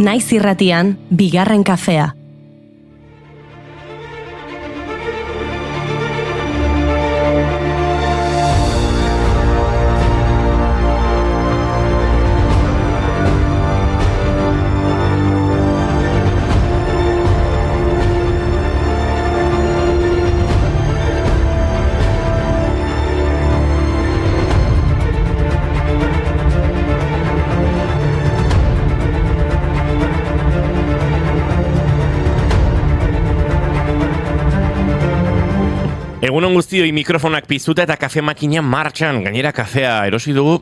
Naiz irratian, bigarren kafea. Egunon guztioi, mikrofonak piztuta eta kafe makina martxan. Gainera kafea erosi dugu,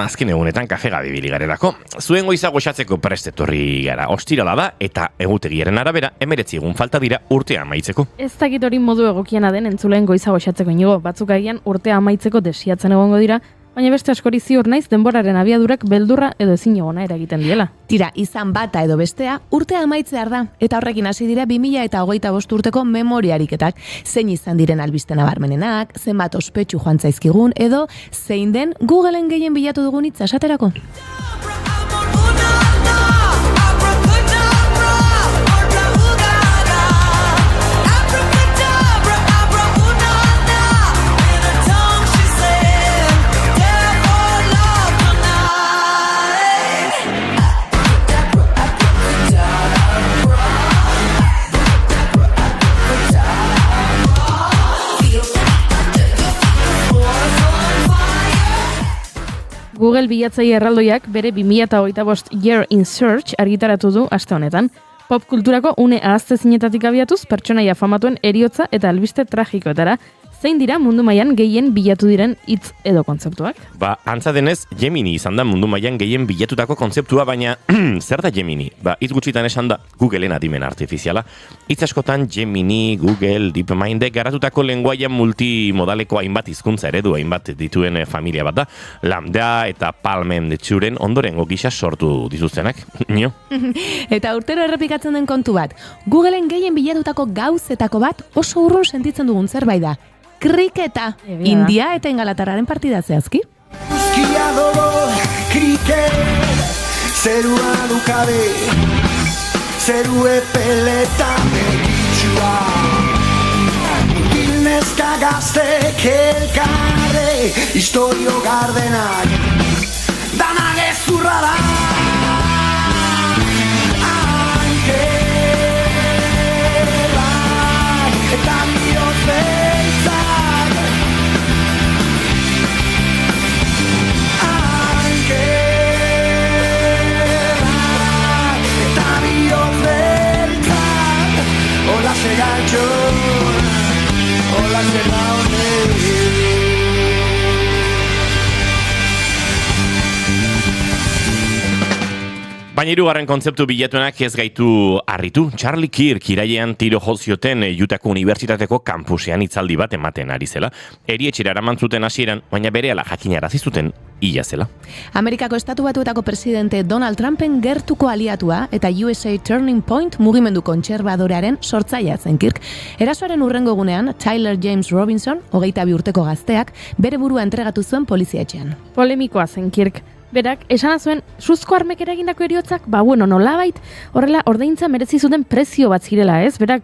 azken egunetan kafe gabe ibili garelako. Zuen goiza goxatzeko prest etorri gara. Ostirala da eta egutegiaren arabera 19 egun falta dira urtea amaitzeko. Ez dakit hori modu egokiena den entzuleen goiza goxatzeko inigo. Batzuk agian urtea amaitzeko desiatzen egongo dira, baina beste askori ziur naiz denboraren abiadurak beldurra edo ezin egona eragiten diela. Tira, izan bata edo bestea, urtea amaitzear da. Eta horrekin hasi dira 2025 urteko memoriariketak. Zein izan diren albiste nabarmenenak, zenbat ospetsu joan zaizkigun, edo zein den Googleen gehien bilatu dugun hitza esaterako. Google bilatzaile erraldoiak bere 2025 Year in Search argitaratu du aste honetan. Pop kulturako une ahaztezinetatik abiatuz pertsonaia famatuen heriotza eta albiste tragikoetara. Zein dira mundu mailan gehien bilatu diren hitz edo kontzeptuak? Antza denez, Gemini izan da mundu mailan gehien bilatutako kontzeptua, baina zer da Gemini? Hitz gutxitan esan da Googleen adimen artifiziala. Hitz askotan Gemini, Google, DeepMindek garatutako lenguaia multimodaleko hainbat hizkuntza eredu hainbat dituen familia bat da. Lambda eta Palmen txuren ondorengo gisa sortu dituztenak. Nio? Eta urtero errepikatzen den kontu bat. Googleen gehien bilatutako gauzetako bat oso urrun sentitzen dugun zerbait da. Kriketa, India eta Ingalaterraren partida zehazki. Uzkia dogo, kriket, zerua dukabe, zeru epeleta begitxua. Gilnezka gaztek elkarre, historio gardenak, dana gezurra da. Ankerak eta bihotze. Baina hirugarren kontzeptu bilatuenak ez gaitu harritu. Charlie Kirk irailean tiro jo zioten Utahko Unibertsitateko kampusean hitzaldi bat ematen ari zela. Erietxera eraman zuten hasieran, baina berehala jakinarazi zuten hila zela. Amerikako Estatu Batuetako presidente Donald Trumpen gertuko aliatua eta USA Turning Point mugimendu kontserbadorearen sortzailea zen Kirk. Erasoaren hurrengo egunean, Tyler James Robinson, 22 urteko gazteak, bere burua entregatu zuen poliziaetxean. Polemikoa zen Kirk. Berak, esana zuen, suzko armek eragindako eriotzak, nolabait, horrela ordaintza merezi zuten prezio bat zirela, ez? Berak,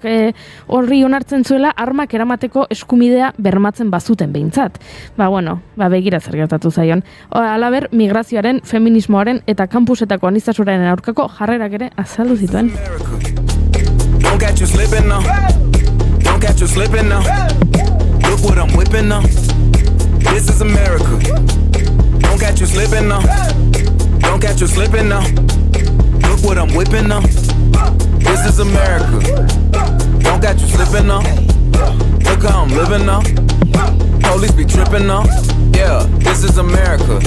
horri onartzen zuela armak eramateko eskubidea bermatzen bazuten behintzat. Begira zer gertatu zaion. Halaber, migrazioaren, feminismoaren eta kampusetako anistasuraren aurkako jarrerak ere azaldu zituen. Don't catch you slipping now. Don't catch you slipping now. Look what I'm whipping now. This is America. Don't catch you slipping now. Don't catch you slipping now. Look what I'm whipping now. This is America. Don't catch you slipping now. Look how I'm living now. Police be tripping now. Yeah, this is America.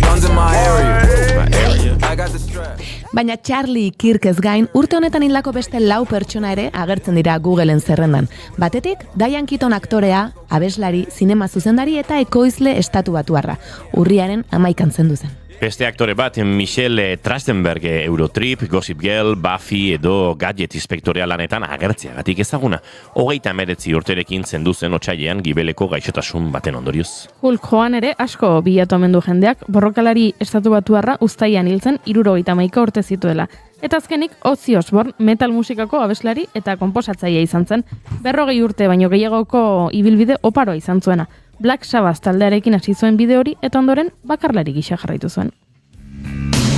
Guns in my area. I got the strap. Baina Charlie Kirk ez gain, urte honetan hildako beste 4 pertsona ere agertzen dira Googleen zerrendan. Batetik, Diane Keaton aktorea, abeslari, zinema zuzendari eta ekoizle estatu batuarra. Urriaren 11 zendu zen. Beste aktore bat, Michelle Trachtenberg, Eurotrip, Gossip Girl, Buffy edo Gadget inspektorea lanetan agertzeagatik ezaguna. 39 urterekin zendu zen otsailean gibeleko gaixotasun baten ondorioz. Hulk joan ere asko bilatu omen du jendeak, borrokalari estatu batuarra uztaian hiltzen 71 urte zituela. Eta azkenik Ozzy Osbourne metal musikako abeslari eta konposatzailea izan zen, 40 urte baino gehiagoko ibilbide oparoa izan zuena. Black Sabbath taldearekin hasi zuen bide hori eta ondoren bakarlari gisa jarraitu zuen.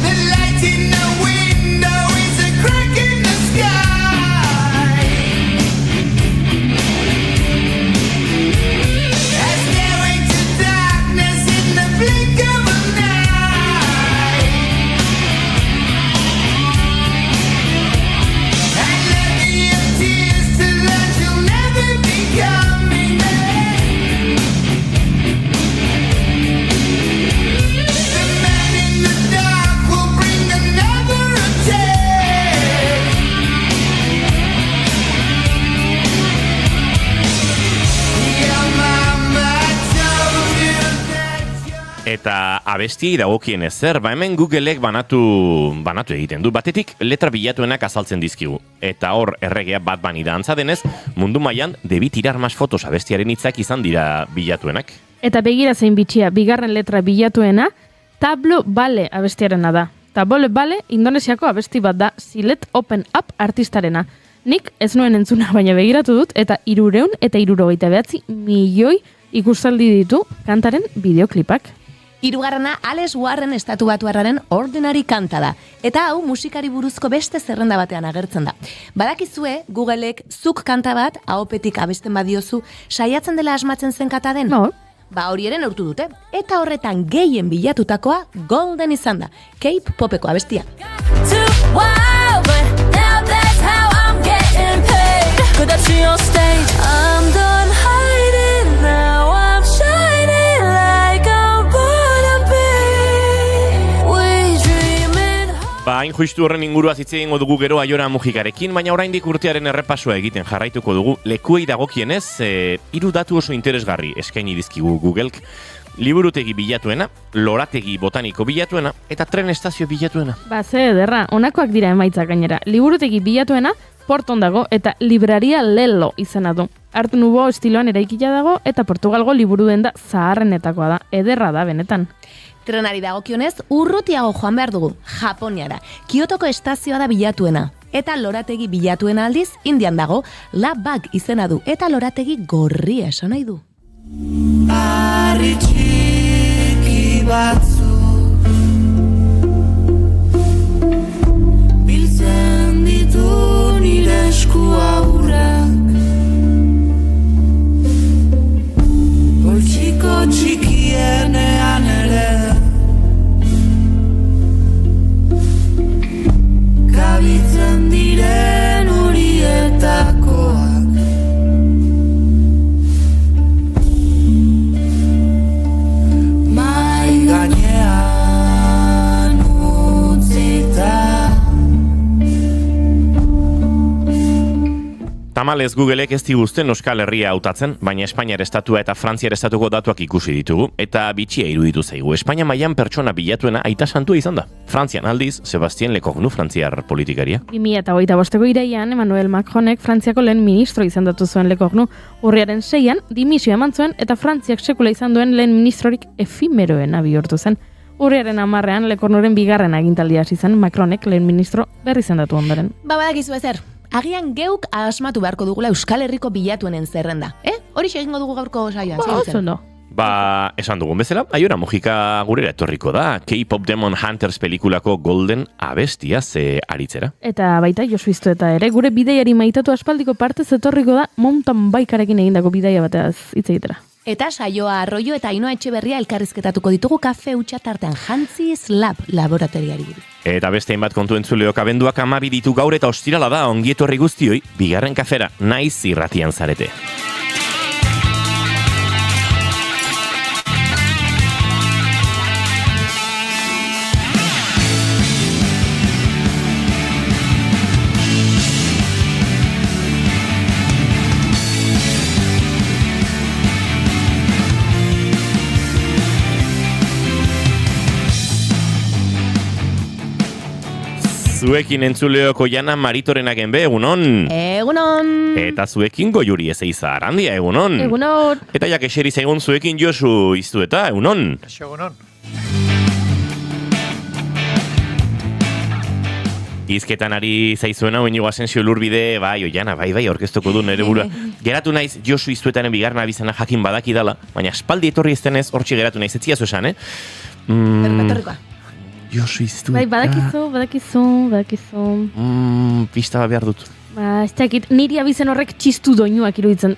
The light in the window is a crack in the sky. I stare into darkness in the blink of an eye. I let your tears to learn you'll never be coming back. The man in the dark will bring another attack. Your mama told you that you're Eta abestiei dagokien ezer, hemen Googleek banatu egiten du. Batetik letra bilatuenak azaltzen dizkigu. Eta hor erregea Bad Bunny da, antza denez, mundu mailan Debí tirar más fotos abestiaren hitzak izan dira bilatuenak. Eta begira zein bitxia, bigarren letra bilatuena, Tablo Bale abestiarena da. Tablo Bale Indonesiako abesti bat da, Silet Open Up artistarena. Nik ez nuen entzuna, baina begiratu dut, eta 369 milioi ikustaldi ditu kantaren bideoklipak. Hirugarrena Alex Warren estatu batuarraren Ordinary kanta da. Eta hau musikari buruzko beste zerrenda batean agertzen da. Badakizue, Googleek zuk kanta bat, ahopetik abesten badiozu, saiatzen dela asmatzen zen kata den? No. Ba hori ere neurtu dute. Eta horretan gehien bilatutakoa Golden izan da. Cape Popeko abestia. Too wild, but now that's how I'm getting paid. Could that see on stage? I'm done hiding now. I'm shining like I'm gonna be. We dreaming. Hain justu horren inguruaz hitz egingo dugu gero Aiora Mujikarekin, baina oraindik urtearen errepasoa egiten jarraituko dugu. Lekuei dagokienez, 3 datu oso interesgarri eskaini dizkigu Googleek. Liburutegi bilatuena, lorategi botaniko bilatuena eta tren estazio bilatuena. Ba, ze ederra, honakoak dira emaitzak gainera. Liburutegi bilatuena Porton dago eta Libraria Lello izena du. Art Nouveau estiloan eraikila dago eta Portugalgo liburu denda zaharrenetakoa da. Ederra da benetan. Trenari dagokionez, urrutiago joan behar dugu, Japoniara. Kiotoko estazioa da bilatuena. Eta lorategi bilatuena aldiz, Indian dago, La Bag izena du. Eta lorategi gorria esan nahi du. Harri txiki batzuk biltzen ditu nire esku aurrak, poltsiko txikienean ere kabitzen diren horietakoak. Mai gainean utzita. Tamalez Googleek ez diguzten Euskal Herria hautatzen, baina Espainiar estatua eta Frantziar estatuko datuak ikusi ditugu, eta bitxia iruditu zaigu. Espainia mailan pertsona bilatuena aita santua izan da. Frantzian aldiz, Sebastien Lecornu frantziar politikaria. 2025ko irailean Emmanuel Macronek Frantziako lehen ministro izendatu zuen Lecornu. Urriaren 6an dimisioa eman zuen eta Frantziak sekula izan duen lehen ministrorik efimeroena bihurtu zen. Urriaren 10an Lecornuren bigarren agintaldia hasi zen Macronek lehen ministro berri izendatu ondoren. Ba badakizu ezer, agian geuk asmatu beharko dugula Euskal Herriko bilatuenen zerrenda. Hori egingo dugu gaurko saioan. Oso ondo. Ba, esan dugun bezala, Aiora Mujika gurera etorriko da, K-Pop Demon Hunters pelikulako Golden abestia ze aritzera. Eta baita Josu Iztueta ere, gure bidaiari maitatu aspaldiko partez etorriko da mountain bikearekin egindako bidaia bateaz hitz egitera. Eta saioa Arroio eta Ainhoa Etxeberria elkarrizketatuko ditugu kafe hutsa tartean Hantzis Lab laboratoriari buruz. Eta beste hainbat kontu entzuleok abenduak 12 ditu gaur eta ostirala da, ongietorri guztioi, bigarren kafera, naiz irratian zarete. Zuekin entzuleoko Jana Maritorenaken be, egunon. Egunon! Eta zuekin Goiuri Ezeiza Arandia, egunon. Egunon. Eta jak eseri zaigun zuekin Josu Iztueta, egunon. Egunon. Izketan ari zaizuena, Iñigo Asensio Lurbide, bai, Oiana, bai, orkestuko du nere burua. Geratu naiz Josu Iztuetaren bigarren abizena jakin badaki dala, baina espaldi etorri eztenez, hortxe geratu naiz, etziazu esan, Etorrikoa. Josu Iztueta. Bai, badakizu. Pista bat behar dut. Ba, ez dakit, niri abizen horrek txistu doinuak iruditzen,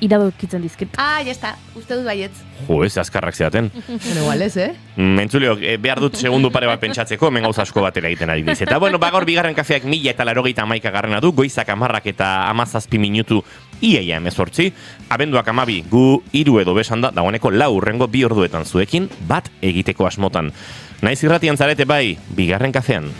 iradokitzen dizkit. Ya está, uste dut baietz. Jo, ez azkarrak zeaten. Bueno, igual ez, Entzuleok, behar dut segundu pare bat pentsatzeko, hemen gauza asko batera egiten ari diz. Eta bueno, bagor bigarren kafeak 1081 garrena du, goizak 10 eta 17 minutu iaia 18, abenduak 12, gu 3 edo besan da, dagoeneko 4 urrengo 2 orduetan zuekin, bat egiteko asmotan. Naiz irratian zarete bai, bigarren kafean.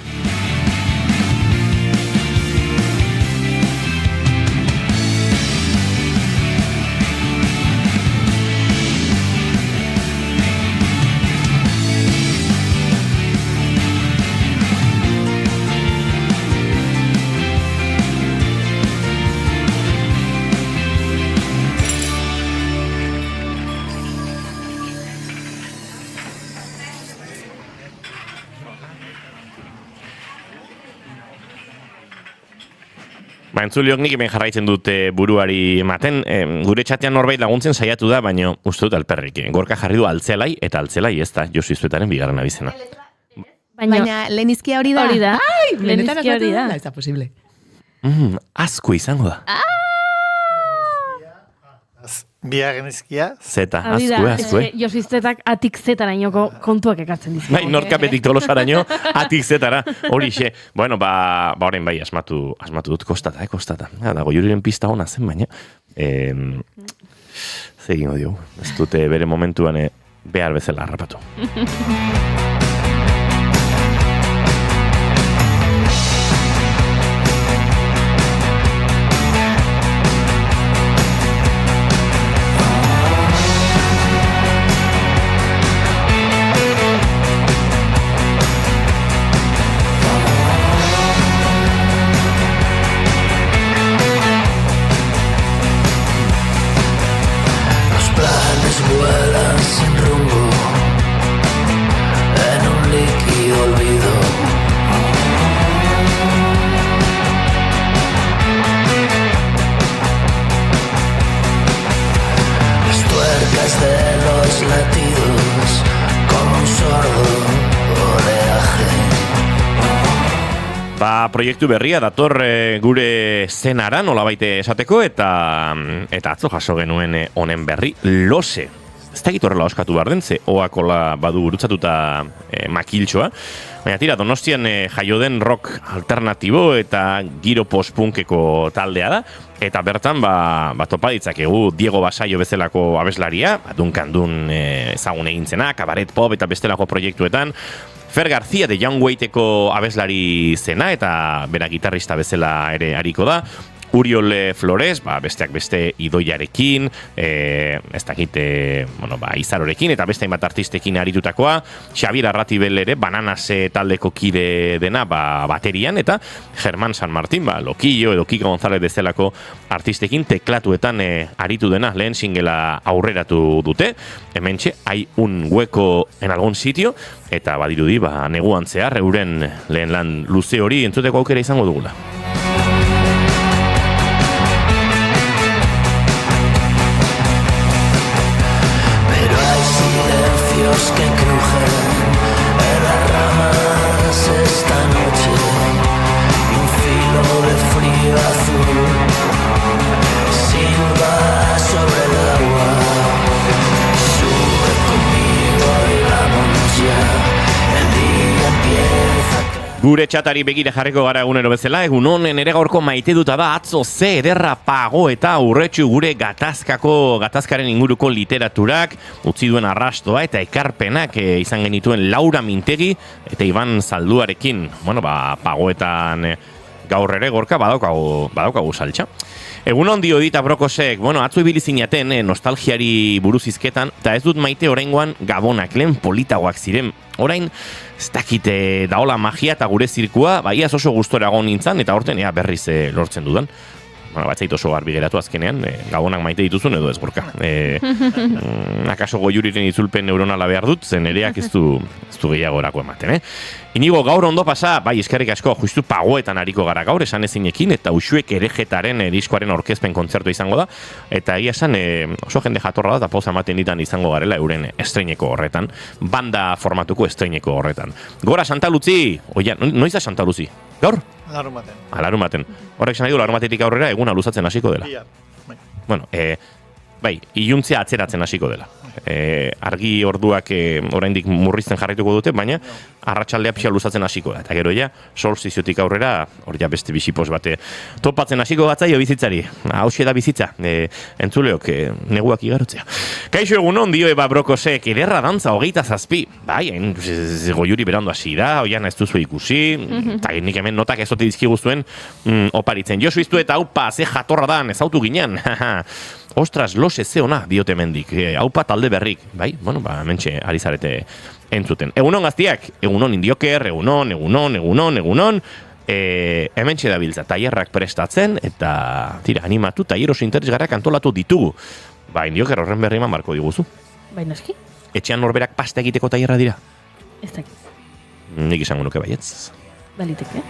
Entzuliok nik hemen jarraitzen dute buruari ematen, gure txatean norbait laguntzen saiatu da, baina uste dut alperrik. Gorka jarri du altzelai, eta altzelai ez da Josu Iztuetaren bigarren abizena. Baina lehenizkia hori da. Hori da. Ai, Lehenizkia hori da. Ez da posible. Asko izango da. Bigarren izkia. Zeta, Hori da, asko, Josu Iztuetak atik zetarainoko kontuak ekartzen dizkigu. Bai, norkapetik tolosaraino, atik zetara, horixe. Bueno, ba orain bai, asmatu dut, kostata. Dago, Goiuriren pista ona zen, baina, zegin odio, ez dute bere momentuan behar bezala harrapatu. Vuelan sin rumbo en un líquido olvido. Las tuercas de los latidos como un sordo oleaje. Ba, proiektu berria dator gure zenara nolabaite esateko eta atzo jaso genuen honen berri lose. Ez dakit horrela oskatu behar den, ze oakola badu gurutzatuta makiltxoa. Baina tira, Donostian jaio den rock alternatibo eta giro post-punkeko taldea da. Eta bertan, topa ditzakegu Diego Basaio bezalako abeslaria, Duncan Dun ezagun egintzena, kabaret pop eta bestelako proiektuetan. Fer García de Young Waiteko abeslari zena eta bera gitarrista bezala ere ariko da. Uriol Flores, besteak beste idoiarekin, ez dakit, izarorekin, eta beste hainbat artistekin aritutakoa. Xabier Arratibel ere, Bananas taldeko kide dena, baterian, eta Germán San Martín, Loquillo edo Kiko González bezalako artistekin teklatuetan aritu dena, lehen singela aurreratu dute. Hementxe, hay un hueco en algún sitio, eta badirudi, neguan zehar, euren lehen lan luze hori entzuteko aukera izango dugula. Que crujen en las ramas esta noche, un filo de frío azul silba sobre el agua. Sube conmigo y vámonos ya, el día empieza. Gure txatari begira jarriko gara egunero bezala, egun honen ere gaurko maite duta da atzo ze ederra pago eta urretxu gure gatazkaren inguruko literaturak, utzi duen arrastoa eta ekarpenak izan genituen Laura Mintegi eta Iban Zalduarekin. Bueno, pagoetan gaur ere gorka badaukagu saltxa. Egunon dio dita Brokosek, bueno, atzo ibili zinaten nostalgiari buruz hizketan, eta ez dut maite oraingoan gabonak, lehen politagoak ziren. Orain, ez dakite daola magia eta gure zirkua, baiaz oso gustora egon nintzen, eta horten ea berriz lortzen dudan. Bueno, batzait oso garbi geratu azkenean, gabonak maite dituzun edo ez Gorka. Akaso Goiuriren itzulpen neuronala behar dut, zen ereak ez du gehiagorako ematen, Inigo, gaur ondo pasa, bai, eskerrik asko, justu pagoetan hariko gara gaur, esan ezinekin, eta Uxuek Erejetaren diskoaren orkezpen kontzertua izango da, eta egia esan oso jende jatorra da, eta pausa ematen ditan izango garela euren estreineko horretan, banda formatuko estreineko horretan. Gora Santa Luzi, oia, noiz da Santa Luzi? Gaur? Larumaten. Horrek esan nahi du, larumatetik aurrera eguna luzatzen hasiko dela. Bueno, bai, iluntzea atzeratzen hasiko dela. Argi orduak oraindik murrizten jarraituko dute, baina arratsaldea pixka luzatzen hasiko da. Eta gero ja, solstiziotik aurrera, hor ja beste bizipos bate topatzen hasiko gatzaio bizitzari. Hauxe da bizitza, entzuleok neguak igarotzea. Kaixo egunon dio Eba Brokosek, ederra dantza 27. Bai, Goiuri berandu hasi da, oian ez duzu ikusi, eta nik hemen notak ez ote dizkigu zuen oparitzen. Josu iztu eta haupa, ze jatorra da, ezautu ginen. Ostras, lose ze ona diote mendik. Haupa talde berrik. Bai, bueno, mentxe ari zarete entzuten. Egunon gaztiak, egunon indioker, egunon. Hementxe dabiltza, tailerrak prestatzen, eta tira, animatu, tailer oso interesgarrak antolatu ditugu. Ba, indioker horren berri eman barko diguzu. Baina eski? Etxean norberak pasta egiteko tailerra dira? Ez dakit. Nik izango nuke baietz. Baliteke.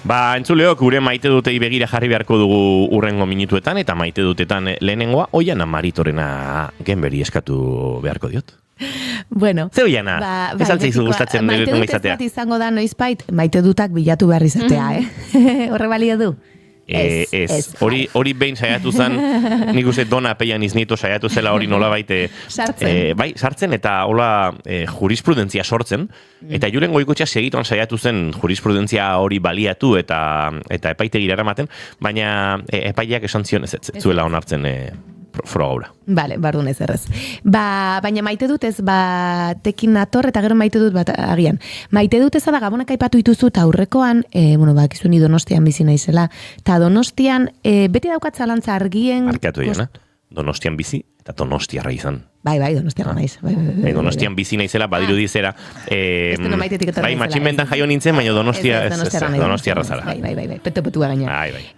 Ba, entzuleok, gure maite dutei begira jarri beharko dugu urrengo minutuetan, eta maite dutetan lehenengoa, Oiana Maritorena genberi eskatu beharko diot. Bueno, ze Oiana, ez altzaizu gustatzen nire izatea. Maite dut ez izango da noizbait, maite dutak bilatu behar izatea, Horre balio du? Ez. Hori behin saiatu zen, nik uste Dona Peian iznito saiatu zela hori nolabait sartzen eta hola jurisprudentzia sortzen, eta Julen Goikotxea segituan saiatu zen jurisprudentzia hori baliatu eta epaitegira eramaten, baina epaileak esan zion ez zuela onartzen frogaura. Bale, bardun ez errez. Baina maite dut ez, tekin nator eta gero maite dut bat agian. Maite dut ez da gabonak aipatu dituzu eta aurrekoan, bakizu ni Donostian bizi naizela, eta Donostian beti daukat zalantza argien... Arkatu diana, Donostian bizi eta Donostiarra izan. Bai, Donostiarra naiz. Donostian bizi naizela, badiru dizera. Bai, matxinbentan jaio nintzen, baina Donostiarra zara. Bai, petu-petua gaina. Bai.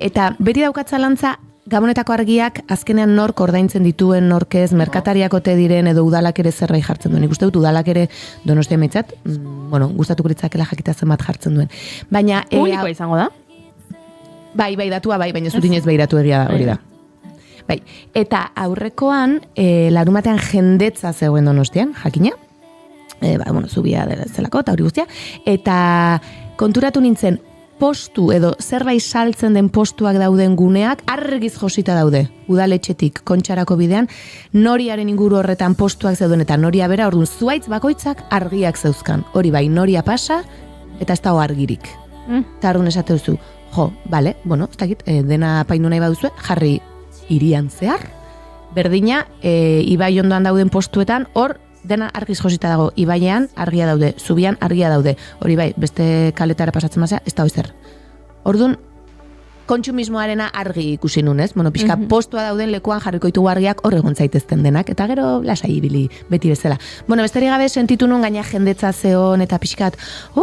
Eta beti daukat zalantza Gabonetako argiak azkenean nork ordaintzen dituen, nork ez, merkatariak ote diren edo udalak ere zerbait jartzen duen. Nik uste dut udalak ere Donostia meitzat, gustatuko litzakela jakita zenbat jartzen duen. Baina... Publikoa izango da? Bai, datua bai, baina zutinez behiratu egia da, hori da. Bai, eta aurrekoan, larumatean jendetza zegoen Donostian, jakina. Zubia zelako, eta hori guztia. Eta konturatu nintzen, postu edo zerbait saltzen den postuak dauden guneak argiz josita daude. Udaletxetik kontxarako bidean, noriaren inguru horretan postuak zeuden eta noria bera, orduan zuaitz bakoitzak argiak zeuzkan. Hori bai, noria pasa eta ez dago argirik. Eta orduan esate duzu, bale, ez dakit, dena paindu nahi baduzue, jarri hirian zehar. Berdina, ibai ondoan dauden postuetan, hor dena argiz josita dago, ibaian argia daude, zubian argia daude. Hori bai, beste kaletara pasatzen mazea, ez da zer. Orduan, kontsumismoarena argi ikusi nun, ez? Pixka postua dauden lekuan jarriko ditugu argiak hor egon zaitezten denak, eta gero lasai ibili beti bezala. Besterik gabe sentitu nun gaina jendetza zeon eta pixkat,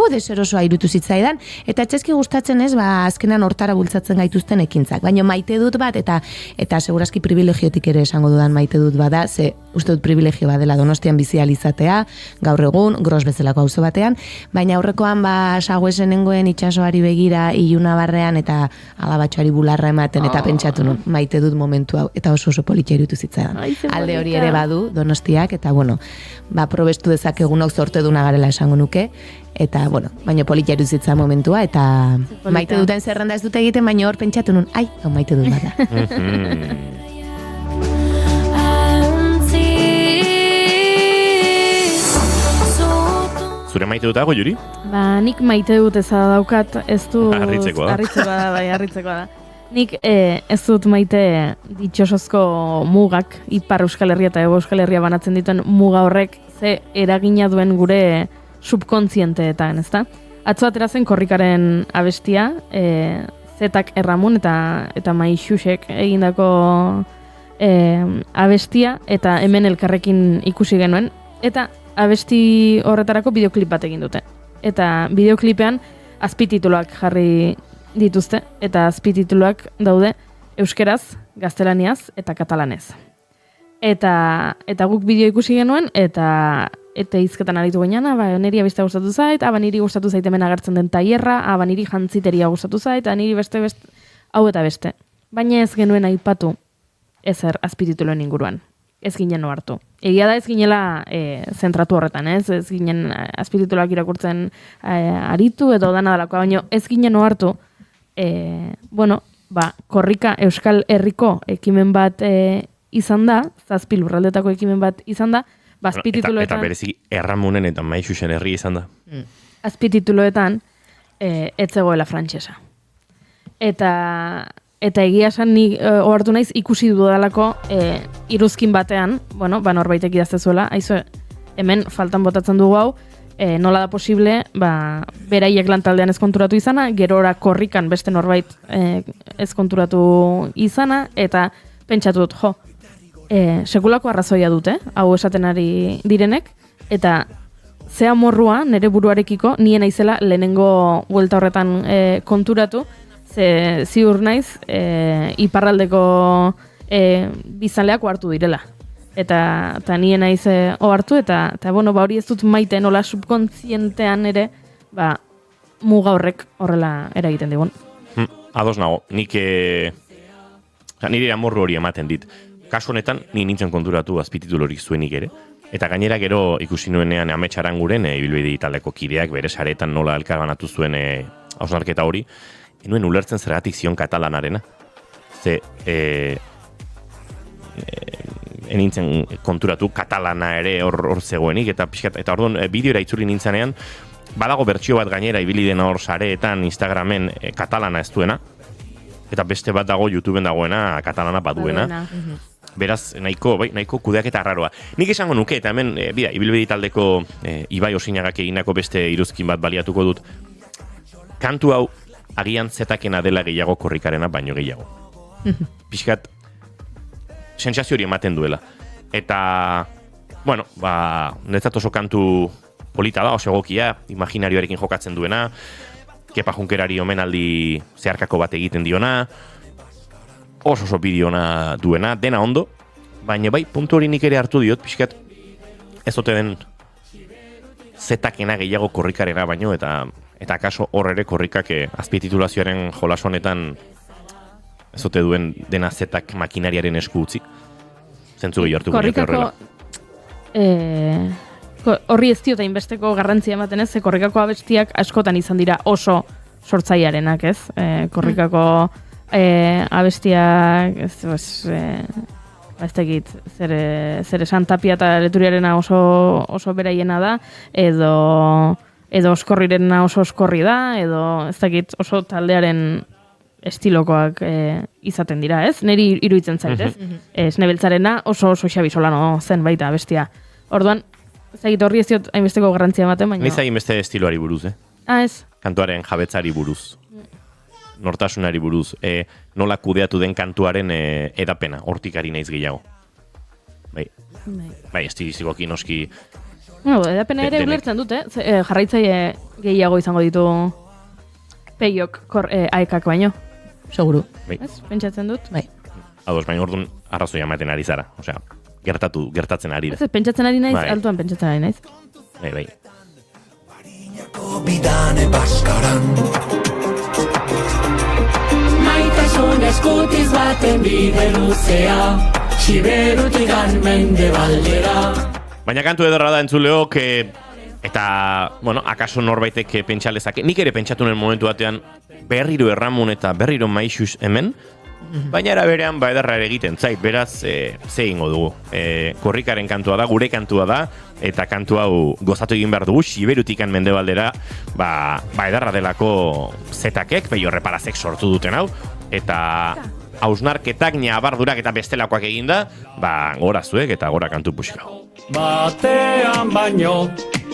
deserosoa irutu zitzaidan, eta etxezki gustatzen ez, azkenan hortara bultzatzen gaituzten ekintzak. Baina maite dut bat, eta segurazki privilegiotik ere esango dudan maite dut bada, ze uste dut privilegio bat dela Donostian bizi alizatea, gaur egun, gros bezalako auzo batean, baina aurrekoan Saguesen nengoen itsasoari begira, iluna barrean, eta alabatxoari bularra ematen, eta pentsatu nun, maite dut momentu hau, eta oso politia irutu zitzaidan. Alde hori ere badu, Donostiak, eta probestu dezakegunok zorte duna garela esango nuke, eta baina politia irutu zitzaidan momentua, eta maite duten zerrenda ez dute egiten, baina hor pentsatu nun, hau maite dut bada. Zure maite dut dago, Juri? Nik maite dut ez daukat, ez du... Harritzekoa da. Harritzekoa da. Nik ez dut maite ditxosozko mugak, Ipar Euskal Herria eta Ego Euskal Herria banatzen dituen muga horrek, ze eragina duen gure subkontzienteetan, ezta? Atzo atera zen Korrikaren abestia, Zetak Erramun eta Maixusek egindako abestia, eta hemen elkarrekin ikusi genuen, eta abesti horretarako bideoklip bat egin dute. Eta bideoklipean azpitituluak jarri dituzte, eta azpitituluak daude euskeraz, gaztelaniaz eta katalanez. Eta guk bideo ikusi genuen, eta hizketan aritu ginean, niri abestia gustatu zait, niri gustatu zait hemen agertzen den tailerra, niri jantziteria gustatu zait, niri beste hau eta beste. Baina ez genuen aipatu ezer azpitituluen inguruan. Ez ginen hartu. Egia da ez ginela zentratu horretan, ez ginen azpitituluak irakurtzen aritu edo dana dalako, baina ez ginen hartu, Korrika Euskal Herriko ekimen bat izan da, 7 lurraldetako ekimen bat izan da, azpitituluetan... Eta berezi Erramunen eta Maixusen herri izan da. Azpitituluetan ez zegoela frantsesa. Eta egia esan ni ohartu naiz ikusi dudalako iruzkin batean, norbaitek idaztezuela, aizu, hemen faltan botatzen dugu hau, nola da posible, beraiek lantaldean ez konturatu izana, gerora Korrikan beste norbait ez konturatu izana, eta pentsatu dut, sekulako arrazoia dute, hau esaten ari direnek, eta ze amorrua nere buruarekiko nien naizela lehenengo buelta horretan konturatu, ze ziur naiz iparraldeko bizaleak hartu direla. Eta nien naiz hartu, eta hori ez dut maite nola subkontzientean ere, muga horrek horrela eragiten digun. Ados nago, nire amorru hori ematen dit. Kasu honetan, ni nintzen konturatu azpititulorik zuenik ere. Eta gainera gero ikusi nuenean Amets Aranguren ibilbide taldeko kideak bere saretan nola elkarbanatu zuen hausnarketa hori. Enuen ulertzen zergatik zion katalanarena. Ze nintzen konturatu katalana ere hor zegoenik, eta orduan bideora itzuli nintzenean, badago bertsio bat gainera ibili dena hor sareetan Instagramen katalana ez duena, eta beste bat dago YouTubeen dagoena katalana baduena. Beraz, nahiko kudeaketa arraroa. Nik esango nuke, eta hemen, ibilbide taldeko Ibai Osinagak egindako beste iruzkin bat baliatuko dut. Kantu hau, agian Zetakena dela gehiago Korrikarena baino gehiago. Pixkat, sentsazio hori ematen duela. Eta, netzat oso kantu polita da, oso egokia, imaginarioarekin jokatzen duena, Kepa Junkerari omenaldi zeharkako bat egiten diona, oso bideona duena, dena ondo, baina puntu hori nik ere hartu diot, pixkat, ez ote den Zetakena gehiago Korrikarena baino, eta kaso hor ere Korrikak azpititulazioaren jolas honetan ez ote duen dena Zetak makinariaren esku utzi. Zentzu gehi hartuko nioke horrela. Horri ez diota inbesteko garrantzia ematen ez, Korrikako abestiak askotan izan dira oso sortzaiarenak, ez? Korrikako abestiak, ez tegit, zer esan Tapia eta Leturiarena oso beraiena da, edo Oskorrirena oso oskorri da, edo ez tegit oso taldearen estilokoak izaten dira, ez? Neri iruditzen zait, ez? Nebeltzarena oso Xabi Solano zen baita abestia. Orduan, zait horri ez diot hainbesteko garrantzia ematen, baina... Niz hainbeste estiloari buruz, ez? Kantuaren jabetzari buruz. Nortasunari buruz. Nola kudeatu den kantuaren edapena, hortikari naiz gehiago. Bai, estilistikoki noski... Edapena ere ulertzen dut, jarraitzaile gehiago izango ditu peiok aekak baino. Seguru. Ez? Pentsatzen dut? Bai. Ados, baina orduan arrazoia ematen ari zara. Osea, gertatzen ari da. Ez, pentsatzen ari naiz, altuan pentsatzen ari naiz. Bai. Bidane baskaran Maitasun eskutiz baten bide luzea, Siberutik mende baldera. Baina kantu ederra da entzuleok, eta, akaso norbaitek pentsa lezake. Nik ere pentsatu nuen momentu batean berriro Erramun eta berriro Maixus hemen, baina era berean ederra ere egiten zait, beraz, ze egingo dugu. Korrikaren kantua da, gure kantua da, eta kantu hau gozatu egin behar dugu, Siberutikan mendebaldera, ederra delako Zetakek, peio reparazek sortu duten hau, eta hausnarketak, nabardurak eta bestelakoak eginda, gora zuek eta gora kantu puxika. Batean baino,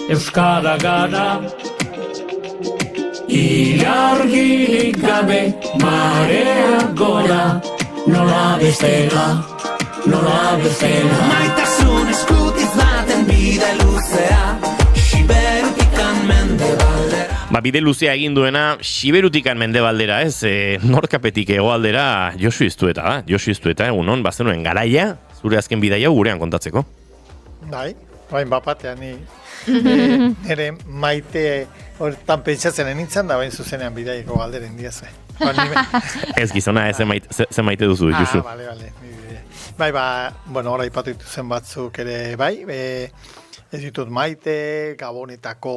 Euskara gara. Ilargirik gabe, marea gora, nola bestela, nola bestela. Maitasun eskutiz baten bide luzea, Siberutikan mendebaldera. Bide luzea egin duena Siberutikan mendebaldera, ez? Norkapetik hegoaldera Josu Iztueta da. Josu Iztueta, egunon, bazenuen garaia, zure azken bidaia gurean kontatzeko. Bai, bapatean ni ere maite hortan pentsatzen nintzen da, bain zuzenean bidaieko galderen diaze. Ez gizona, ze maite duzu, Josu. Bale. Bai, bueno, hora ipatu dituzen batzuk ere, bai, ez ditut maite, Gabonetako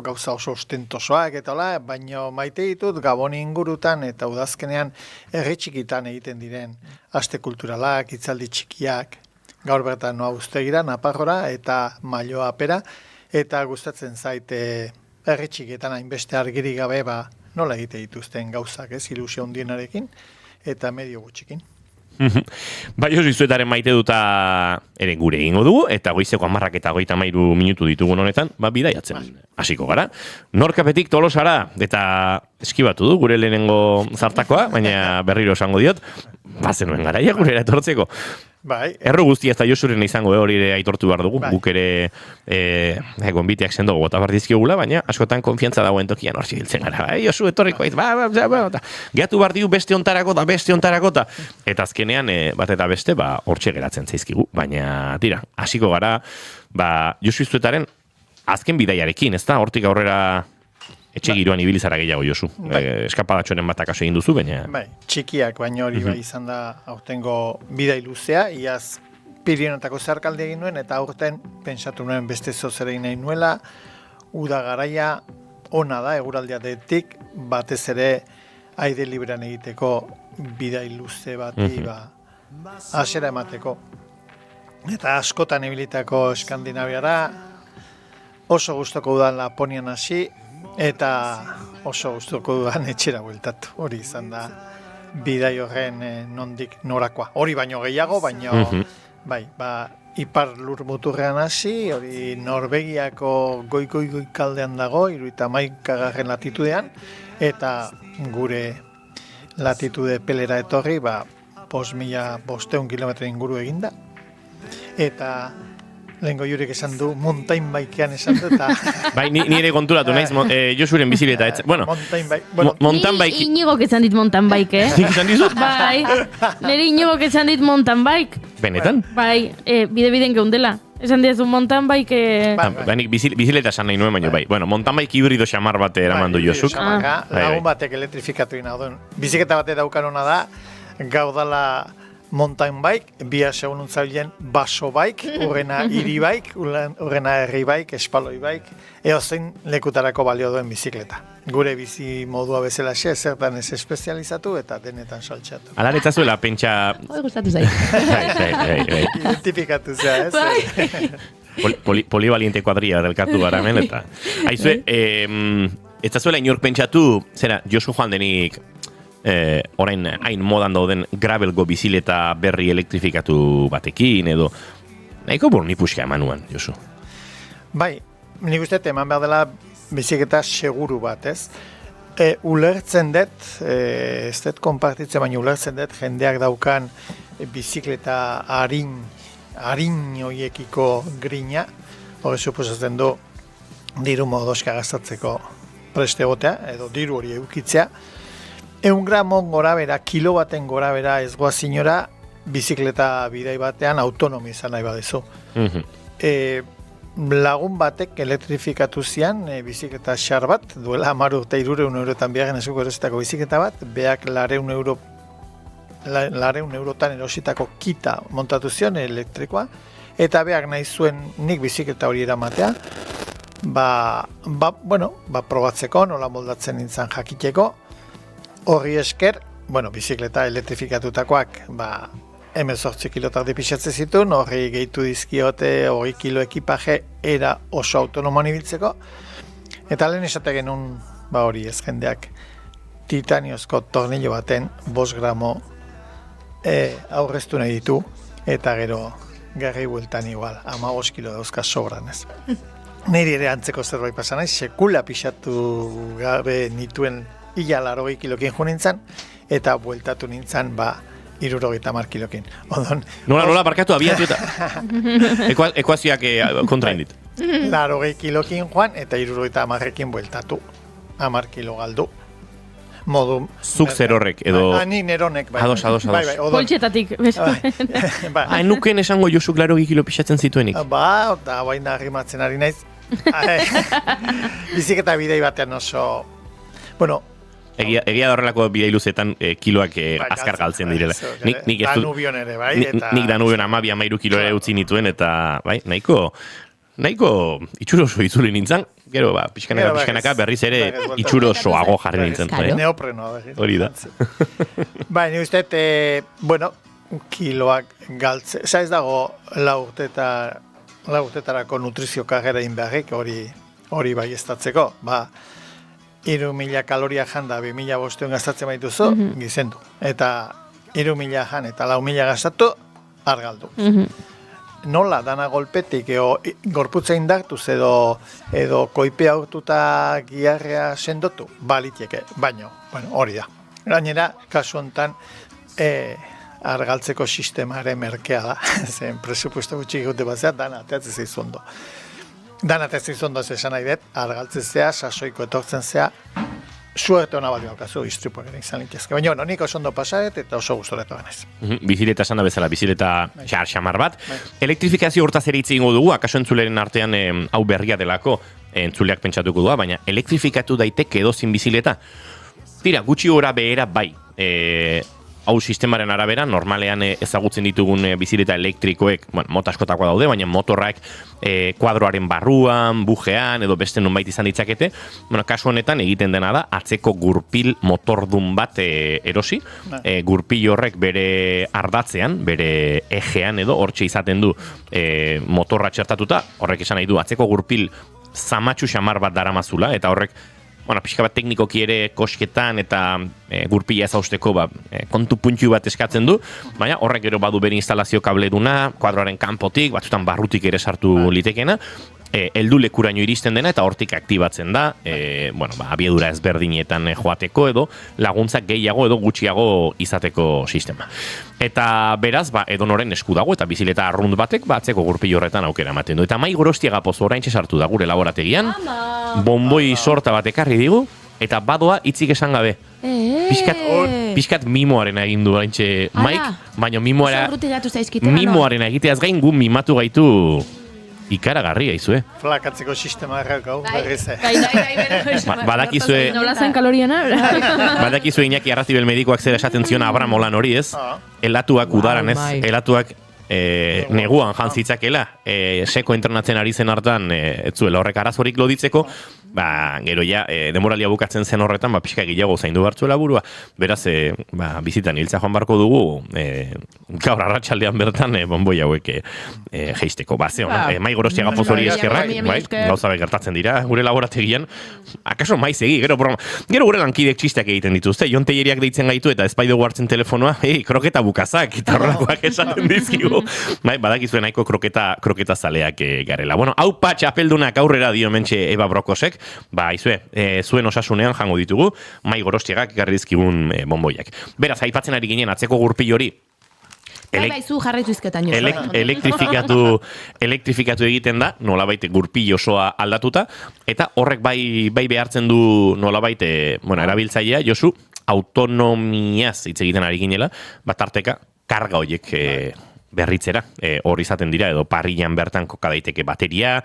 gauza oso ostentosoak eta baina maite ditut Gabon ingurutan eta udazkenean herri txikitan egiten diren aste kulturalak, hitzaldi txikiak, gaur bertan noa Uztegira, Naparrora eta Mailoa Pera, eta gustatzen zaite herri txikietan hainbeste argirik gabe nola egite dituzten gauzak, ez, ilusio handienarekin eta medio gutxikin. Josu Iztuetaren maite duta ere gure egingo dugu, eta goizeko 10 eta 33 minutu ditugun honetan, bidaiatzen hasiko gara. Norkapetik Tolosara, eta eskibatu du gure lehenengo zartakoa, baina berriro esango diot, bazenuen garaia gurera etortzeko. Bai. Erro guztia ez da Josuren izango, hori ere aitortu behar dugu, guk ere gonbiteak sendo gota bardizkiogula, baina askotan konfiantza dagoen tokian hor hiltzen gara. Josu etorriko aiz, gehatu behar digu beste ontarako eta azkenean bat eta beste hortxe geratzen zaizkigu, baina tira, hasiko gara Josu Iztuetaren azken bidaiarekin, ez da, hortik aurrera etxe giroan ibilizara gehiago, Josu. Eskapadatxoren bat akaso egin duzu, baina... Bai, txikiak, baina hori izan da aurtengo bidai luzea, iaz Pirinotako zeharkalde egin nuen, eta aurten pentsatu nuen beste zozera egin nahi nuela, uda garaia ona da, eguraldiatetik, batez ere aire librean egiteko bidai luze bati, hasiera emateko. Eta askotan ibilitako Eskandinaviara, oso gustoko udan Laponian hasi, eta oso gustuko dudan etxera bueltatu. Hori izan da bidai horren nondik norakoa. Hori baino gehiago, baino ipar lur muturrean hasi, hori Norvegiako goi kaldean dago, 71 latitudean, eta gure latitude pelera etorri, 5.500 kilometro inguru eginda. Eta lehenko jurek esan du, mountain bikean esan du, eta... Bai, nire konturatu naiz, Josuren bizileta, bueno... Mountain bike... Inigok esan dit mountain bike, Nik esan dizut? Bai, nire inigok esan dit mountain bike. Benetan? Bai, bide-biden geundela. Esan diazu mountain bike... Nik bizileta esan nahi nuen, baina bai. Bueno, mountain bike hibrido xamar bate eraman du Josuk. Lagun batek elektrifikatu ina duen. Biziketa bate daukan hona da, gaudala... mountain bike, bia segun untzabilen baso bike, urrena hiri bike, urrena herri bike, espaloi bike, eozein lekutarako balio duen bizikleta. Gure bizi modua bezala zertan ez espezializatu eta denetan saltxatu. Alaretzazuela, pentsa... Hoi gustatu zait. Bai. Identifikatu zea, ez? Polibaliente kuadria delkartu gara hemen, eta... Aizue, ez zazuela inork pentsatu, zera, Josu joan denik... orain hain modan dauden gravelgo bizileta berri elektrifikatu batekin edo nahiko bornipuska emanuan, Josu. Bai, nik uste eman behar dela biziketa seguru bat, ez? Ulertzen dut, ez dut konpartitzen, baina ulertzen dut jendeak daukan bizikleta harin hoiekiko grina, hori suposatzen du diru modoska gastatzeko preste egotea, edo diru hori eukitzea. 100 gramon gora bera, kilo baten gora bera ez goazinora, bizikleta bidai batean autonomi izan nahi badezu. Lagun batek elektrifikatu zian, bizikleta xar bat, duela 10 urte 300 eurotan biagen eskuko erositako bizikleta bat, beak 200 eurotan erositako kita montatu zion elektrikoa, eta beak nahi zuen nik bizikleta hori eramatea, probatzeko, nola moldatzen nintzen jakiteko, horri esker, bizikleta elektrifikatutakoak, 18 kilotardi pixatze zituen, horri gehitu dizkiote, 20 kilo ekipaje, era oso autonomoan ibiltzeko, eta lehen esate genuen, hori ez jendeak, titaniozko tornillo baten, 5 gramo aurreztu nahi ditu, eta gero garri bueltan igual, 15 kilo dauzka sobran ez. niri ere antzeko zerbait pasa naiz, sekula pixatu gabe nituen ia 80 kilokin jo nintzen, eta bueltatu nintzen, 70 kilokin. Odon, Nola, barkatu abiatu eta ekuazioak kontra indit. 80 kilokin joan, eta 70ekin bueltatu. 10 kilo galdu. Modu... Zuk zer horrek, edo... Ni neronek, bai. Ados. Odon. Poltsetatik. Nuken esango Josu 80 kilo pixatzen zituenik. Eta bain arrimatzen ari naiz. Biziketa bidei batean oso... Bueno, Egia da horrelako bidei luzetan kiloak azkar galtzen direla. Nik Danubion ere, bai? Nik Danubion 12-13 kilo ere utzi nituen, eta nahiko itxuroso itzuli nintzen, gero pixkanaka berriz ere itxurosoago jarri nintzen. Neoprenoa. Hori da. Ni uste, kiloak galtze. Ez dago 4 urtetarako nutrizio karrera inbeharrik hori bai estatzeko. 3.000 kaloria jan da 2.500 gastatzen baituzu, gizendu. Eta 3.000 jan eta 4.000 gastatu, argaldu. Nola, dana golpetik, gorputza indartuz edo koipea urtuta giarrea sendotu, baliteke, baino, hori da. Gainera, kasu honetan, argaltzeko sistemare merkea da, zen presupuesto gutxi gute batzea, dana ateatzen zeizondo. Dan ateatzen zondo ez esan nahi dut, argaltzen zea, sasoiko etortzen zea, suerte hona bat daukazu, istripuak ere izan litezke. Baina, nik oso ondo pasaret eta oso gustoretu ganez. Bizileta esan da bezala, bizileta xamar bat. Elektrifikazio hortaz ere hitz egingo dugu, akaso entzuleren artean hau berria delako, entzuleak pentsatuko dugu, baina elektrifikatu daiteke edozin bizileta. Tira, gutxi gora behera bai. Hau sistemaren arabera, normalean ezagutzen ditugun bizileta elektrikoek, mota askotakoa daude, baina motorrak kuadroaren barruan, bujean, edo beste nonbait izan ditzakete. Kasu honetan egiten dena da, atzeko gurpil motordun bat erosi. Gurpil horrek bere ardatzean, bere ejean edo, hortxe izaten du motorra txertatuta, horrek esan nahi du, atzeko gurpil zamatxu xamar bat daramazula, eta horrek pixka bat teknikoki ere kosketan eta gurpila ezausteko kontu puntu bat eskatzen du, baina horrek gero badu bere instalazio kableduna, kuadroaren kanpotik, batzutan barrutik ere sartu litekena, heldu lekuraino iristen dena eta hortik aktibatzen da, abiedura ezberdinetan joateko edo laguntzak gehiago edo gutxiago izateko sistema. Eta beraz, edonoren esku dago eta bizileta arrunt batek atzeko gurpil horretan aukera ematen du. Eta Mai Gorostiaga Pozo oraintxe sartu da gure laborategian, bonboi sorta bat ekarri digu, eta badoa hitzik esan gabe. Pixkat mimoaren egin du oraintxe Maik, baina mimoaren egiteaz gain gu mimatu gaitu ikaragarria izue. Flakatzeko sistema errako, berriz. Badakizue... Nola zen kaloriana? Badakizue Iñaki Arrazibel medikoak zer esaten zion Abraham Olan hori ez? Elatuak udaran ez? Elatuak neguan jantzitzakela, seko entrenatzen ari zen hartan, ez zuela horrek arazorik loditzeko, gero ja, demoralia bukatzen zen horretan, pixka gehiago zaindu hartzuela burua, beraz, bizitan hiltza joan barko dugu, gaur arratsaldean bertan, bonboi hauek geisteko. Mai Gorostiaga Pozo hori eskerrak, gauza gertatzen dira, gure laborategian, akaso maiz egi, gero gure lankidek txisteak egiten dituzte, Jon Telleriak deitzen gaitu eta espaidugu hartzen telefonoa, kroketa bukazak, eta horrelakoak esaten dizkigu. Badakizuen nahiko kroketa zaleak garela. Hau txapeldunak aurrera dio mentxe Eba Brokosek, zuen osasunean jango ditugu, Mai Gorostiagak garri dizkigun bonboiak. Beraz, aipatzen ari ginen atzeko gurpil hori, zu jarraitu izketan elektrifikatu egiten da, nolabait gurpil osoa aldatuta, eta horrek bai behartzen du nolabait, erabiltzailea, Josu, autonomiaz hitz egiten ari ginela, tarteka karga horiek berritzera, hor izaten dira, edo parrilan bertan koka daiteke bateria,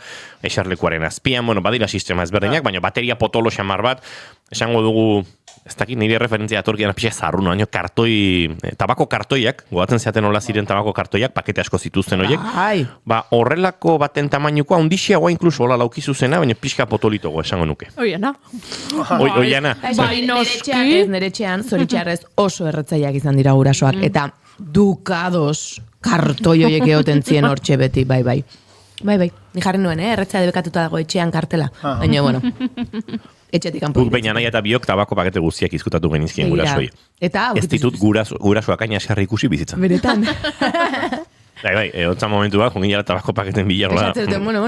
eserlekuaren azpian, badira sistema ezberdinak, baina bateria potolo xamar bat, esango dugu, ez dakit nire referentzia atorkian apixe zarrun, baina tabako kartoiak, gogatzen zeaten hola ziren tabako kartoiak, pakete asko zituzten horiek, horrelako baten tamainukoa, ondixiagoa inkluso hola laukizu zena, baina pixka potolitogo esango nuke. Oiana. Oiana. Nere etxean, zoritxarrez oso erretzaileak izan dira gurasoak, eta dukados kartoi horiek egoten zien hortxe beti, bai. Ni jarri nuen, erretza debekatuta dago etxean kartela. Baina, etxetik kanpo. Guk baina nahi eta biok tabako pakete guztiak izkutatu genizkien gurasoi. Eta ez ditut gurasoak aina eskarri ikusi bizitzan. Beretan. Bai, otza momentu bat, jongin jara tabako paketen bilagola. Bueno.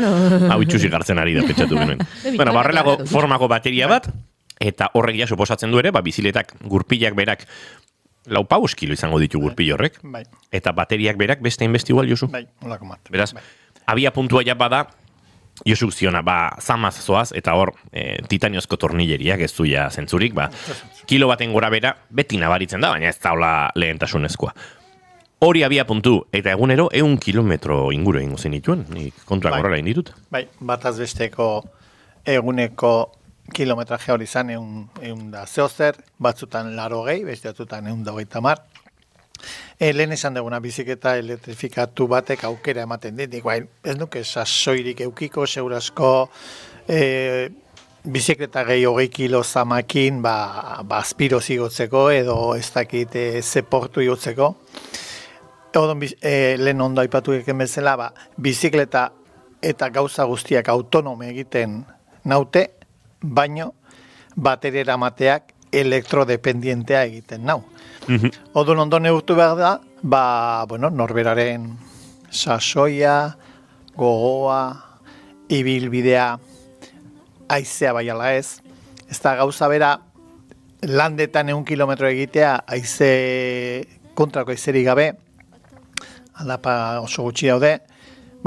Hau itxusi gartzen ari da, pentsatu genuen. Bueno, barrelako formako bateria bat, eta horrek ja suposatzen du ere, biziletak gurpilak berak, lau paus kilo izango ditu gurpil horrek, Bai, eta bateriak berak beste inbesti igual, Josu. bai, olako mat. Beraz, Bai. abia puntua ja bada, Josuk ziona, zamaz zoaz, eta hor, titaniozko tornilleriak ez du ja zentzurik, kilo baten gora bera, beti nabaritzen da, baina ez daula lehentasunezkoa. Hori abia puntu, eta egunero 100 kilometro inguru egingo zenituen, nik kontuak Bai. horrela inditut. Bai, bataz besteko eguneko kilometraje hori izan egun da zehozer, batzutan 80, beste batzutan 130. Lehen esan duguna biziketa elektrifikatu batek aukera ematen dit, nik ez nuke sasoirik eukiko, segurasko bizikleta gehi 20 kilo zamakin, aspiro zigotzeko edo ez dakit ze portu igotzeko. Odon, lehen ondo aipatu eken bezala, bizikleta eta gauza guztiak autonome egiten naute, baino bateriera eramateak elektrodependientea egiten nau. Odun ondo neurtu behar da, norberaren sasoia, gogoa, ibilbidea, aizea bai ala ez. Ez da gauza bera, landetan 1 kilometro egitea, aize kontrako aizerik gabe, aldapa oso gutxi daude,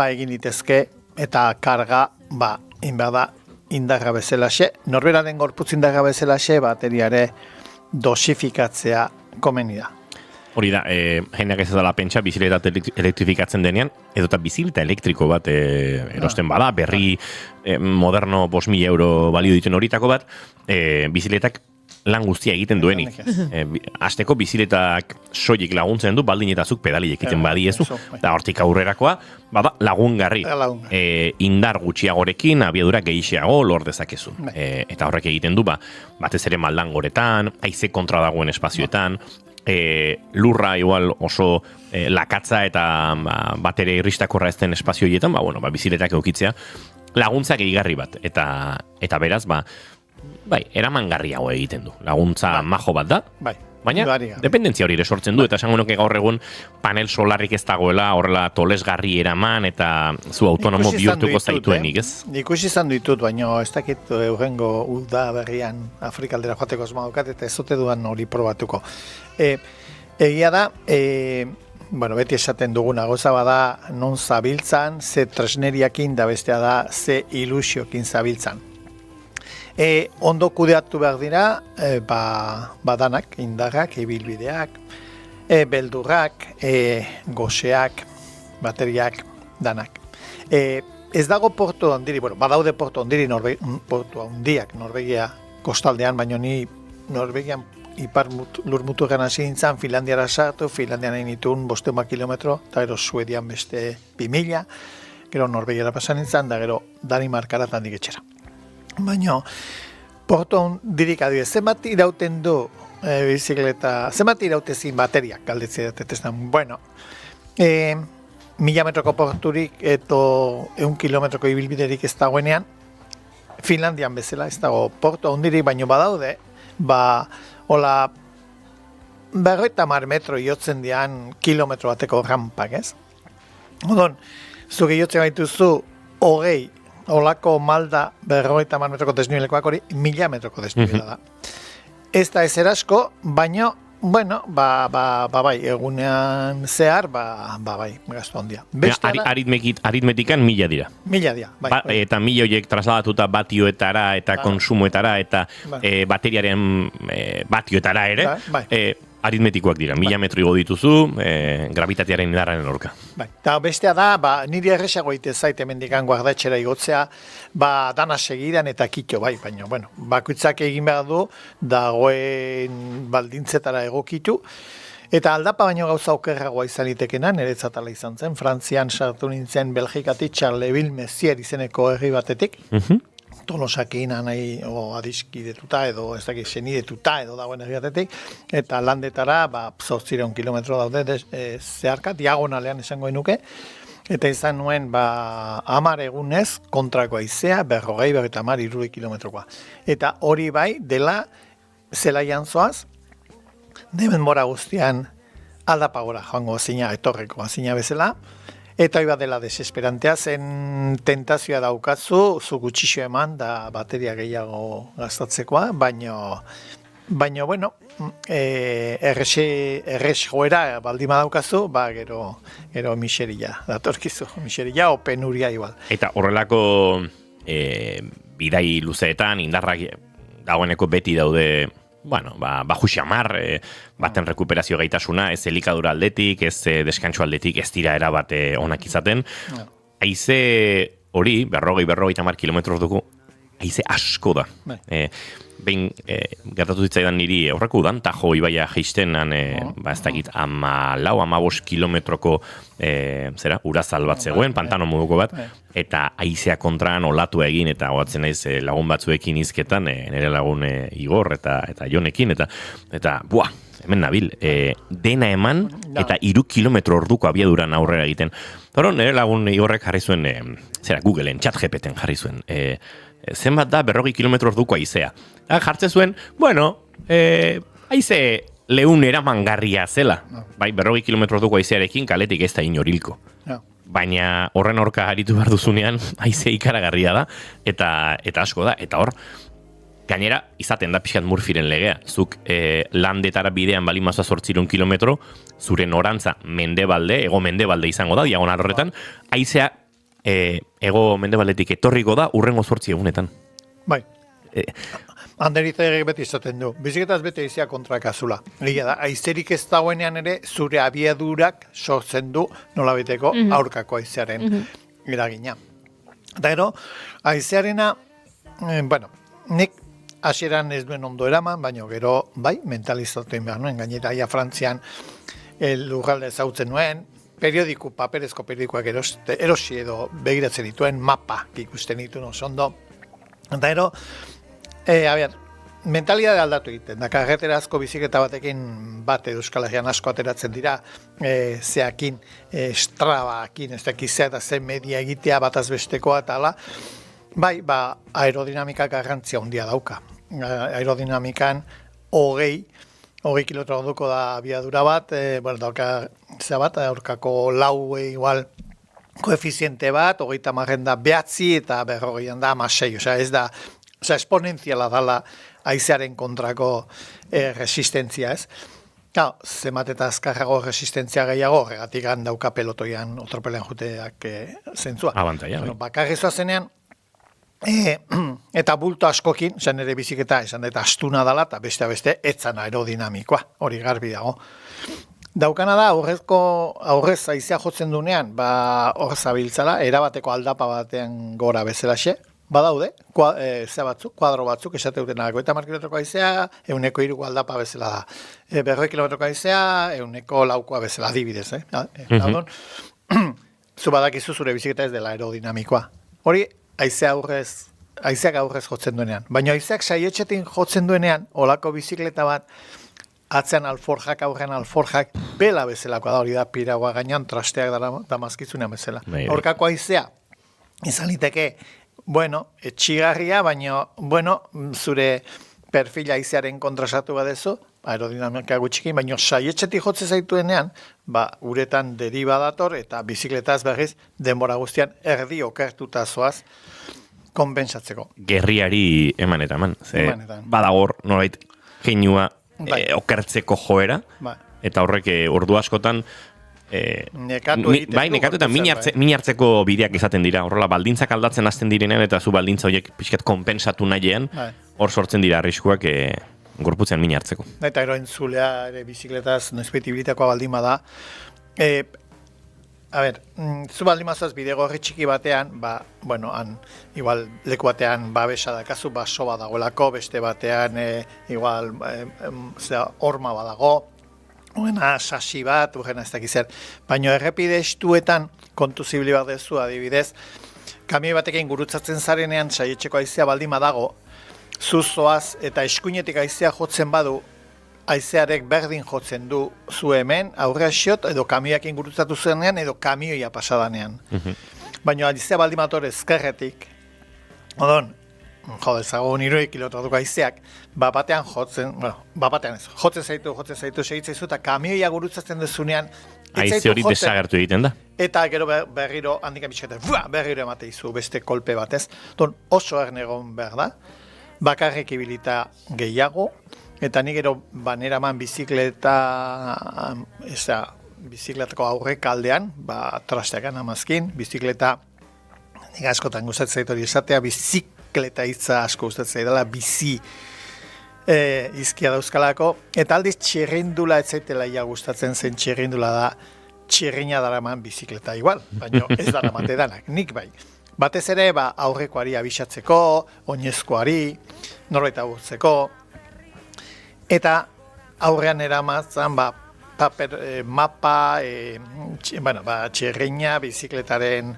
egin ditezke, eta karga, inberda, indarra bezalaxe, norberaren gorputz indarra bezalaxe, bateriare dosifikatzea komeni da. Hori da, jendeak ez dela pentsa bizileta elektrifikatzen denean, edota bizileta elektriko bat erosten bada, berri moderno 5.000 euro balio dituen horitako bat, biziletak lan guztia egiten duenik. Hasteko biziletak soilik laguntzen du, baldin eta zuk pedali ekiten badiezu, eta hortik aurrerakoa, lagungarri. Indar gutxiagorekin, abiadura gehiago lor dezakezu. Eta horrek egiten du, batez ere maldangoretan, haize kontra dagoen espazioetan, lurra igual oso lakatza eta bat ere irristakorra ez den espazio horietan, biziletak eukitzea, laguntzak egigarri bat. Eta beraz, eramangarriago egiten du. Laguntza majo bat da, baina dependentzia hori ere sortzen du, eta esango nuke gaur egun panel solarrik ez dagoela, horrela tolesgarri eraman, eta zu autonomo bihurtuko zaituenik, ez? Ikusi izan ditut, baina ez dakit urrengo uda berrian Afrikaldera joateko asmoa daukat, eta ez ote duan hori probatuko. Egia da, beti esaten duguna gauza bada non zabiltzan, ze tresneriakin da bestea da, ze ilusiokin zabiltzan. Ondo kudeatu behar dira, badanak, indarrak, ibilbideak, beldurrak, goseak, bateriak, danak. Ez dago portu ondiri, badaude portu ondiri, portu ondiak, Norvegia kostaldean, baina ni Norvegian ipar lurmuturren hasi nintzen, Finlandiara sartu, Finlandian egin itun 500 kilometro, eta gero Suedian beste 2000, gero Norvegiara pasan nintzen, da gero Danimarkara tandik etxera. Baina, portu ondirik adibidez, zenbat irauten du bizikleta, zenbat irautezin bateriak, galdetzea detestan. 1000 metroko porturik eto 1 kilometroko ibilbiderik ez dagoenean, Finlandian bezala ez dago portu ondirik, baino badaude, hola, 50 metro iotzen dian kilometro bateko rampak, ez? Odon, zuke iotzen baituzu, 20, olako malda 50 metroko desnibelekoak hori 1000 metroko desnibela da. Ez da ez erasko, baina, egunean zehar, gaztu handia. Aritmetikan 1000 dira. 1000 dira, Eta 1000 horiek trasladatuta batioetara eta konsumoetara eta bateriaren batioetara ere, aritmetikoak dira. 1000 metro igo dituzu, gravitatearen indarraren aurka. Eta bestea da, niri erresago egite zait hemendikan guardatxera igotzea, dana segidan eta kitxo, baina, bakoitzak egin behar du, dagoen baldintzetara egokitu, eta aldapa baino gauza okerragoa izan itekena, niretzatala izan zen, Frantzian sartu nintzen Belgikatik, Charleville-Mézières izeneko herri batetik, Tolosakin nahi adiskidetuta edo ez dakit senidetuta edo dagoen herriatetik, eta landetara 800 kilometro daude zeharka, diagonalean esango nuke, eta izan nuen 10 egunez kontrako haizea, 40-50 kilometrokoa. Eta hori bai, dela zelaian zoaz, denbora guztian aldapa gora joango zina, etorreko zina bezala, eta hori bat dela desesperantea, zen tentazioa daukazu, zu gutxixo eman, da bateria gehiago gastatzekoa, baino, bueno, errex joera baldima daukazu, gero miseria, datorkizu, miseria o penuria igual. Eta horrelako bidai luzeetan, indarrak dagoeneko beti daude, bueno, baju xamar, baten rekuperazio gaitasuna, ez elikadura aldetik, ez deskantxo aldetik, ez dira erabat onak izaten. No. Haize hori, 40-50 kilometroz dugu, haize asko da. Behin gertatu zitzaidan niri aurreko udan, Tajo ibaia jeistenan, ez dakit, 14-15 kilometroko urazal bat zegoen, pantano moduko bat, eta haizea kontraan olatu egin, eta oatzen naiz lagun batzuekin izketan, nire lagun Igor eta Jonekin, eta buah, hemen nabil, dena eman, eta 3 kilometro orduko abiaduran aurrera egiten. Toro, nire lagun Igorrek jarri zuen, Googleen, ChatGPTen jarri zuen, zenbat da 40 kilometro orduko haizea. Jartze zuen, bueno, haize lehun eramangarria zela. Bai, 40 kilometro orduko haizearekin kaletik ez da inorilko. Baina horren aurka aritu behar duzunean, haize ikaragarria da, eta asko da. Eta hor, gainera, izaten da pixkat Murphyren legea. Zuk landetara bidean bali mazua 800 kilometro, zure norantza mendebalde, ego mendebalde izango da, diagonal horretan, haizea ego mendebaldetik etorriko da urrengo 8 egunetan. Bai. Handerizaiek beti izaten du. Biziketaz beti haizea kontrakazula. Egia da, haizerik ez dagoenean ere, zure abiadurak sortzen du nolabiteko aurkako haizearen eragina. Eta gero, haizearena, bueno, nik hasieran ez duen ondo eraman, baina gero, bai, mentalizatu behar nuen, gainera, Frantzian lurralde zautzen nuen, paperezko periodikoak erosi edo begiratzen dituen mapa ikusten ditu oso ondo. Eta gero, mentalidade aldatu egiten, da karretera asko biziketa batekin bat Euskal Herrian asko ateratzen dira, zeakin, Strabakin, ez dakizea eta zen media egitea bataz bestekoa eta ala, bai, aerodinamika garrantzia handia dauka. Aerodinamikan 20 kilometro orduko da abiadura bat, dauka aurkako lau igual koefiziente bat, 30 da 9 eta 40 da 6, osea ez da, esponentziala dala haizearen kontrako resistentzia, ez? Claro, zemat eta azkarrago resistentzia gehiago, horregatik dauka pelotoian otropelean juteak zentzua. Abantaia, bai. Bakarrizua zenean, eta bulto askokin, zen ere biziketa, esan eta astuna dala, eta beste etzan aerodinamikoa, hori garbi dago. Daukana da, aurrez haizea jotzen dunean, hor zabiltzala, erabateko aldapa batean gora bezalaxe, badaude, kuadro batzuk, esate duten alako, eta kilometroko haizea, 103 aldapa bezala da. 40 kilometroko haizea, 104 bezala, adibidez, zu badakizu zure biziketa ez dela aerodinamikoa. Hori, haizeak aurrez jotzen duenean. Baina haizeak saietxetin jotzen duenean, olako bizikleta bat, atzean alforjak, aurrean alforjak, bela bezalakoa da, hori da piragoa gainean, trasteak damazkizunean bezala. Aurkako haizea, izan liteke, etxigarria, baina, zure perfila haizearen kontrasatu badezu, aerodinamika gutxikin, baina saietxetik jotze zaituenean, uretan deriba dator, eta bizikletaz berriz, denbora guztian, erdi okertuta zoaz, konpensatzeko. Gerriari eman eta eman. Badagor, nolait, keinua okertzeko joera, eta horrek ordu askotan nekatu eta min hartzeko bideak izaten dira. Horrela, baldintzak aldatzen hasten direnean, eta zu baldintza horiek pixkat konpensatu nahiean, hor sortzen dira arriskuak gorputzean min hartzeko. Eta gero entzulea ere bizikletaz noizpetibilitakoa baldima da. Zu baldimazaz bidego horri txiki batean, han, igual, leku batean babesa dakazu, baso badagoelako, beste batean, igual, horma badago, urgena sasi bat, urgena ez dakizer. Baina errepide estuetan, kontu zibili bat dezu, adibidez, kamioi batekin gurutzatzen zarenean, saietxeko haizea baldima dago, zuzoaz eta eskuinetik haizea jotzen badu, haizearek berdin jotzen du zu hemen, aurrea xot, edo kamioakin gurutzatu zenean, edo kamioia pasadanean. Baina haizea baldimator ezkerretik, ezagun 3 kilometroko haizeak, batean jotzen, batean ez, jotzen zaitu segitzaizu, eta kamioia gurutzatzen dezunean, Haize hori desagertu egiten da. Eta gero berriro handika bitxekete, berriro emate izu beste kolpe batez. Don oso ernegon behar da, bakarrik ibilita gehiago, eta ni gero baneraman bizikletako aurrek aldean, trasteakan amazkin, bizikleta, nik askotan gustatzen zait hori esatea, bizikleta hitza asko gustatzen zaidala, bizi izkia dauzkalako, eta aldiz txirrindula ez zaitela ia gustatzen zen txirrindula da, txirrina daraman bizikleta igual, baina ez daramate danak, nik bai. Batez ere, aurrekoari abisatzeko, oinezkoari, norbait agurtzeko, eta aurrean eramatzen, mapa, txirrina, bizikletaren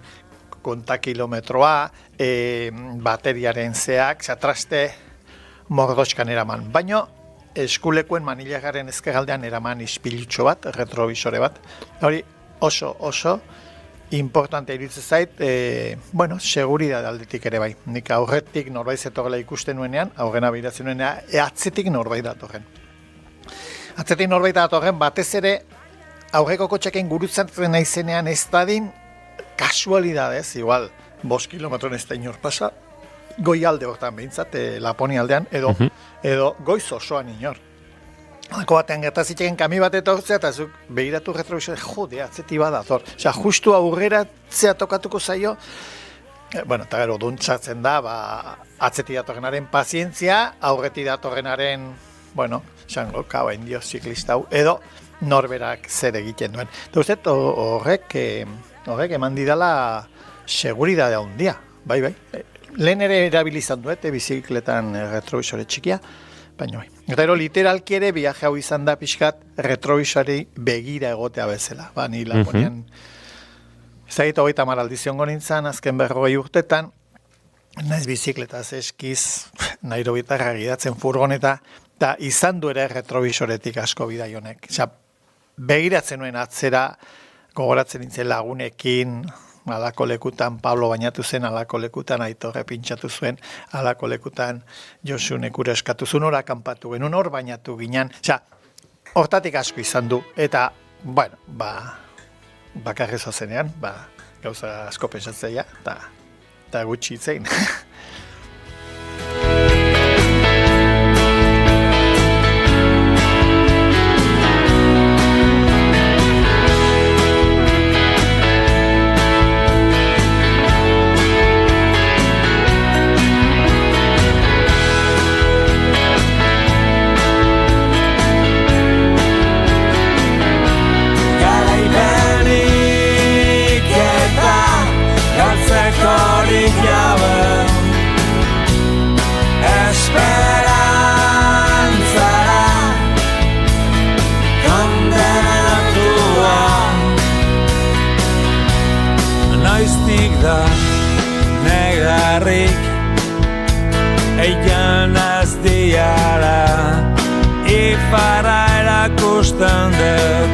kontakilometroa, bateriaren zeak, traste mordoxkan eraman. Baina eskulekoen manilagaren ezkerraldean eraman ispilutxo bat, retrovisore bat. Hori oso importante iruditzen zait, seguridade aldetik ere bai. Nik aurretik norbait zetorrela ikusten nuenean, aurrena behiratzen nuenean, atzetik norbait datorren. Atzetik norbait datorren, batez ere, aurreko kotxeken gurutzatzen naizenean ez dadin, kasualidadez, igual, 5 kilometron ez da inor pasa, goi alde hortan behintzat, Laponi aldean, edo goiz osoan inor. Halako batean gertazitzeken kami bat etortzea, eta zuk behiratu retrovisore, jode, atzeti badator. Osea, justu aurreratzea tokatuko zaio, eta gero duntzatzen da, atzeti datorrenaren pazientzia, aurreti datorrenaren, esango, kaba indio ziklista hau, edo norberak zer egiten duen. Eta uste, horrek eman didala seguridade handia, bai. Lehen ere erabilizan duet, bizikletan retrovisore txikia, baina bai. Eta ero literalki ere viaje hau izan da pixkat retrovisori begira egotea bezala. Ni Laponian, ezagit 30 aldiziongo nintzen, azken 40 urtetan, naiz bizikletaz eskiz, Nairobitarra gidatzen furgoneta, eta izan du ere retrovisoretik asko bidai honek. Begiratzen nuen atzera, gogoratzen nintzen lagunekin, alako lekutan Pablo bainatu zen, alako lekutan Aitorre pintxatu zuen, alako lekutan Josunek ura eskatu zuen, hor akanpatu genuen, hor bainatu ginen. Hortatik asko izan du, eta, bakarrezo zenean, gauza asko pentsatzea, eta gutxi itzein. Eian azdiara Ifara erakusten dut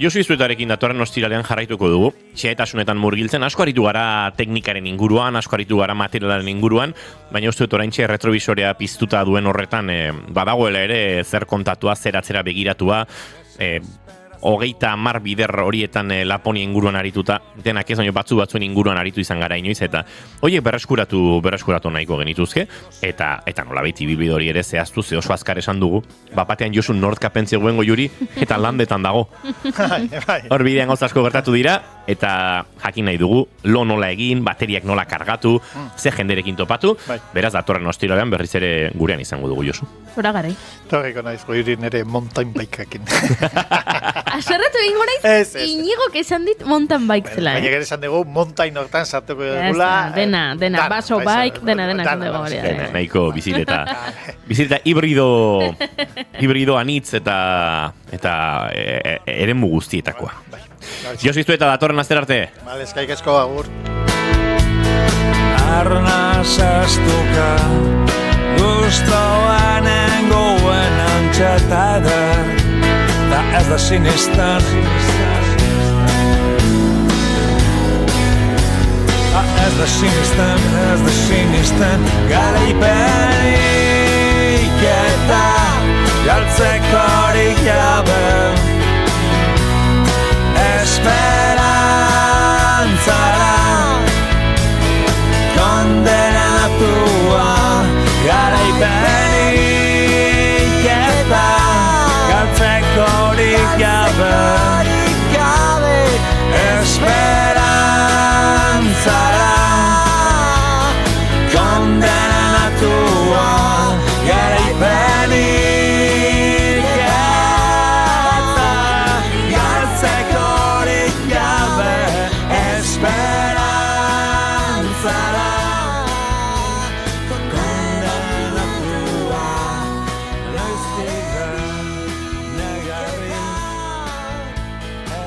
Josu Izuetarekin datorren ostiralean jarraituko dugu. Xehetasunetan murgiltzen, asko aritu gara teknikaren inguruan, asko aritu gara materialaren inguruan, baina uste dut oraintxe retrovisorea piztuta duen horretan, badagoela ere zer kontatua, zer atzera begiratua, 30 bider horietan Laponia inguruan arituta, denak ez, batzuen inguruan aritu izan gara inoiz, eta horiek berreskuratu nahiko genituzke, eta nolabait ibilbide hori ere zehaztu, ze oso azkar esan dugu, batean Josu Nordkapen zegoen goiuri, eta landetan dago. Hor bidean gauza asko gertatu dira, eta jakin nahi dugu, lo nola egin, bateriak nola kargatu, ze jenderekin topatu, beraz datorren ostiralean berriz ere gurean izango dugu Josu. Hora garai. Torriko naiz goiuri nire mountain bikeakin. Aserratu egingo naiz, Iñigok esan dit mountain bike zela. Baina gero esan dugu, mountain hortan sartuko dugula. Dena, baso bike, dena esan dugu. Nahiko bizikleta hibrido anitz eta eremu guztietakoa. Josu Izueta datorren aster arte. Vale, eskaik asko, agur. Arnaz astuka Gustoan engoen antxetada Da ez da sinistan da sinisten garaipenik eta galtzekorik gabe esperantzara kondenatua garaipenik eta galtzekorik gabe esperantzara kondenatua garaipenik eta galtzekorik gabe esperantzara kondenatua noiztik da negarri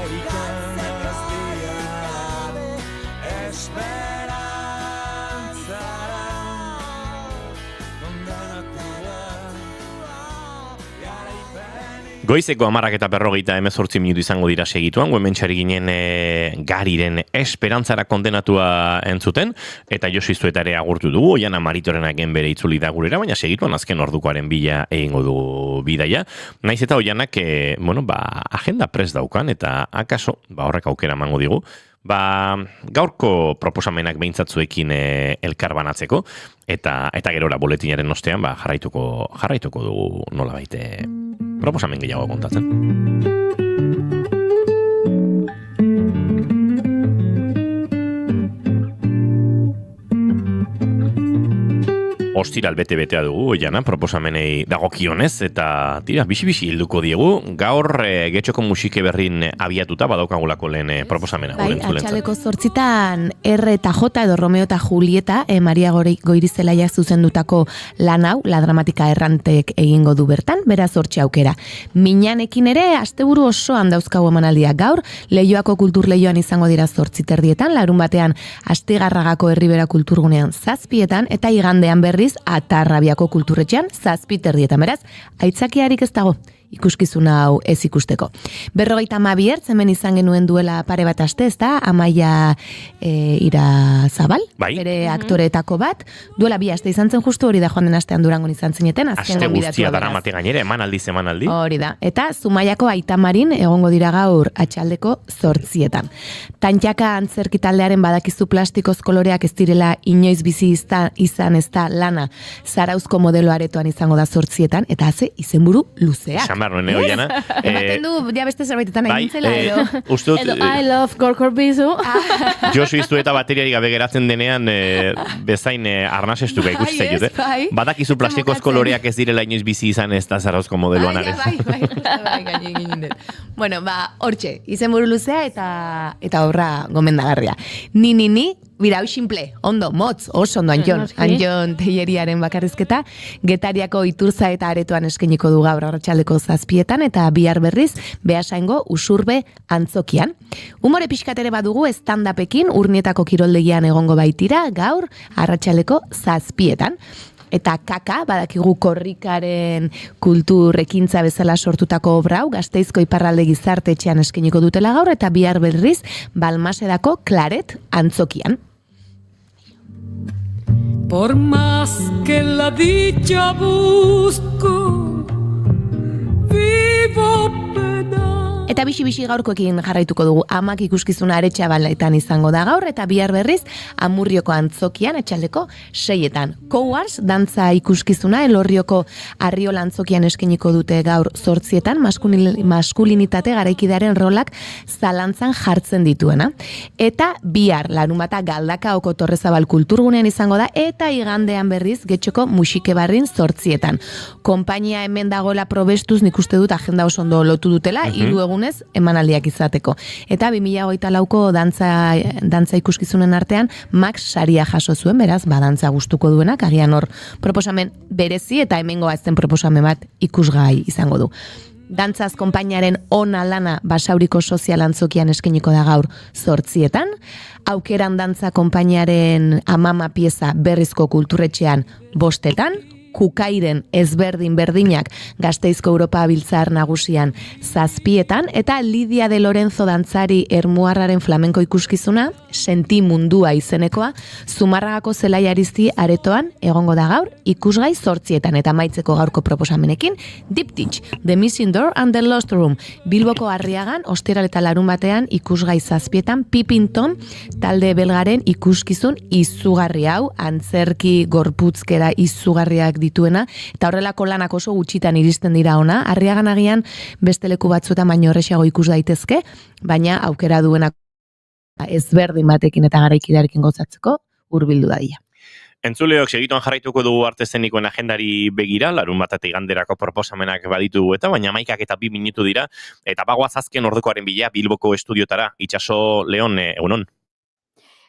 erikan gaztia esperantzara kondenatua garaipenik. Goizeko 10:40 minutu izango dira segituan, hementxari ginen Gariren esperantzara kondenatua entzuten, eta Josu Izueta ere agurtu dugu, Oiana Maritorenaken bere itzuli da gurera, baina segituan azken ordukoaren bila egingo dugu bidaia. Naiz eta Oianak, agenda prest daukan, eta akaso, horrek aukera emango digu, gaurko proposamenak behintzatzuekin elkar banatzeko, eta gerora boletinaren ostean jarraituko dugu nolabait proposamen gehiago kontatzen. Ostiral bete-betea dugu, Oiana, proposamenei dagokionez, eta tira, bisi-bisi hilduko diegu, gaur getxoko musike berrin abiatuta badaukagulako lehen proposamena. Bai, atxaleko 8 R eta J edo Romeo eta Julieta, Maria Goirizelaiak zuzendutako lan hau, la dramatika errantek egingo du bertan, beraz 8 aukera. Minanekin ere, asteburu osoan dauzkagu emanaldiak gaur, Leioako kulturleioan izango dira 8:30, larun batean Astigarragako Herribera kulturgunean 7:00, eta igandean berri Atarrabiako kulturretxean 7:30, beraz, aitzakiarik ez dago ikuskizuna hau ez ikusteko. 52 ertz, hemen izan genuen duela pare bat aste, ez da, Amaia Irazabal, bere aktoreetako bat, duela 2 aste izan zen justu, hori da joan den astean Durangon izan zineten, aste guztia daramate gainera, emanaldi. Hori da, eta Zumaiako Aitamarin egongo dira gaur atxaldeko 8:00. Tantxaka antzerkitaldearen badakizu plastikoz koloreak ez direla inoiz bizi izan ez da lana Zarauzko modelo aretoan izango da 8:00, eta haze izenburu luzea. Oiana. Ematen du, ja beste zerbaitetan nahi nintzela, edo I love Gorkor Bizu. Josu Izueta bateriari gabe geratzen denean bezain arnasestuka ikusi zaitut. Badakizu plastikoz koloreak ez direla inoiz bizi izan ez da Zarauzko modeloan arez. Bueno, hortxe, izenburu luzea eta horra gomendagarria. Ni, bira, hau simple, ondo, motz, oso ondo, Anjon Teieriaren bakarrizketa, Getariako Iturza eta Aretoan eskeniko du gaur arratsaldeko 7:00, eta bihar berriz, Beasaingo Usurbe Antzokian. Umore pixkatere badugu stand-upekin Urnietako kiroldegian egongo baitira, gaur arratsaldeko 7:00. Eta kaka, badakigu korrikaren kulturrekintza bezala sortutako obra hau, Gasteizko Iparralde Gizartetxean eskeniko dutela gaur, eta bihar berriz Balmasedako Claret Antzokian. Por más que la dicha busco, vivo pena. Eta bisi-bisi gaurkoekin jarraituko dugu, Amak ikuskizuna Aretxabaletan izango da gaur, eta bihar berriz Amurrioko Antzokian atxaldeko 6:00. Cowards dantza ikuskizuna Elorrioko Arriola Antzokian eskeniko dute gaur 8:00, maskulinitate garaikidearen rolak zalantzan jartzen dituena. Eta bihar larunbata Galdakaoko Torrezabal kulturgunean izango da, eta igandean berriz Getxoko musike barrin 8:00. Konpainia hemen dagoela probestuz, nik uste dut agenda oso ondo lotu dutela, 3 egunez emanaldiak izateko. Eta 2024ko dantza ikuskizunen artean Max saria jaso zuen, beraz, dantza gustuko duenak, agian hor proposamen berezi, eta hemengoa ez den proposamen bat ikusgai izango du. Dantzaz konpainiaren ona lana Basauriko Sozial Antzokian eskeniko da gaur 8:00. Aukeran dantza konpainiaren Amama pieza Berrizko kulturretxean 5:00. kukairen ezberdin berdinak Gasteizko Europa Biltzar Nagusian 7etan, eta Lidia de Lorenzo dantzari ermuarraren flamenko ikuskizuna, Sentimundua izenekoa, Zumarragako Zelai Arizti aretoan egongo da gaur, ikusgai 8etan, eta amaitzeko gaurko proposamenekin, Diptych, The Missing Door and the Lost Room, Bilboko Arriagan, ostiral eta larun batean, ikusgai 7etan, Pipinton, talde belgaren ikuskizun izugarri hau, antzerki gorputzkera izugarriak dituena, eta horrelako lanak oso gutxitan iristen dira ona, Arriagan agian beste leku batzuetan baino horrexago ikus daitezke, baina aukera duenak ezberdin batekin eta garaikidearekin gozatzeko hurbildu dadila. Entzuleok segituan jarraituko dugu arte zenikoen agendari begira, larun bat eta iganderako proposamenak baditugu eta, baina 11 eta 2 minutu dira, eta bagoaz azken ordukoaren bila Bilboko estudiotara. Itxaso Leon, egunon.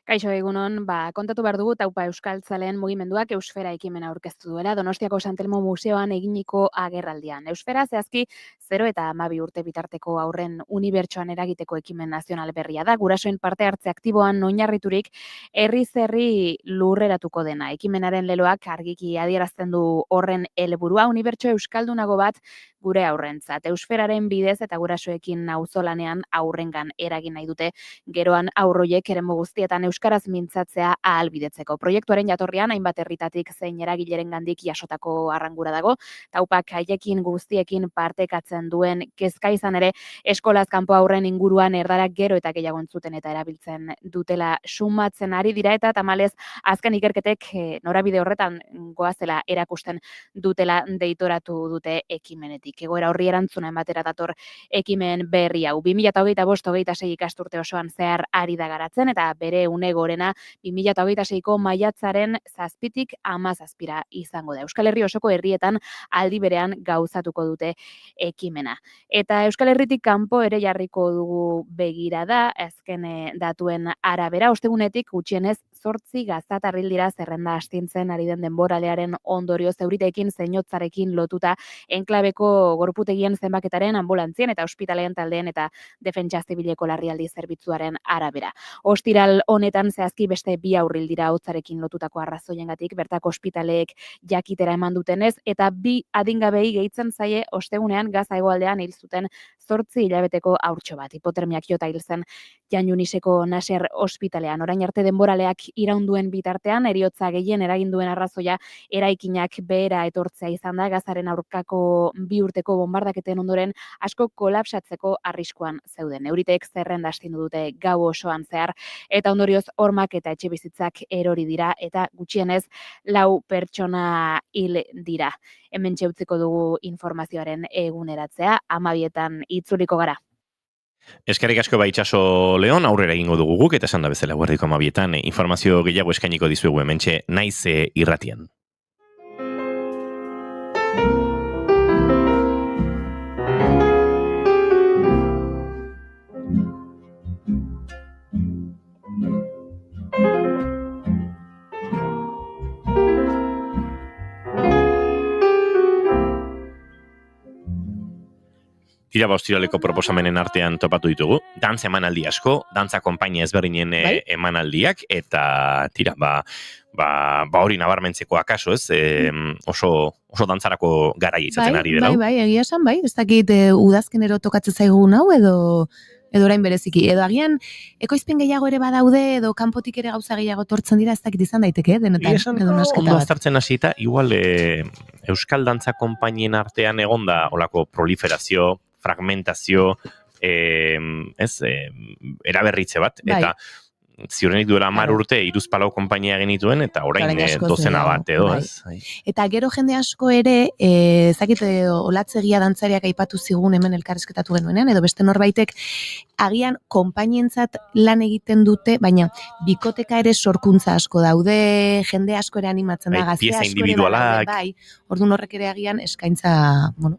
Kaixo egunon, kontatu behar dugu Taupa Euskaltzaleen mugimenduak Eusfera ekimena aurkeztu duela Donostiako Santelmo Museoan eginiko agerraldian. Eusfera zehazki 0 eta 12 urte bitarteko aurren unibertsoan eragiteko ekimen nazional berria da, gurasoen parte hartze aktiboan oinarriturik herriz herri lurreratuko dena. Ekimenaren leloak argiki adierazten du horren helburua, unibertso euskaldunago bat gure aurrentzat. Eusferaren bidez eta gurasoekin auzolanean aurrengan eragin nahi dute, geroan aurroiek eremu guztietan euskaraz mintzatzea ahalbidetzeko. Proiektuaren jatorrian hainbat herritatik zein eragilerengandik jasotako arrangura dago. Taupak haiekin guztiekin partekatzen duen kezka izan ere, eskolaz kanpo aurren inguruan erdarak gero eta gehiago entzuten eta erabiltzen dutela sumatzen ari dira, eta tamalez azken ikerketek norabide horretan goazela erakusten dutela deitoratu dute ekimenetik. Egoera horri erantzuna ematera dator ekimen berri hau. 2025-26 ikasturte osoan zehar ari da garatzen, eta bere une gorena 2026ko maiatzaren 7tik 17 izango da. Euskal Herri osoko herrietan aldi berean gauzatuko dute ekimena. Eta Euskal Herritik kanpo ere jarriko dugu begirada, azken datuen arabera, ostegunetik gutxienez 8 gaztatarril dira zerrenda astintzen ari den denboralearen ondorioz euriteekin zeinotzarekin lotuta enklabeko gorputegien zenbaketaren anbulantzien eta ospitaleen taldeen eta defentsa zibileko larrialdi zerbitzuaren arabera. Ostiral honetan zehazki beste 2 aurril dira hotzarekin lotutako arrazoiengatik bertako ospitaleek jakitera eman dutenez, eta 2 adingabei gehitzen zaie ostegunean Gaza hegoaldean hil zuten 8 hilabeteko haurtxo bat. Hipotermiak jota hil zen Jan Yuniseko Nasser ospitalean. Orain arte denboraleak iraunduen bitartean, heriotza gehien eragin duen arrazoia eraikinak behera etortzea izan da. Gazaren aurkako 2 urteko bombardaketen ondoren asko kolapsatzeko arriskuan zeuden. Euriteek zerrenda astindu dute gau osoan zehar, eta ondorioz hormak eta etxebizitzak erori dira, eta gutxienez 4 pertsona hil dira. Hemen utziko dugu informazioaren eguneratzea, 12etan itzuliko gara. Eskerrik asko Itxaso Leon, aurrera egingo dugu guk, eta esan da bezala guardiko 12etan informazio gehiago eskainiko dizuegu hementxe naiz irratian. Tira ostiraleko proposamenen artean topatu ditugu. Dantza emanaldi asko, dantza konpainia ezberdinen emanaldiak, eta tira, hori nabarmentzeko akaso, ez? Oso dantzarako garaia izaten ari dela. Bai, egia esan, bai. Ez dakit udazkenero tokatzen zaigun hau, edo orain bereziki. Edo agian ekoizpen gehiago ere badaude, edo kanpotik ere gauza gehiago tortzen dira, ez dakit izan daiteke, denetan. Ondo aztertzen hasita, igual Euskal Dantza konpainien artean egonda olako proliferazio, fragmentazio, eraberritze bat, eta ziurrenik duela 10 urte 3-4 konpainia genituen, eta orain dozena bat edo, ez? Eta gero jende asko ere, zakit olatzegia dantzariak aipatu zigun hemen elkarrezketatu genuenean, edo beste norbaitek agian konpainientzat lan egiten dute, baina bikoteka ere sorkuntza asko daude, jende asko ere animatzen da, gazte asko ere bai, orduan horrek ere agian eskaintza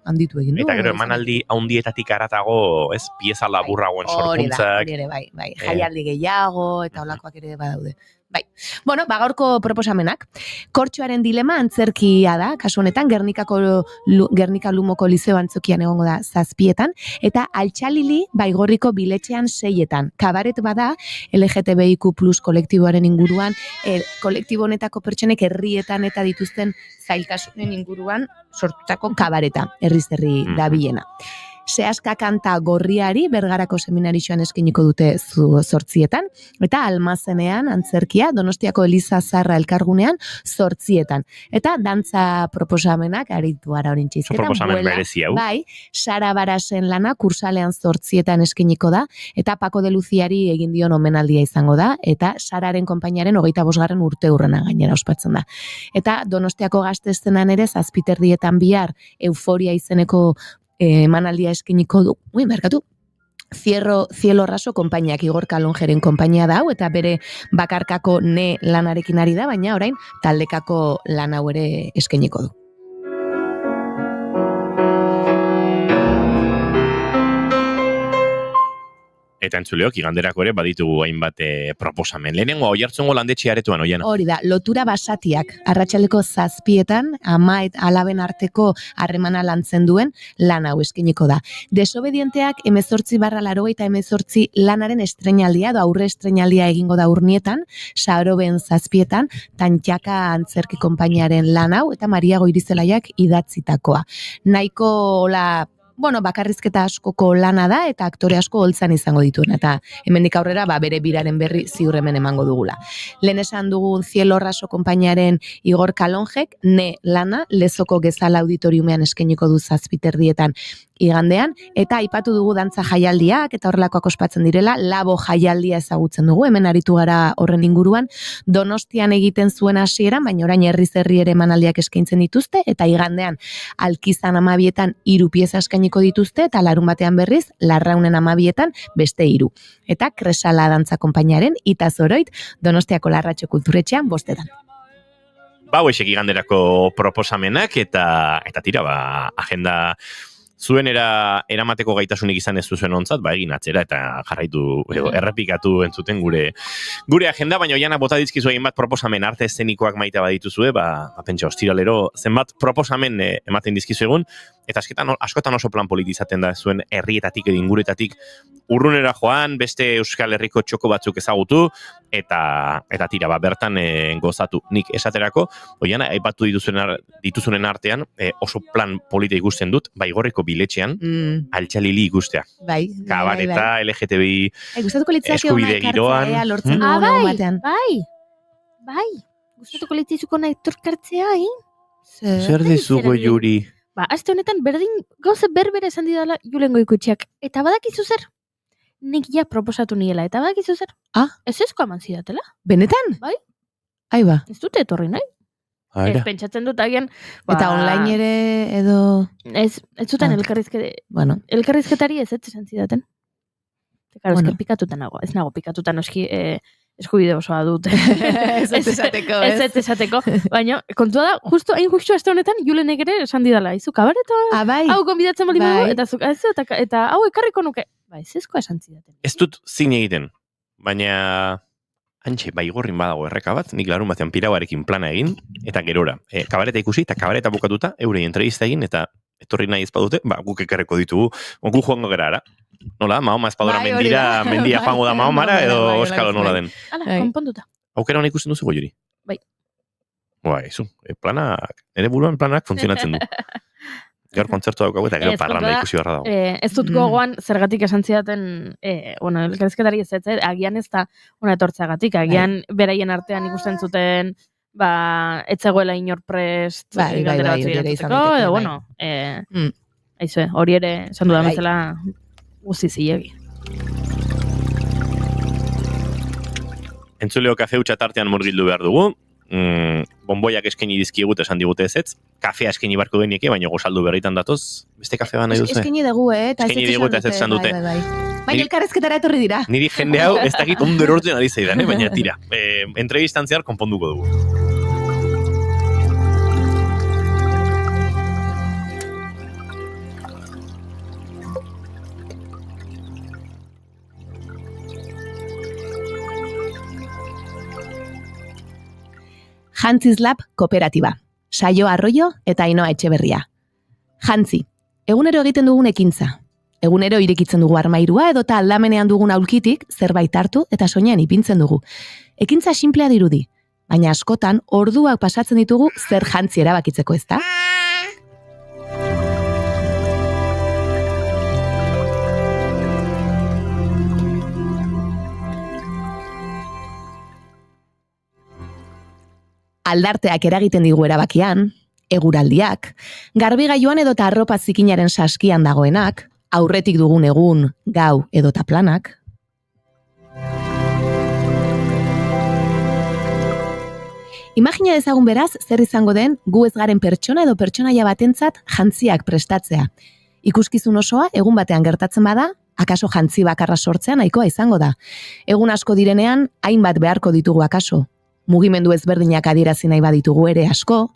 handitu egin du. Eta gero emanaldi handietatik aratago, pieza laburragoen sorkuntzak. Hori ere bai, jaialdi gehiago, eta olakoak ere badaude. Bai. Bueno, gaurko proposamenak. Kortxoaren dilema antzerkia da, kasu honetan, Gernika Lumoko Lizeo antzokian egongo da 7etan, eta Altxalili Baigorriko biletxean 6etan. Kabaret bada, LGTBIQ+ kolektiboaren inguruan, kolektibo honetako pertsonek herrietan eta dituzten zailtasunen inguruan sortutako kabareta, herriz-herri dabilena. Sehaska kanta gorriari Bergarako seminarixoan eskiniko dute 8etan, eta Almazenean antzerkia Donostiako Eliza Zarra elkargunean 8etan. Eta dantza proposamenak aritu ara orintxe izketan. Proposamen berezi hau. Bai, Sara Barasen lana Kursalean 8etan eskiniko da, eta Paco de Luziari egin dion omenaldia izango da, eta Sararen konpainiaren 25. urte hurrena gainera ospatzen da. Eta Donostiako Gazte eszenan ere 7:30 bihar Euforia izeneko emanaldia eskiniko du, Cielo Raso konpainiak, Igor Kalonjeren konpainia da hau, eta bere bakarkako ne lanarekin ari da, baina orain taldekako lan hau ere eskiniko du. Eta entzuleok, iganderako ere baditugu hainbat proposamen. Lehenengo Oiartzungo landetxe aretoan, Oiana. Hori da, lotura basatiak, arratsaldeko 7etan, ama eta alaben arteko harremana lantzen duen lan hau eskiniko da. Desobedienteak 18/88 lanaren estreinaldia, aurre estreinaldia egingo da Urnietan, Saroben 7etan, Tantxaka antzerki konpainiaren lan hau, eta Maria Goirizelaiak idatzitakoa. Nahiko bakarrizketa askoko lana da, eta aktore asko holtzan izango dituen, eta hemendik aurrera bere biraren berri ziur hemen emango dugula. Lehen esan dugun Cielo Raso konpainiaren Igor Kalonjek, ne lana, Lezoko Gezala auditoriumean eskeniko du 7:30 igandean, eta aipatu dugu dantza jaialdiak, eta horrelakoak ospatzen direla, Labo jaialdia ezagutzen dugu, hemen aritu gara horren inguruan, Donostian egiten zuen hasieran, baina orain herriz-herri ere emanaldiak eskaintzen dituzte, eta igandean Alkizan 12etan 3 pieza eskainiko dituzte, eta larunbatean berriz, Larraunen 12etan beste 3. Eta Kresala dantza konpainiaren Itazoroit, Donostiako Larratxo Kulturetxean 5etan. Hauexek iganderako proposamenak, eta tira, agenda zuen eramateko gaitasunik izan ez zuen ontzat, egin atzera eta jarraitu errepikatu entzuten gure agenda, baina Oiana bota dizkizu egin bat proposamen arte eszenikoak maita badituzue, pentsa ostiralero zenbat proposamen ematen dizkizu egun, eta askotan oso plan politizaten da zuen herrietatik edo inguretatik urrunera joan, beste Euskal Herriko txoko batzuk ezagutu, eta tira, bertan gozatu. Nik esaterako, Oiana, aipatu dituzunen artean, oso plan polita ikusten dut, Baigorriko biletxean, Altxalili ikustea. Bai. Kabareta, LGTBI eskubide giroan. Bai. Gustatuko litzaizuk ona etorkartzea, Zer dizugo, Juri? Aste honetan berdin gauze berbera esan didala Julengo ikutxeak. Eta badakizu zer? Nik ja proposatu niela, eta badakizu zer? Ez ezko eman zidatela. Benetan? Bai. Aiba. Ez dute etorri nahi. Ez pentsatzen dut agian. Eta online ere edo... Ez zuten elkarrizketari ez esan zidaten. Karo, ez pikatutan nago. Ez nago pikatutan noski eskubide osoa dut. Ez esateko. Baina, kontua da, justu aste honetan, Julenek ere esan didala. Izu kabareta, hau konbidatzen bali dugu, eta hau ekarriko nuke. Ez ezko esan zidaten. Ez dut zin egiten, baina... Antxe, Baigorrin badago erreka bat, nik larun batean pirauarekin plana egin, eta gerora. Kabareta ikusi, eta kabareta bukatuta, eurei entrevista egin, eta etorri nahi ezpadute, guk ekarreko ditugu, gu joango gara ara. Nola, Mahoma ezpadora mendia joango da Mahomara, edo Euskalo nola den. Hala, konponduta. Aukera hona ikusten duzu, Juri? Bai. Izu, planak, nire buruan planak funtzionatzen du. Gaur kontzertu daukagu eta gero parranda ikusi barra dago. Ez dut gogoan zergatik esan zidaten, elkarrizketari ez agian ez da etortzeagatik, agian beraien artean ikusten zuten, etzegoela inor prest, galdera batzu iratzeko, edo, hori ere, esan dudan bezala, guzti zilegi. Entzuleo kafe utxatartean murgildu behar dugu, bonboiak eskaini dizkigut esan digute ezetz, kafea eskaini barko denieke, baina gozaldu berritan datoz, beste kafe bat nahi duzu? Eskaini dugu, eskaini dugu eta ez esan dute. Baina elkarrezketara etorri dira. Niri jende hau ez dakit ondo erortzen ari zaidan, baina tira, entrevistan zehar konponduko dugu. Jantziz Lab kooperatiba. Saio Arroyo eta Ainhoa Etxeberria. Jantzi, egunero egiten dugun ekintza. Egunero irekitzen dugu armairua edota aldamenean dugun aulkitik zerbait hartu eta soinean ipintzen dugu. Ekintza sinplea dirudi, baina askotan orduak pasatzen ditugu zer jantzi erabakitzeko, ezta? Aldarteak eragiten digu erabakian, eguraldiak, garbigailuan edota arropa zikinaren saskian dagoenak, aurretik dugun egun, gau edota planak. Imagina dezagun beraz, zer izango den gu ez garen pertsona edo pertsonaia batentzat jantziak prestatzea. Ikuskizun osoa egun batean gertatzen bada, akaso jantzi bakarra sortzea nahikoa izango da. Egun asko direnean, hainbat beharko ditugu akaso. Mugimendu ezberdinak adierazi nahi baditugu ere asko,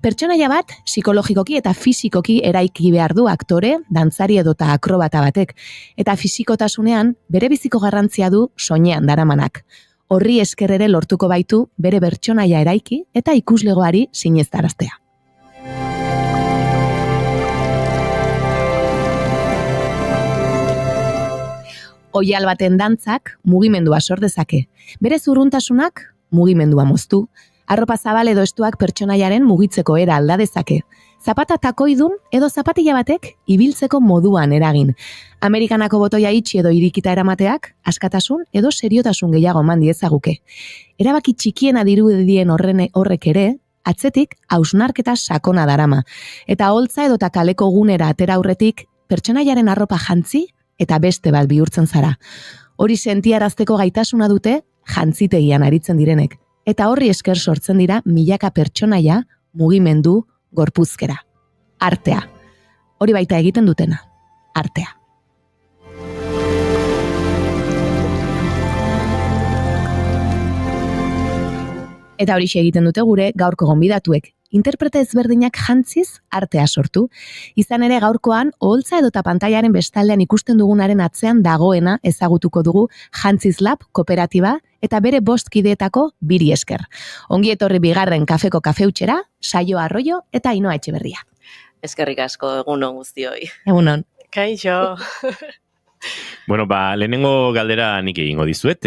pertsonaia bat psikologikoki eta fisikoki eraiki behar du aktore, dantzari edota akrobata batek, eta fisikotasunean bere biziko garrantzia du soinean daramanak. Horri esker ere lortuko baitu bere pertsonaia eraiki eta ikuslegoari sinestaraztea. Oial baten dantzak mugimendua sor dezake. Bere zurruntasunak mugimendua moztu, arropa zabal edo estuak pertsonaiaren mugitzeko era alda dezake. Zapata takoidun edo zapatila batek ibiltzeko moduan eragin. Amerikanako botoia itxi edo irikita eramateak, askatasun edo seriotasun gehiago eman diezaguke. Erabaki txikiena dirudien horrek ere, atzetik hausnarketa sakona darama. Eta holtza edota kaleko gunera atera aurretik, pertsonaiaren arropa jantzi eta beste bat bihurtzen zara. Hori sentiarazteko gaitasuna dute, jantzitegian aritzen direnek, eta horri esker sortzen dira milaka pertsonaia, mugimendu, gorpuzkera. Artea. Hori baita egiten dutena. Artea. Eta horixe egiten dute gure gaurko gonbidatuek. Interprete ezberdinak jantziz artea sortu. Izan ere gaurkoan, oholtza edota pantailaren bestaldean ikusten dugunaren atzean dagoena ezagutuko dugu Jantziz Lab kooperatiba eta bere 5 kideetako 2 esker. Ongi etorri bigarren kafeko kafeutxera, Saio Arroyo eta Ainhoa Etxeberria. Eskerrik asko, egunon guztioi. Egunon. Kaixo. Bueno, lehenengo galdera nik egingo dizuet,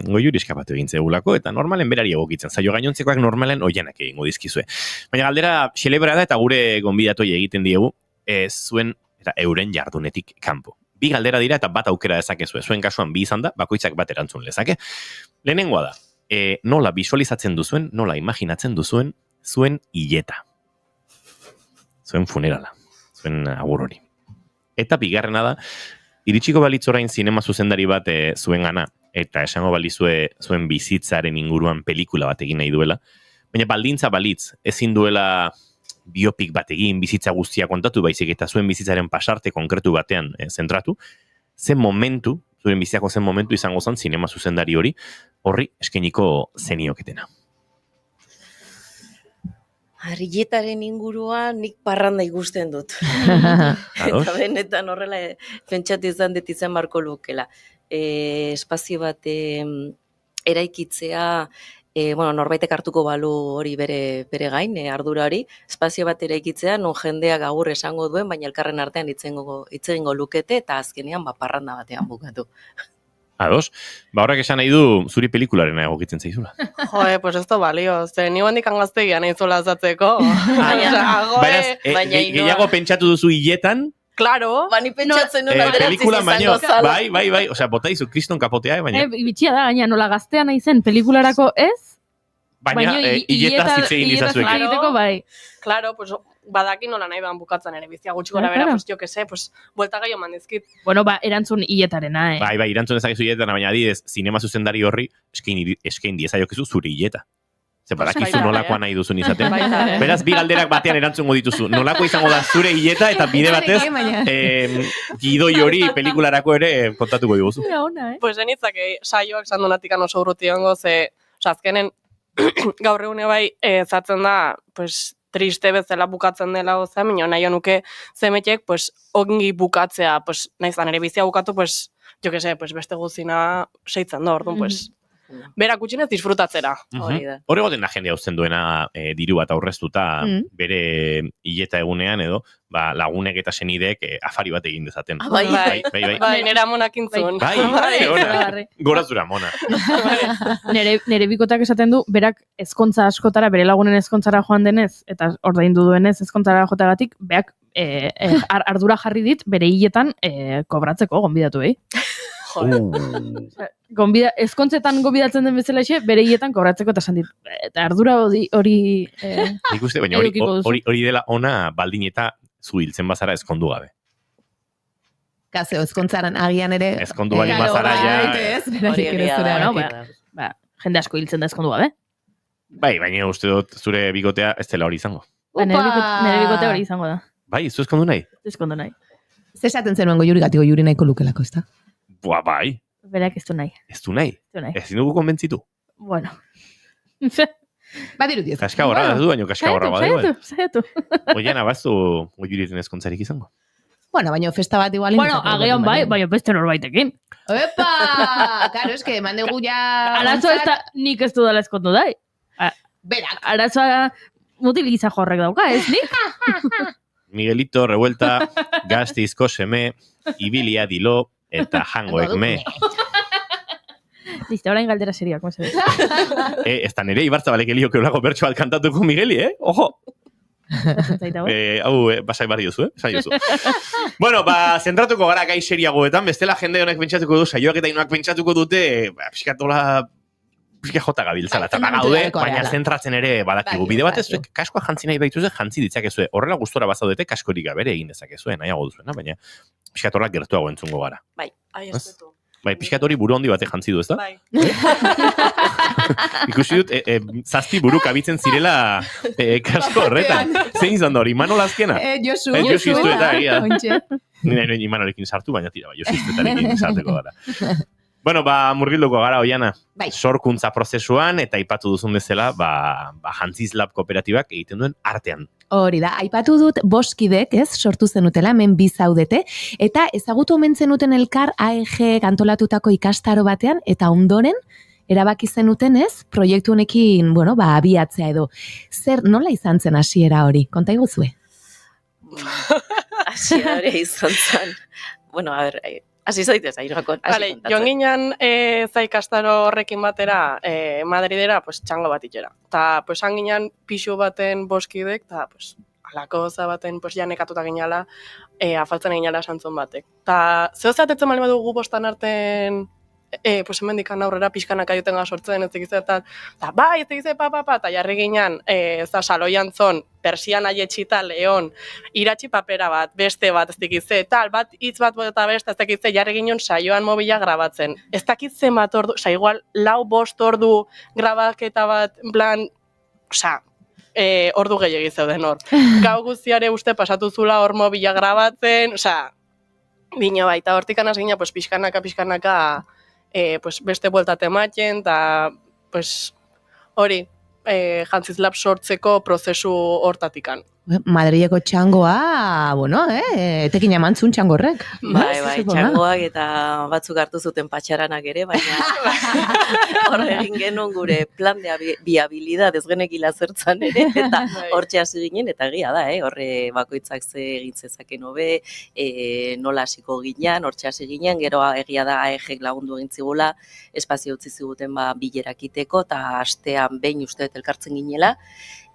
goiuri eskapatu egin zegulako, eta normalen berari egokitzen, zaio gainontzekoak normalen oianak egingo dizkizue. Baina galdera xelebra da eta gure gonbidatoi egiten diegu, zuen eta euren jardunetik kanpo. 2 galdera dira eta bat aukera dezakezue, zuen kasuan 2 izan da, bakoitzak bat erantzun lezake. Lehenengoa da, nola visualizatzen duzuen, nola imaginatzen duzuen, zuen hileta. Zuen funerala, zuen agur hori. Eta bigarrena da, iritsiko balitz orain zinema zuzendari bat zuen gana, eta esango balizue zuen bizitzaren inguruan pelikula bat egin nahi duela, baina baldintza balitz, ezin duela biopik bat egin, bizitza guztia kontatu, baizik eta zuen bizitzaren pasarte konkretu batean zentratu, zen momentu, zuen bizitzako zen momentu izango zen zinema zuzendari horri eskeniko zenioketena. Hilletaren inguruan nik parranda ikusten dut. Eta benetan horrela pentsatu izan dut izan barko lukela. Espazio bat eraikitzea, norbaitek hartuko balu hori bere gain, ardura hori, espazio bat eraikitzea, non jendeak agur esango duen, baina elkarren artean hitz egingo lukete, eta azkenean parranda batean bukatu. Ados, horrek esan nahi du zuri pelikularen egokitzen zaizula. Pues esto balio, ni handik angaztegia nahi zola azatzeko. Gehiago pentsatu duzu hiletan, Claro. Bani pentsatzen nuen pelikulan baino, bai, osea, bota izu kriston kapotea, baina... Bitxia da, baina nola gaztea nahi zen pelikularako ez? Baina hiletaz hitz egin dizazuek. Bai. Claro, pues badaki nola nahi ban bukatzen ere bizia gutxi gora bera, pues jo que sé, pues vuelta gaio mandizkit. Bueno, erantzun hiletarena, Bai, erantzun ezakezu hiletana, baina adidez, zinema zuzendari horri eskain diezaiokezu zure hileta. Ze badakizu nolakoa nahi duzun izaten. Beraz, 2 galderak batean erantzungo dituzu. Nolako izango da zure hileta eta bide batez gidoi hori pelikularako ere kontatuko diguzu. Pues zenitzake saioak sandonatik oso urruti ongo, ze azkenen gaur egune bai zatzen da, pues triste bezala bukatzen dela goza, minio nahi honuke zemetek, pues ongi bukatzea, pues nahi zan ere bizia bukatu, pues jo que sé, pues beste guzina seitzen da, orduan, pues berak gutxinez disfrutatzera. Hor egoten da jende hautzen duena diru bat aurreztuta bere hileta egunean edo lagunek eta senidek afari bat egin dezaten. Bai, nera monak intzun. Bai, gorazura mona. Nere bikotak esaten du, berak ezkontza askotara, bere lagunen ezkontzara joan denez, eta ordaindu duenez ezkontzara jotagatik, beak ardura jarri dit, bere hiletan kobratzeko gonbidatu, ezkontzetan gonbidatzen den bezala bere hiletan kobratzeko, eta esan dit, eta ardura hori ikuste, baina hori dela ona baldin eta zu hiltzen bazara ezkondu gabe. Gazeo, ezkontzaran agian ere... Ezkondu bali bazara, jende asko hiltzen da ezkondu gabe. Bai, baina uste dut zure bikotea ez dela hori izango. Nere bikotea hori izango da. Bai, zu ezkondu nahi? Ezkondu nahi. Zesaten zenuen goiuri gatiko juri nahiko lukelako, ez da? Bai. Berak ez du nahi. Ez du nahi? Ez dugu konbentzitu? Bueno. Badiruti ez. Kaskagorra da du, baina kaskagorra badu. Saiatu. Oiena, baztu goiuriten ezkontzarik izango? Bueno, baina festa bat igual... Bueno, agian bai, baina beste norbaitekin. Epa! Karo, eske, mandegu ja... Arazoa ez da nik ez dudala ezkondu dai. Berak. Arazoa mutilgiza jorrek dauka, ez nik? Miguelito, revuelta, Gaztizko seme, ibilia dilo, eta jangoek me. Listo, orain galdera serioak, mose dut. Ez da nire Ibarzabalek eliok eulako bertso bat kantatuko Migueli, Ojo! Hau, basai barri duzu, Esan duzu. Bueno, zentratuko gara gai seriagoetan, bestela jende honek pentsatuko du, saioak eta inoak pentsatuko dute, pixkatola... Pixka jota gabiltzala, eta gaude, baina zentratzen ere badakigu. Bide batez, kaskoa jantzi nahi baituzue, jantzi ditzakezue. Horrela gustora bazaudete, kaskorik gabere egin dezakezue, nahiago duzuena, baina pixkatorrak gertuago entzungo gara. Bai, espetu. Bai, pixkatori buru handi bate jantzi du, ez da? Bai. Ikusi dut, zazpi buru kabitzen zirela kasko horretan. Zein izan da hori, Imanol azkena? Josu iztueta, egia. Nire Imanolekin sartu, baina tira, Josu iztuetarekin sarteko gara. Bueno, murgilduko gara, Oiana. Bai. Sorkuntza prozesuan, eta aipatu duzun bezala, Jantziz Lab kooperatibak egiten duen artean. Hori da, aipatu dut boskidek, sortu zenutela, hemen bizaudete, eta ezagutu omen zenuten elkar AEG antolatutako ikastaro batean, eta ondoren, erabaki zenuten proiektu honekin, abiatzea edo. Zer, nola izan zen hasiera hori? Konta iguzue? Hasiera hori izan zen. Bueno, a ver... Asi zaitez, airakon. Joan ginen zaikastaro horrekin batera Madridera, txango bat itxera. Ta, han ginen pixu baten boskidek, eta, alako za baten, janekatuta ginala, afaltzen ginala santzon batek. Ta, zehozatetzen mali badugu bostan arten, hemen dikan aurrera pixkanaka joten sortzen, ez dikize, eta bai, ez dikize, eta jarri ginen, saloian zon, persian aietxita, leon, iratxi papera bat, beste bat, ez dikize, tal, bat, hitz bat eta beste, ez dikize, jarri ginen saioan mobila grabatzen. Ez dakitzen bat ordu, igual, 4-5 ordu grabaketa bat, en plan, ordu gehiagiz zeuden hor. Gau guztiare uste pasatu zula hor mobila grabatzen, bino baita hortik anaz ginen, pixkanaka, beste bueltate ematen, eta hori, Jantziz Lab sortzeko prozesu hortatikan. Madrileko txangoa, etekin amantzun txangorrek. Bai, txangoak eta batzuk hartu zuten patxaranak ere, baina hor egin genuen gure plan de viabilidad ez genekila zertzan ere, eta hortxe hasi ginen, eta egia da, horre bakoitzak ze egin zezaken hobe, nola hasiko ginen, hortxe hasi ginen, gero egia da AEG lagundu egin zigula, espazio utzi ziguten bilerak iteko, eta astean behin uste elkartzen ginela,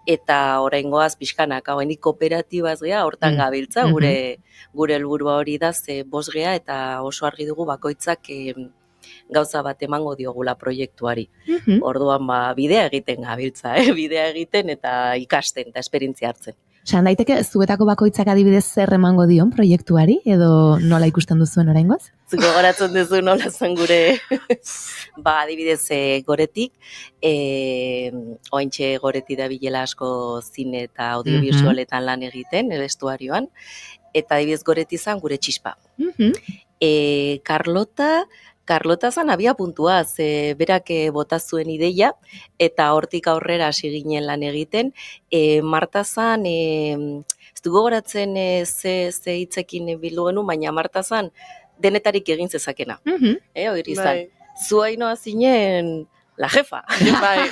eta oraingoaz pixkanak, hauenik kooperatibaz gea, hortan gabiltza, gure helburua hori da, ze bost gea, eta oso argi dugu bakoitzak gauza bat emango diogula proiektuari. Orduan bidea egiten gabiltza, bidea egiten eta ikasten eta esperientzia hartzen. San daiteke, zuetako bakoitzak adibidez zer emango dion proiektuari, edo nola ikusten duzuen oraingoz? Zuko goratzen duzu nola zen gure, adibidez goretik, ointxe goreti da bilela asko zine eta audiovisualetan lan egiten, estuarioan, eta adibidez goreti zan gure txispa. Carlota zan abia puntua, berak bota zuen ideia, eta hortik aurrera hasi ginen lan egiten. Marta zan, ez dugu goratzen ze hitzekin bildu genuen, baina Marta zan denetarik egin zezakena. Hori izan. Zuainoa zinen la jefa. Bai.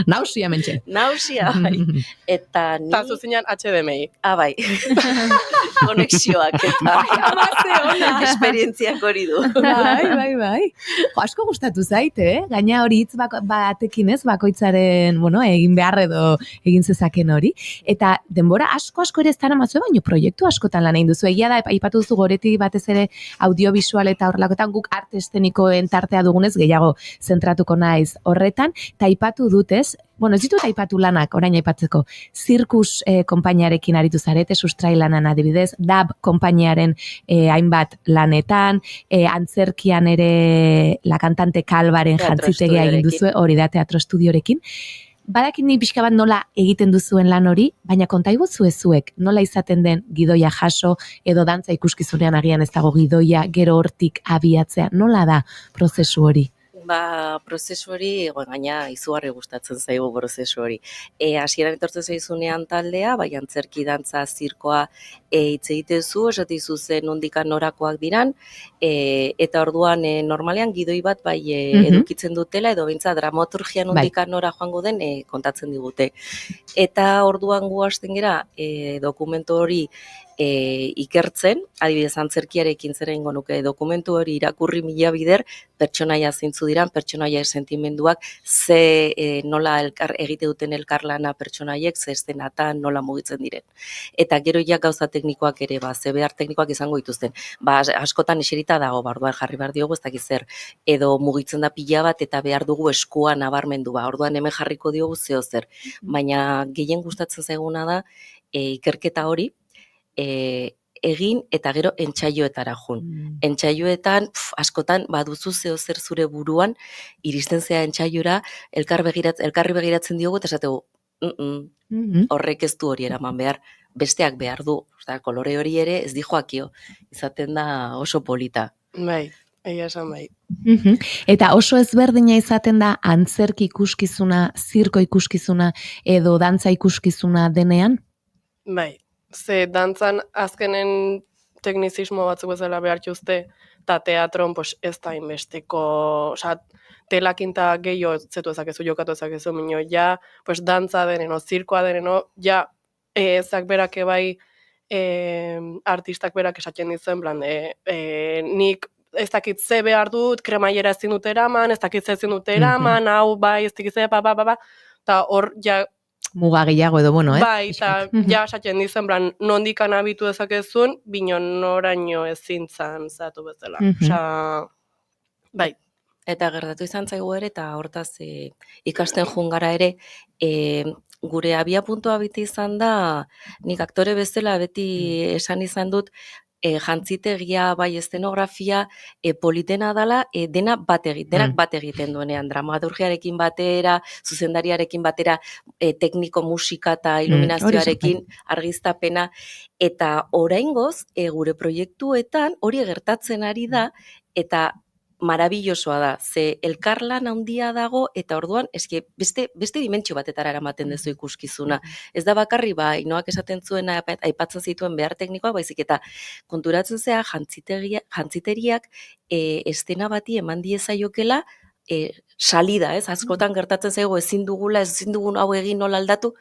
Nausia mentxe. Nausia, bai. Eta ni... Eta zuzinan HDMI. Bai. Konexioak eta esperientziak hori du. Bai. Jo, asko gustatu zait, Gaina hori hitz batekin ez, bakoitzaren, egin behar edo egin zezaken hori. Eta denbora asko ere ez daramazue, baina proiektu askotan lan egin duzu. Egia da, aipatu duzu goretik batez ere audiovisual eta horrelakoetan guk arte eszenikoen tartea dugunez gehiago zentratuko naiz horretan, eta aipatu dutez, ez ditut aipatu lanak, orain aipatzeko, zirkus konpainiarekin aritu zarete, sustrai lanan adibidez, DAB konpainiaren hainbat lanetan, antzerkian ere la cantante Kalbaren jantzitegia egin duzu, hori da teatro estudiorekin. Badakin ni pixka bat nola egiten duzuen lan hori, baina konta iguzu zuek, nola izaten den gidoia jaso, edo dantza ikuskizunean agian ez dago gidoia, gero hortik abiatzea, nola da prozesu hori? Prozesu hori, gaina izugarri gustatzen zaigu prozesu hori. Hasieran etortzen zaizunean taldea, bai antzerki, dantza, zirkoa hitz egitezu, esatizu zen nondikan norakoak diran, eta orduan normalean gidoi bat bai edukitzen dutela, edo behintzat dramaturgia nondikan nora joango den kontatzen digute. Eta orduan gu hasten gera dokumentu hori ikertzen, adibidez antzerkiarekin zer egingo nuke, dokumentu hori irakurri mila bider, pertsonaia zeintzu diran, pertsonaia sentimenduak, nola egite duten elkarlana pertsonaiek, ze eszenatan nola mugitzen diren. Eta gero ja gauza teknikoak ere, ze behar teknikoak izango dituzten. Askotan eserita dago, orduan jarri behar diogu, ez dakiz zer, edo mugitzen da pila bat eta behar dugu eskua nabarmendu, orduan hemen jarriko diogu zeo zer. Baina gehien gustatzen zaiguna da, ikerketa hori, egin eta gero entsaioetara jun. Entsaioetan, askotan, baduzu zeo zer zure buruan, iristen zea entsaiora, elkarri begiratzen diogu, eta esategu, horrek ez du hori eraman behar, besteak behar du, kolore hori ere ez dijoakio, izaten da oso polita. Bai, egia esan bai. Eta oso ezberdina izaten da antzerki ikuskizuna, zirko ikuskizuna, edo dantza ikuskizuna denean? Bai. Ze dantzan azkenen teknizismo batzuk bezala behar txuzte, eta teatron ez da inbesteko, telakinta gehiago zetu ezakezu, jokatu ezakezu, minio, dantza deneno, zirkoa deneno, ezak berak ebai artistak berak esaten ditzen, nik ez dakit ze behar dut, kremaiera ezin dut eraman, ez dakit ze ezin dut eraman, hau bai, ez dakit ze, eta hor, muga gehiago edo, ez? Bai, eta esaten dizen, nondikan abitu dezakezun, bino noraino ezintzan zatu bezala. Bai. Eta gertatu izan zaigu ere, eta hortaz ikasten jungara ere, gure abia puntua beti izan da, nik aktore bezala beti esan izan dut, jantzitegia, bai eszenografia, politena dela, denak bat egiten duenean, dramaturgiarekin batera, zuzendariarekin batera, tekniko musika eta iluminazioarekin, argiztapena, eta oraingoz, gure proiektuetan hori gertatzen ari da, eta marabillosoa da, ze elkarlan handia dago, eta orduan, beste dimentsio batetara eramaten dezu ikuskizuna. Ez da bakarri, Inoak esaten zuena, aipatzen zituen behar teknikoak, baizik eta konturatzen zea jantziteriak estena bati eman diezaiokela salida, askotan gertatzen zaigu ezin dugun hau egin nola aldatu,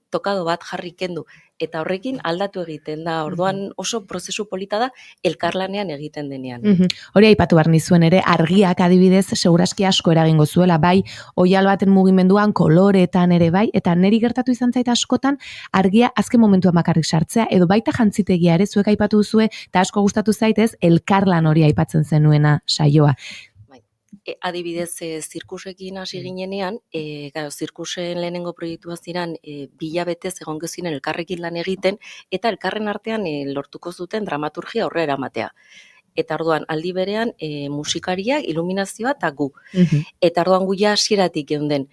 tokado bat jarri kendu. Eta horrekin aldatu egiten da, orduan oso prozesu polita da elkarlanean egiten denean. Hori aipatu behar nizuen ere, argiak adibidez seguraski asko eragingo zuela, bai, oial baten mugimenduan, koloretan ere bai, eta neri gertatu izan zaita askotan, argia azken momentuan bakarrik sartzea, edo baita jantzitegia ere, zuek aipatu duzue, eta asko gustatu zaitez, elkarlan hori aipatzen zenuena saioa. Adibidez, zirkusekin hasi ginenean, zirkusen lehenengo proiektua ziren, bilabetez egon gezinen elkarrekin lan egiten, eta elkarren artean lortuko zuten dramaturgia horre eramatea. Eta orduan, aldi berean, musikaria, iluminazioa eta gu. Eta orduan gu ja hasieratik geunden.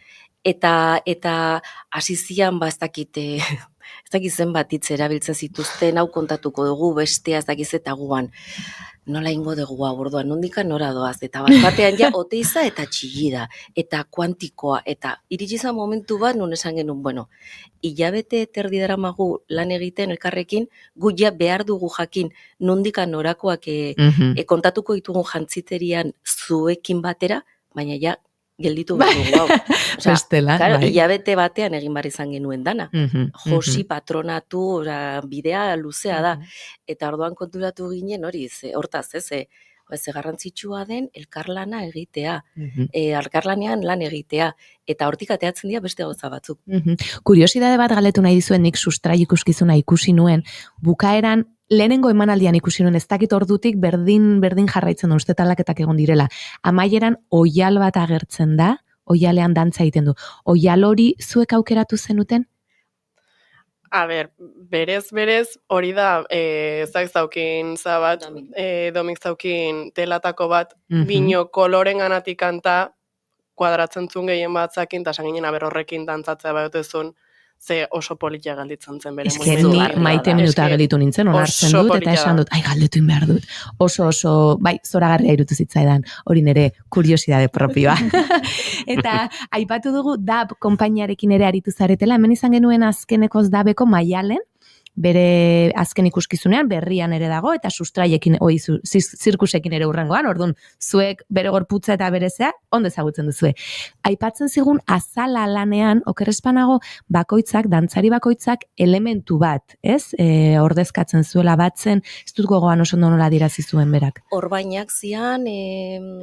Eta hasi zian, ez dakit zenbat hitz erabiltzen zituzten, hau kontatuko dugu, bestea ez dakit eta guan. Nola ingo dugu orduan, nondikan nora doaz, eta batean oteiza eta txillida, eta kuantikoa, eta iritsizan momentu bat, nun esan genuen, hilabete terdi daramagu lan egiten elkarrekin, gu behar dugu jakin, nondikan norakoak kontatuko ditugun jantziterian zuekin batera, baina gelditu behar dugu, hau. Osea, Bestela, claro, bai. hilabete batean egin behar izan genuen dana. Mhm, Josi patronatu, bidea luzea da. Eta orduan konturatu ginen hori, hortaz, ze garrantzitsua den elkarlana egitea, elkarlanean lan egitea, eta hortik ateatzen dira beste gauza batzuk. Kuriosidade bat galetu nahi dizuen, nik sustrai ikuskizuna ikusi nuen, bukaeran lehenengo emanaldian ikusi nuen, ez dakit ordutik berdin jarraitzen da, uste talaketak egon direla. Amaieran oial bat agertzen da, oialean dantza egiten du. Oial hori zuek aukeratu zenuten? A ber, berez, hori da, zaukin zabat, domik zaukin telatako bat, bino koloren ganatik kanta, kuadratzen zuen gehien bat zakin, eta sanginen aber horrekin dantzatzea behotezun, ze oso politia galditzen zen bere Ez ni maite minuta gelditu nintzen, onartzen dut, eta esan dut, galdetuin behar dut. Oso, bai, zoragarria irutu zitzaidan, hori nere kuriosidade propioa. Eta aipatu dugu DAB konpainiarekin ere aritu zaretela, hemen izan genuen azkenekoz DABeko Maialen, bere azken ikuskizunean berrian ere dago, eta sustraiekin, zirkusekin ere urrengoan, orduan, zuek bere gorputza eta berezea, ondo ezagutzen duzue. Aipatzen zigun azala lanean, okerrespanago bakoitzak, dantzari bakoitzak elementu bat, ez? Ordezkatzen zuela batzen, ez dut gogoan oso nola dirazi zuen berak. Orbainak zian...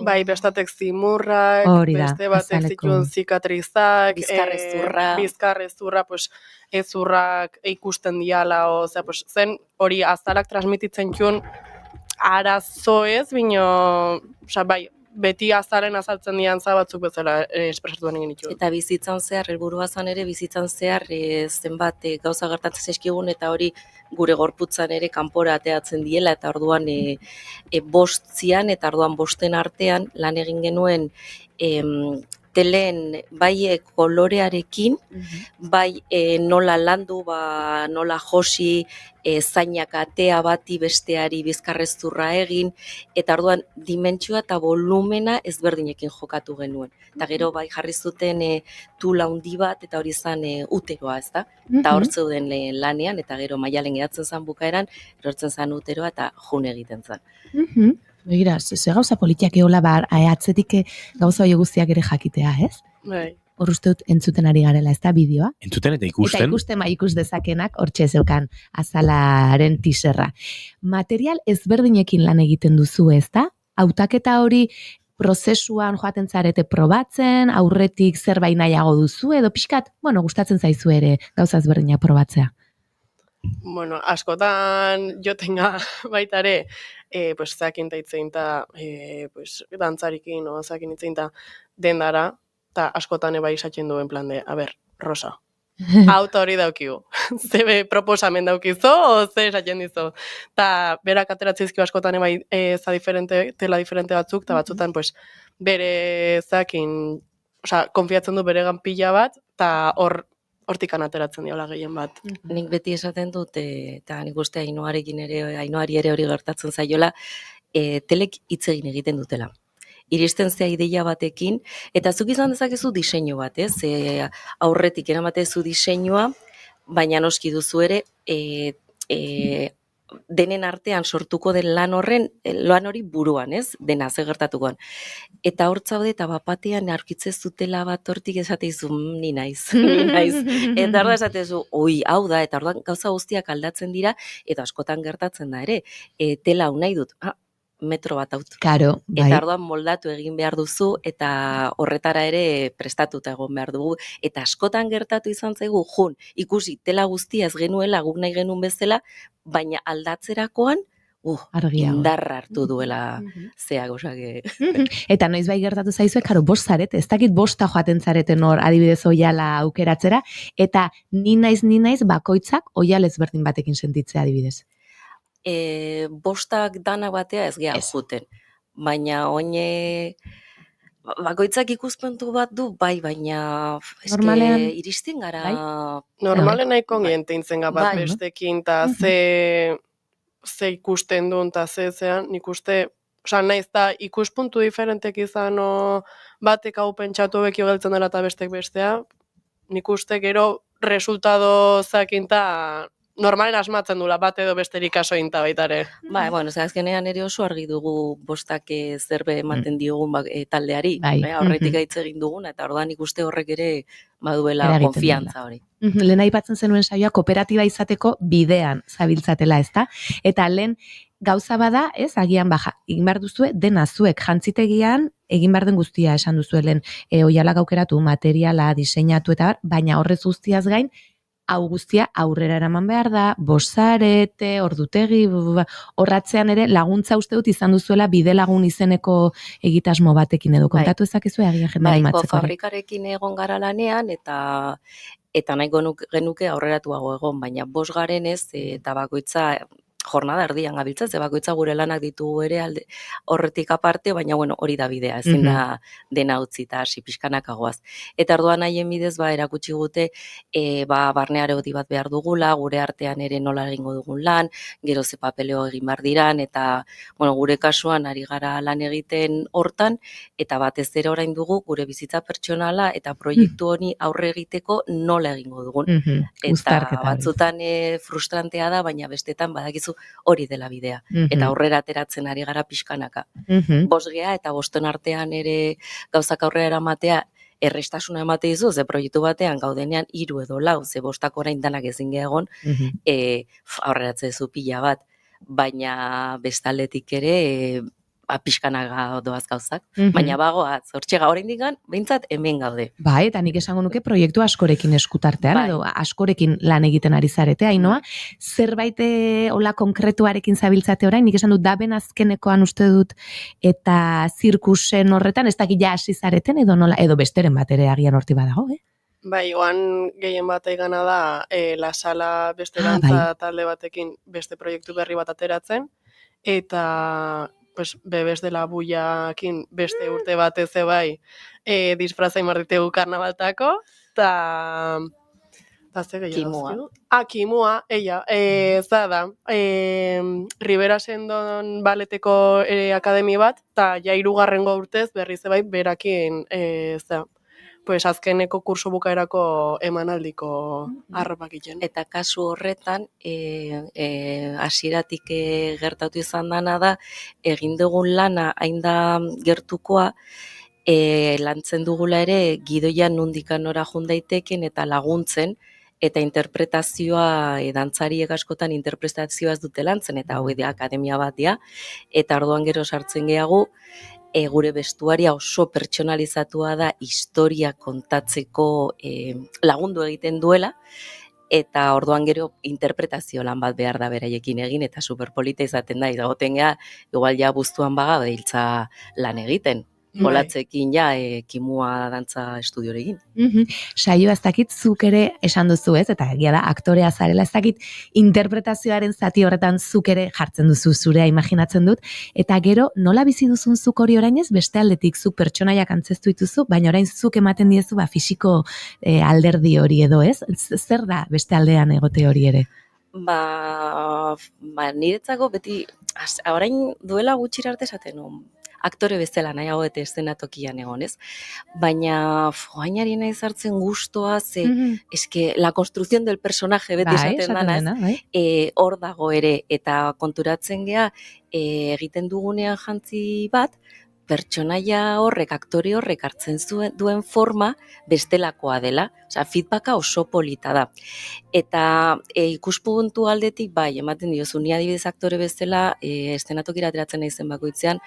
Bai, bestatek zimurrak, beste batek zituen zikatrizak, bizkarrezurra, pues, ezurrak ikusten diala, osea, pues, zen hori azalak transmititzen txun arazo ez, bino, osea, bai, beti azalen azaltzen dian batzuk bezala espresatu egin ditu. Eta bizitzan zehar, helburua zan ere, bizitzan zehar zenbat gauza gertatzen zaizkigun, eta hori gure gorputzan ere kanpora ateatzen diela, eta orduan bostzian, eta orduan bosten artean lan egin genuen telen bai kolorearekin, bai nola landu, nola josi, zainak atea bati besteari bizkarrezurra egin, eta orduan dimentsioa eta volumena ezberdinekin jokatu genuen. Eta gero bai jarri zuten tula handi bat, eta hori zan uteroa, ez da? Eta hor zeuden lanean, eta gero Maialen geratzen zan bukaeran, erortzen zan uteroa, eta june egiten zan. Begira, ze gauza politiak eola atzetik gauza hori guztiak ere jakitea, ez? Bai. Hor uste dut entzuten ari garela, ez da bideoa? Entzuten eta ikusten. Eta ikusten ikus dezakenak hortxe zeukan azalaren tiserra. Material ezberdinekin lan egiten duzu, ez da? Hautaketa hori prozesuan joaten zarete probatzen, aurretik zerbait nahiago duzu, edo pixkat, gustatzen zaizu ere gauza ezberdinak probatzea. Bueno, askotan jotenga baita ere, pues zakin taitzein ta, pues dantzarikin o zakin itzein ta dendara, eta askotan eba isatzen duen plan de, a ber, Rosa, auto hori daukigu, zebe proposamen daukizo, o ze esatzen dizo. Ta berak ateratzizkio askotan eba tela diferente batzuk, eta batzutan pues bere zakin, osea, konfiatzen du beregan pila bat, eta hortikan ateratzen diola gehien bat. Nik beti esaten dut, eta nik uste Ainoari ere hori gertatzen zaiola, telek hitz egiten dutela. Iristen zea ideia batekin, eta zuk izan dezakezu diseinu bat, ez? Aurretik eramatezu diseinua, baina noski duzu ere, denen artean sortuko den lan hori buruan, ez? Dena, ze gertatukoan. Eta hor zaude, eta bapatean aurkitzen zutela bat hortik esateizu, ni naiz. Eta orda esatezu, hau da, eta orduan gauza guztiak aldatzen dira, eta askotan gertatzen da ere, tela hau nahi dut, metro bat haut. Karo, bai. Eta orduan moldatu egin behar duzu, eta horretara ere prestatuta egon behar dugu. Eta askotan gertatu izan zaigu, ikusi tela guztia ez genuela, guk nahi genuen bezala, baina aldatzerakoan, indarra hartu duela zeak, osake. Eta noiz bai gertatu zaizue, karo, bost zarete, ez dakit bosta joaten zareten hor, adibidez oiala aukeratzera, eta ni naiz bakoitzak oial ezberdin batekin sentitzea adibidez. Bostak dana batea ez geha juten, baina oine bakoitzak ikuspuntu bat du, bai, baina iristen gara... Normalen nahiko gienteintzen bat bestekin, eta ze ikusten duen, eta zean, nik uste, nahiz da ikuspuntu diferentek izan, batek hau pentsatu bekio geltzen dela eta bestek bestea, nik uste gero resultado zakinta normalen asmatzen dula bat edo besterik kaso inta baita ere. Ba, bueno, azkenean ere oso argi dugu bostak zerbe ematen diogun taldeari, horretik gaitz egin dugun, eta orduan ikuste horrek ere baduela Eragiten konfiantza hori. Lehen aipatzen zenuen saioa kooperatiba izateko bidean zabiltzatela, ezta? Eta lehen gauza bada, ez, agian egin behar duzue, dena zuek jantzitegian, egin behar den guztia esan duzuelen, oialak aukeratu, materiala, diseinatu eta baina horrez guztiaz gain, hau guztia aurrera eraman behar da, bosarete, ordutegi, horratzean ere laguntza uste dut izan duzuela bide lagun izeneko egitasmo batekin edo kontatu ezakezu agia jende animatzeko. Fabrikarekin egon gara lanean eta nahiko genuke aurreratuago egon, baina 5 garenez eta bakoitza jornada erdian gabiltza, ze bakoitza gure lanak ditugu ere horretik aparte, baina bueno, hori da bidea, ezin da dena utzi eta hasi pixkanaka goaz. Eta orduan haien bidez erakutsi gute barne araudi bat behar dugula, gure artean ere nola egingo dugun lan, gero ze papeleo egin behar diran, eta bueno, gure kasuan ari gara lan egiten hortan, eta batez ere orain dugu gure bizitza pertsonala eta proiektu honi aurre egiteko nola egingo dugun. Eta batzutan frustrantea da, baina bestetan badakizu hori dela bidea. Eta aurrera ateratzen ari gara pixkanaka. 5 gea eta 5 artean ere gauzak aurrera eramatea errestasuna emate dizu, ze proiektu batean gaudenean 3 edo 4, ze 5 orain danak ezin egon, aurreratze zu pila bat. Baina bestaldetik ere pixkanaga doaz gauzak. Baina bagoa, zortxega oraindik behintzat hemen gaude. Bai, eta nik esango nuke proiektu askorekin eskutartean, edo askorekin lan egiten ari zarete, Ainoa. Zerbait hola konkretuarekin zabiltzate orain, nik esan dut daben azkenekoan uste dut, eta zirkusen horretan, ez dakit ja hasi zareten, edo nola, edo besteren bat ere agian horti badago, Bai, oan gehien bat egana da, La Sala beste dantza talde batekin beste proiektu berri bat ateratzen, eta Bebes de la Bullakin beste urte batez bai disfraza imarditegu karnabaltako, eta ze gehiago? Kimua, ella, da, Rivera Sendon baleteko akademi bat, eta ja 3. urtez berriz bai berakin, azkeneko kurso bukaerako emanaldiko arropak egiten. Eta kasu horretan, hasieratik gertatu izan dana da, egin dugun lana hain da gertukoa, lantzen dugula ere, gidoia nundikan nora jundaiteken eta laguntzen, eta interpretazioa, dantzariek askotan interpretazioa ez dute lantzen, eta hau da akademia bat dira, eta orduan gero sartzen gehiago, gure bestuaria oso pertsonalizatua da historia kontatzeko lagundu egiten duela, eta orduan gero interpretazio lan bat behar da beraiekin egin, eta superpolita izaten da, izagoten geha, igual ja buztuan baga behiltza lan egiten. Olatzekin ja Kimua dantza estudiorekin. Saioa ez dakit zuk ere esan duzu ez, eta egia da aktorea zarela, ez dakit interpretazioaren zati horretan zuk ere jartzen duzu zurea imaginatzen dut, eta gero nola bizi duzun zuk hori orain ez, beste aldetik zuk pertsonaiak antzeztu dituzu, baina orain zuk ematen diezu fisiko alderdi hori edo ez, zer da beste aldean egote hori ere? Niretzako beti, orain duela gutxira arte esaten aktore bezala nahiago eta eszenatokian egon, ez? Baina joainari nahi zartzen gustoa, eske la construcción del personaje beti esaten dana, hor dago ere, eta konturatzen gea egiten dugunean jantzi bat, pertsonaia horrek, aktore horrek hartzen duen forma bestelakoa dela, feedbacka oso polita da. Eta ikuspuntu aldetik, ematen diozu, ni adibidez aktore bezala, eszenatokira ateratzen naizen bakoitzean,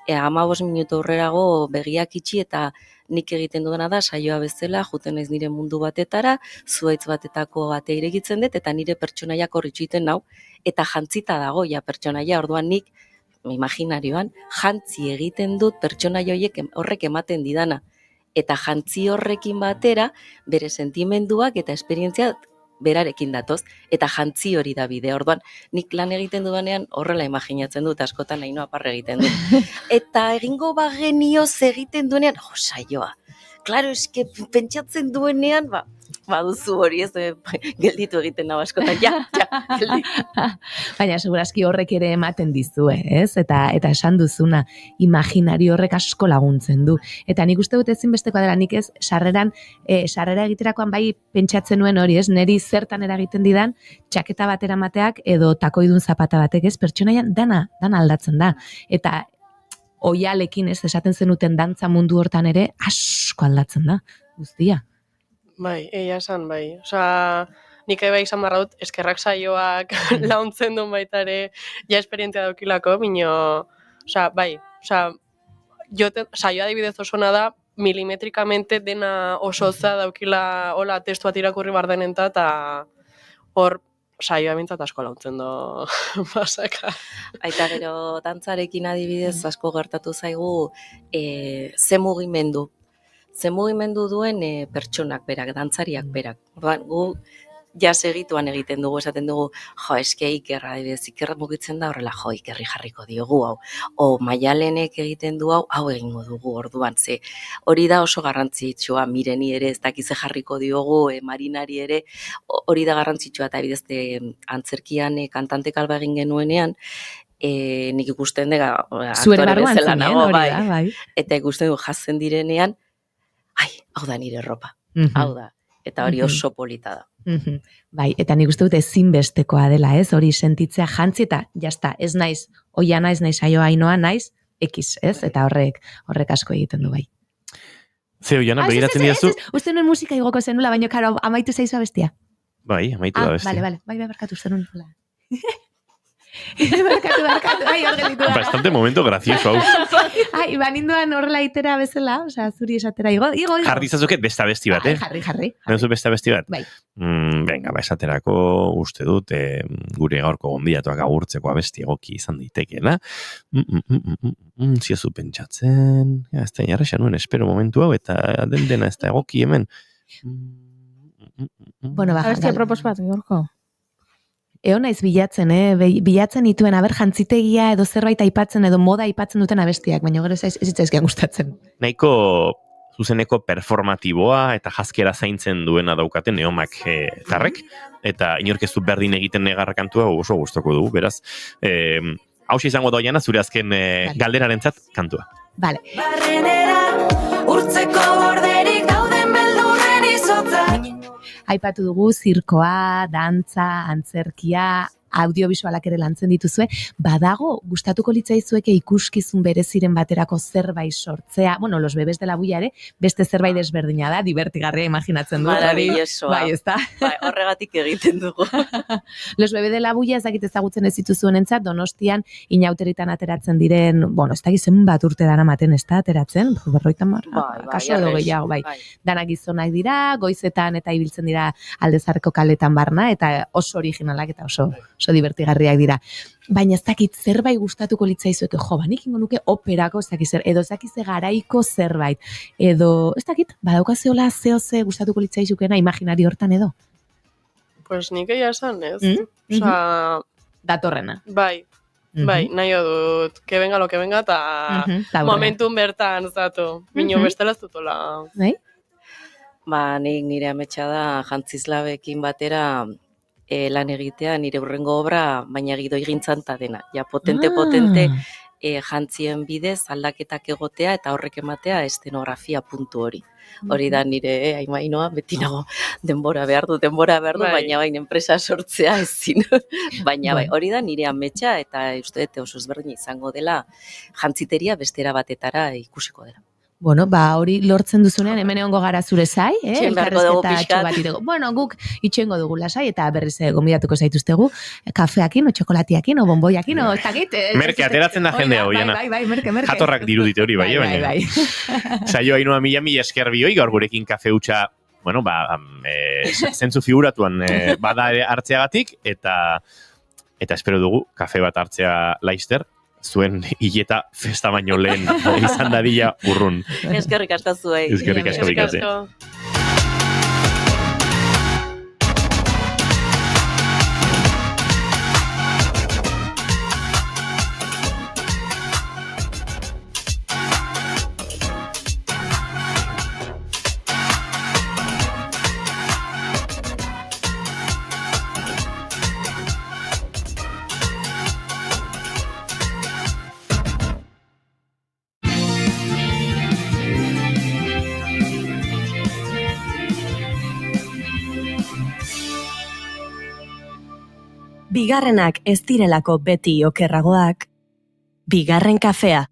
15 minutu aurrerago begiak itxi eta nik egiten dudana da saioa bezala, juten naiz nire mundu batetara, zuhaitz batetako batea irekitzen dut, eta nire pertsonaiak hor itxiten nau, eta jantzita dago, pertsonaia, orduan nik, imaginarioan, jantzi egiten dut pertsonaia horrek ematen didana, eta jantzi horrekin batera, bere sentimenduak eta esperientzia berarekin datoz, eta jantzi hori da bide. Orduan, nik lan egiten dudanean horrela imaginatzen dut, askotan Ainoa parre egiten dut. Eta egingo bagenioz egiten duenean, saioa. klaro, eske pentsatzen duenean, baduzu hori ez, gelditu egiten nago askotan, ja, gelditu. Baina segurazki horrek ere ematen dizue, ez? Eta esan duzuna, imaginari horrek asko laguntzen du. Eta nik uste dut ezinbestekoa dela, nik ez sarrera egiterakoan bai pentsatzen nuen hori, ez? Neri zertan eragiten didan, txaketa bat eramateak edo takoidun zapata batek, ez? Pertsonaian dana aldatzen da. Eta oialekin, ez, esaten zenuten dantza mundu hortan ere, asko aldatzen da, guztia. Bai, egia esan, bai. Osa, nik bai izan barra dut, eskerrak saioak launtzen duen baita ere, ja esperientzia daukilako, bino, osa, bai, osa, saioa adibidez osona da, milimetrikamente dena osoza daukila, hola, testu bat irakurri bardenenta, eta hor, saioa bintzat asko launtzen do masaka. Aita gero, dantzarekin adibidez asko gertatu zaigu, ze mugimendu. Ze mugimendu duen pertsonak berak, dantzariak berak. Gu ja segituan egiten dugu, esaten dugu, jo, eske Ikerra, Iker mugitzen da horrela, jo, Ikerri jarriko diogu hau. O Maialenek egiten du hau egingo dugu orduan, ze hori da oso garrantzitsua, Mireni ere ez dakize jarriko diogu, Marinari ere, hori da garrantzitsua, eta bidezte antzerkian kantante kalba egin genuenean, nik ikusten dega, aktore bezala nago, bai. Eta ikusten du jazen direnean, hau da nire ropa, hau da, eta hori oso polita da. Bai, eta nik uste dut ezinbestekoa dela, ez, hori sentitzea jantzi, eta jazta, ez naiz, oia naiz saioa Ainoa, naiz, X, ez, eta horrek asko egiten du bai. Ze, Oiana, begiratzen diazu? Uste nuen musika igoko zenula, baina karo, amaitu zaizu abestia. Bai, amaitu da bestia. Bai, barkatu uste nuen. Barkatu, hor gelditu da. Bastante momento gracioso hau. Baninduan horrela itera bezala, osea, zuri esatera, igo. Jarri zazuket besta besti bat, Jarri. Neuzu besta besti bat? Bai. Venga, esaterako uste dut, gure gaurko gonbidatuak agurtzeko abesti egoki izan daitekeela. Ziazu pentsatzen, ez da inarrexa nuen, espero momentu hau, eta dena ez da egoki hemen. Abestia propos bat, gaurko. Eo naiz bilatzen, bilatzen dituen, jantzitegia edo zerbait aipatzen edo moda aipatzen duten abestiak, baina gero ez itzaizkian gustatzen. Nahiko zuzeneko performatiboa eta jaskera zaintzen duena daukaten neomak tarrek, eta inorkezu berdin egiten negarrakantua oso gustoko dugu, beraz, hausia izango da Oiana, zure azken galderarentzat kantua. Vale. Barrenera, urtzeko borderik dauden beldurren izotza. Aipatu dugu zirkoa, dantza, antzerkia, audiovisualak ere lantzen dituzue, badago gustatuko litzaizueke ikuskizun bereziren baterako zerbait sortzea, bueno, Los bebés de la bulla ere, beste zerbait desberdina da, divertigarria imaginatzen dut. Maravillosoa. Bai, ezta? Bai, horregatik egiten dugu. Los bebés de la bulla ezakit ezagutzen ez dituzuenentzat, Donostian inauteritan ateratzen diren, bueno, ez dakit zenbat urte daramaten ez da ateratzen, 50 kaso edo gehiago, bai. Danak gizonak dira, goizetan eta ibiltzen dira Aldezarreko kaletan barna, eta oso originalak eta oso divertigarriak dira. Baina ez dakit zerbait gustatuko litzaizueke, nik ingo nuke operako, ez dakit zer, edo ez dakit ze garaiko zerbait, edo ez dakit, badaukazeola ze gustatuko litzaizukena imaginari hortan edo? Pues nik egia esan, ez? Osa... Datorrena. Bai, nahi dut, que venga lo que venga, eta momentun bertan, zatu. Mino bestela ez dutola. Bai? Nik nire ametsa da jantzizlabekin batera lan egitea, nire hurrengo obra, baina gidoi gintzanta dena. Ja, potente jantzien bidez aldaketak egotea eta horrek ematea estenografia puntu hori. Hori da nire Ainoa, beti nago denbora behar du, baina bain enpresa sortzea ezin. Baina hori da nire ametsa eta uste dut oso ezberdin izango dela jantziteria bestera batetara ikusiko dela. Bueno, hori lortzen duzunean, hemen egongo gara zure zai, elkarrezketa bat iteko. Bueno, guk itxengo dugu lasai, eta berriz gomidatuko zaituztegu, kafeakin, o txokolatiakin, o bonboiakin, o ez dakit. Merke, ateratzen da jendea, Oiana. Bai, merke. Jatorrak dirudite hori, bai. Saio Ainoa mila esker bioi, gaur gurekin kafe hutsa, bueno, zentzu figuratuan bada hartzeagatik, eta espero dugu, kafe bat hartzea laister, zuen hileta festa baino lehen izan dadila urrun. Eskerrik asko zuei. Eskerrik asko bikatze. bigarrenak ez direlako beti okerragoak. Bigarren kafea.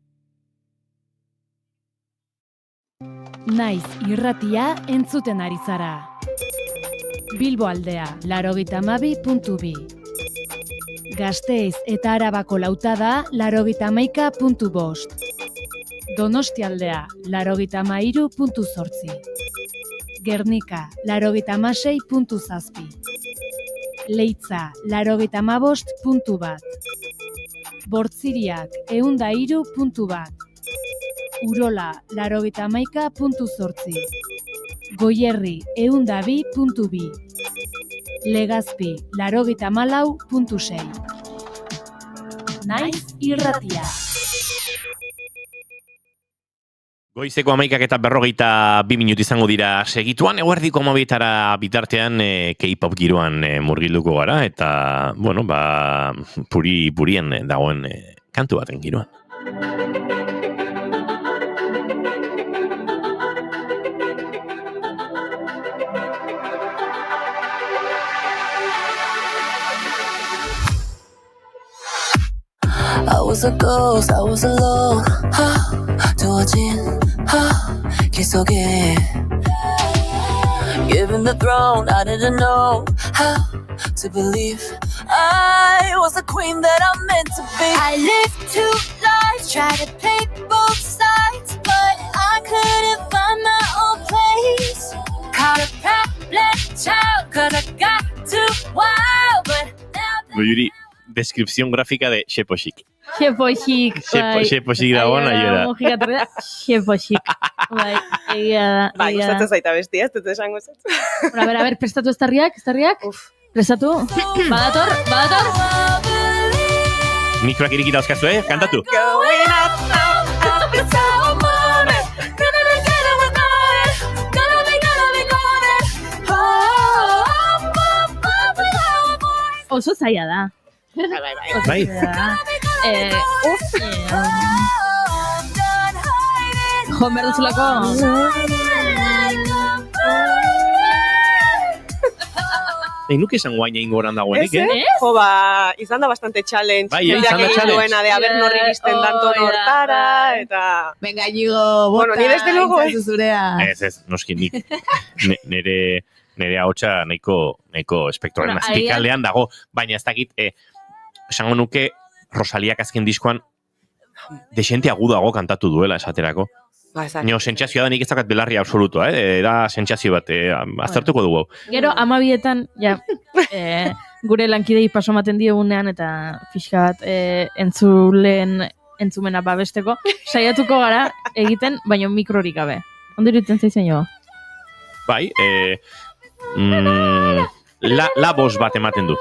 Naiz irratia entzuten ari zara. Bilbo aldea, 92.2. Gasteiz eta Arabako lautada, 91.5. Donostialdea, 93.8. Gernika, 96.7. Leitza, 95.1. Bortziriak, 103.1. Urola, 91.8. Goierri, 102.2. Legazpi, 94.6. Naiz irratia. Goizeko 11:42 minutu izango dira segituan, eguerdiko 12:00 bitartean K-pop giroan murgilduko gara, eta, bueno, purien dagoen kantu baten giroan. I was a ghost, I was alone. 두어진 길 속에 Given the throne, I didn't know how to believe I was the queen that I'm meant to be. I lived two lives, tried to pick both sides, but I couldn't find my own place. Caught a problem child, 'cause I got too wild, but now Yuri, descripción gráfica de Sheposhik. Sheposhik, bai. Sheposhik dagoen aiora. Sheposhik. Bai, egia da. Bai, gustatzen zaita bestia, ez dut esango zait. A ver, prestatu estarriak? Prestatu? Badator? Mikroak irikita dauzkazu, kantatu. Going up, up, it's our moment. Gonna be golden. Oh, Oso zaila da. Bai. Joan behar duzulako. Nuke esan guaina ingoran dagoenik, Jo, izan da bastante challenge. Bai, izan da challenge. Duena, de haber norri bizten danto nortara, eta... Venga, Igo, bota, Bueno, ni desde luego, zurea. Ez, noski nik nere ahotsa nahiko espektroaren azpikaldean dago, baina ez dakit, esango nuke Rosaliak azken diskoan desente agudago kantatu duela esaterako. Nio, sentsazioa da nik ez dakat belarria absolutua, era sentsazio bat, aztertuko dugu. Gero, 12etan, gure lankidei paso maten diegunean, eta pixka bat entzumena babesteko, saiatuko gara egiten, baina mikrorik gabe. Ondo iruditzen zaizen jo? Bai, la bost bat ematen du.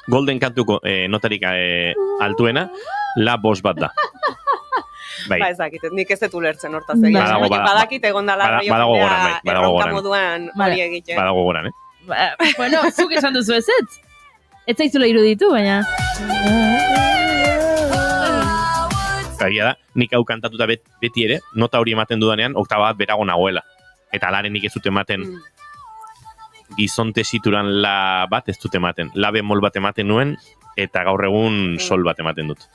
Golden kantuko notarik altuena, la bost bat da. Bai. Ez dakit, nik ez dut ulertzen hortaz egin. Badakit egon dala badago goran, erronka moduan hori egiten. Badago goran, Bueno, zuk esan duzu ez. Ez zaizula iruditu, baina... Egia da, nik hau kantatuta beti ere, nota hori ematen dudanean, oktaba bat berago nagoela. Eta laren nik ez dut ematen gizon tesituran la bat ez dut ematen. La bemol bat ematen nuen, eta gaur egun sol bat ematen dut.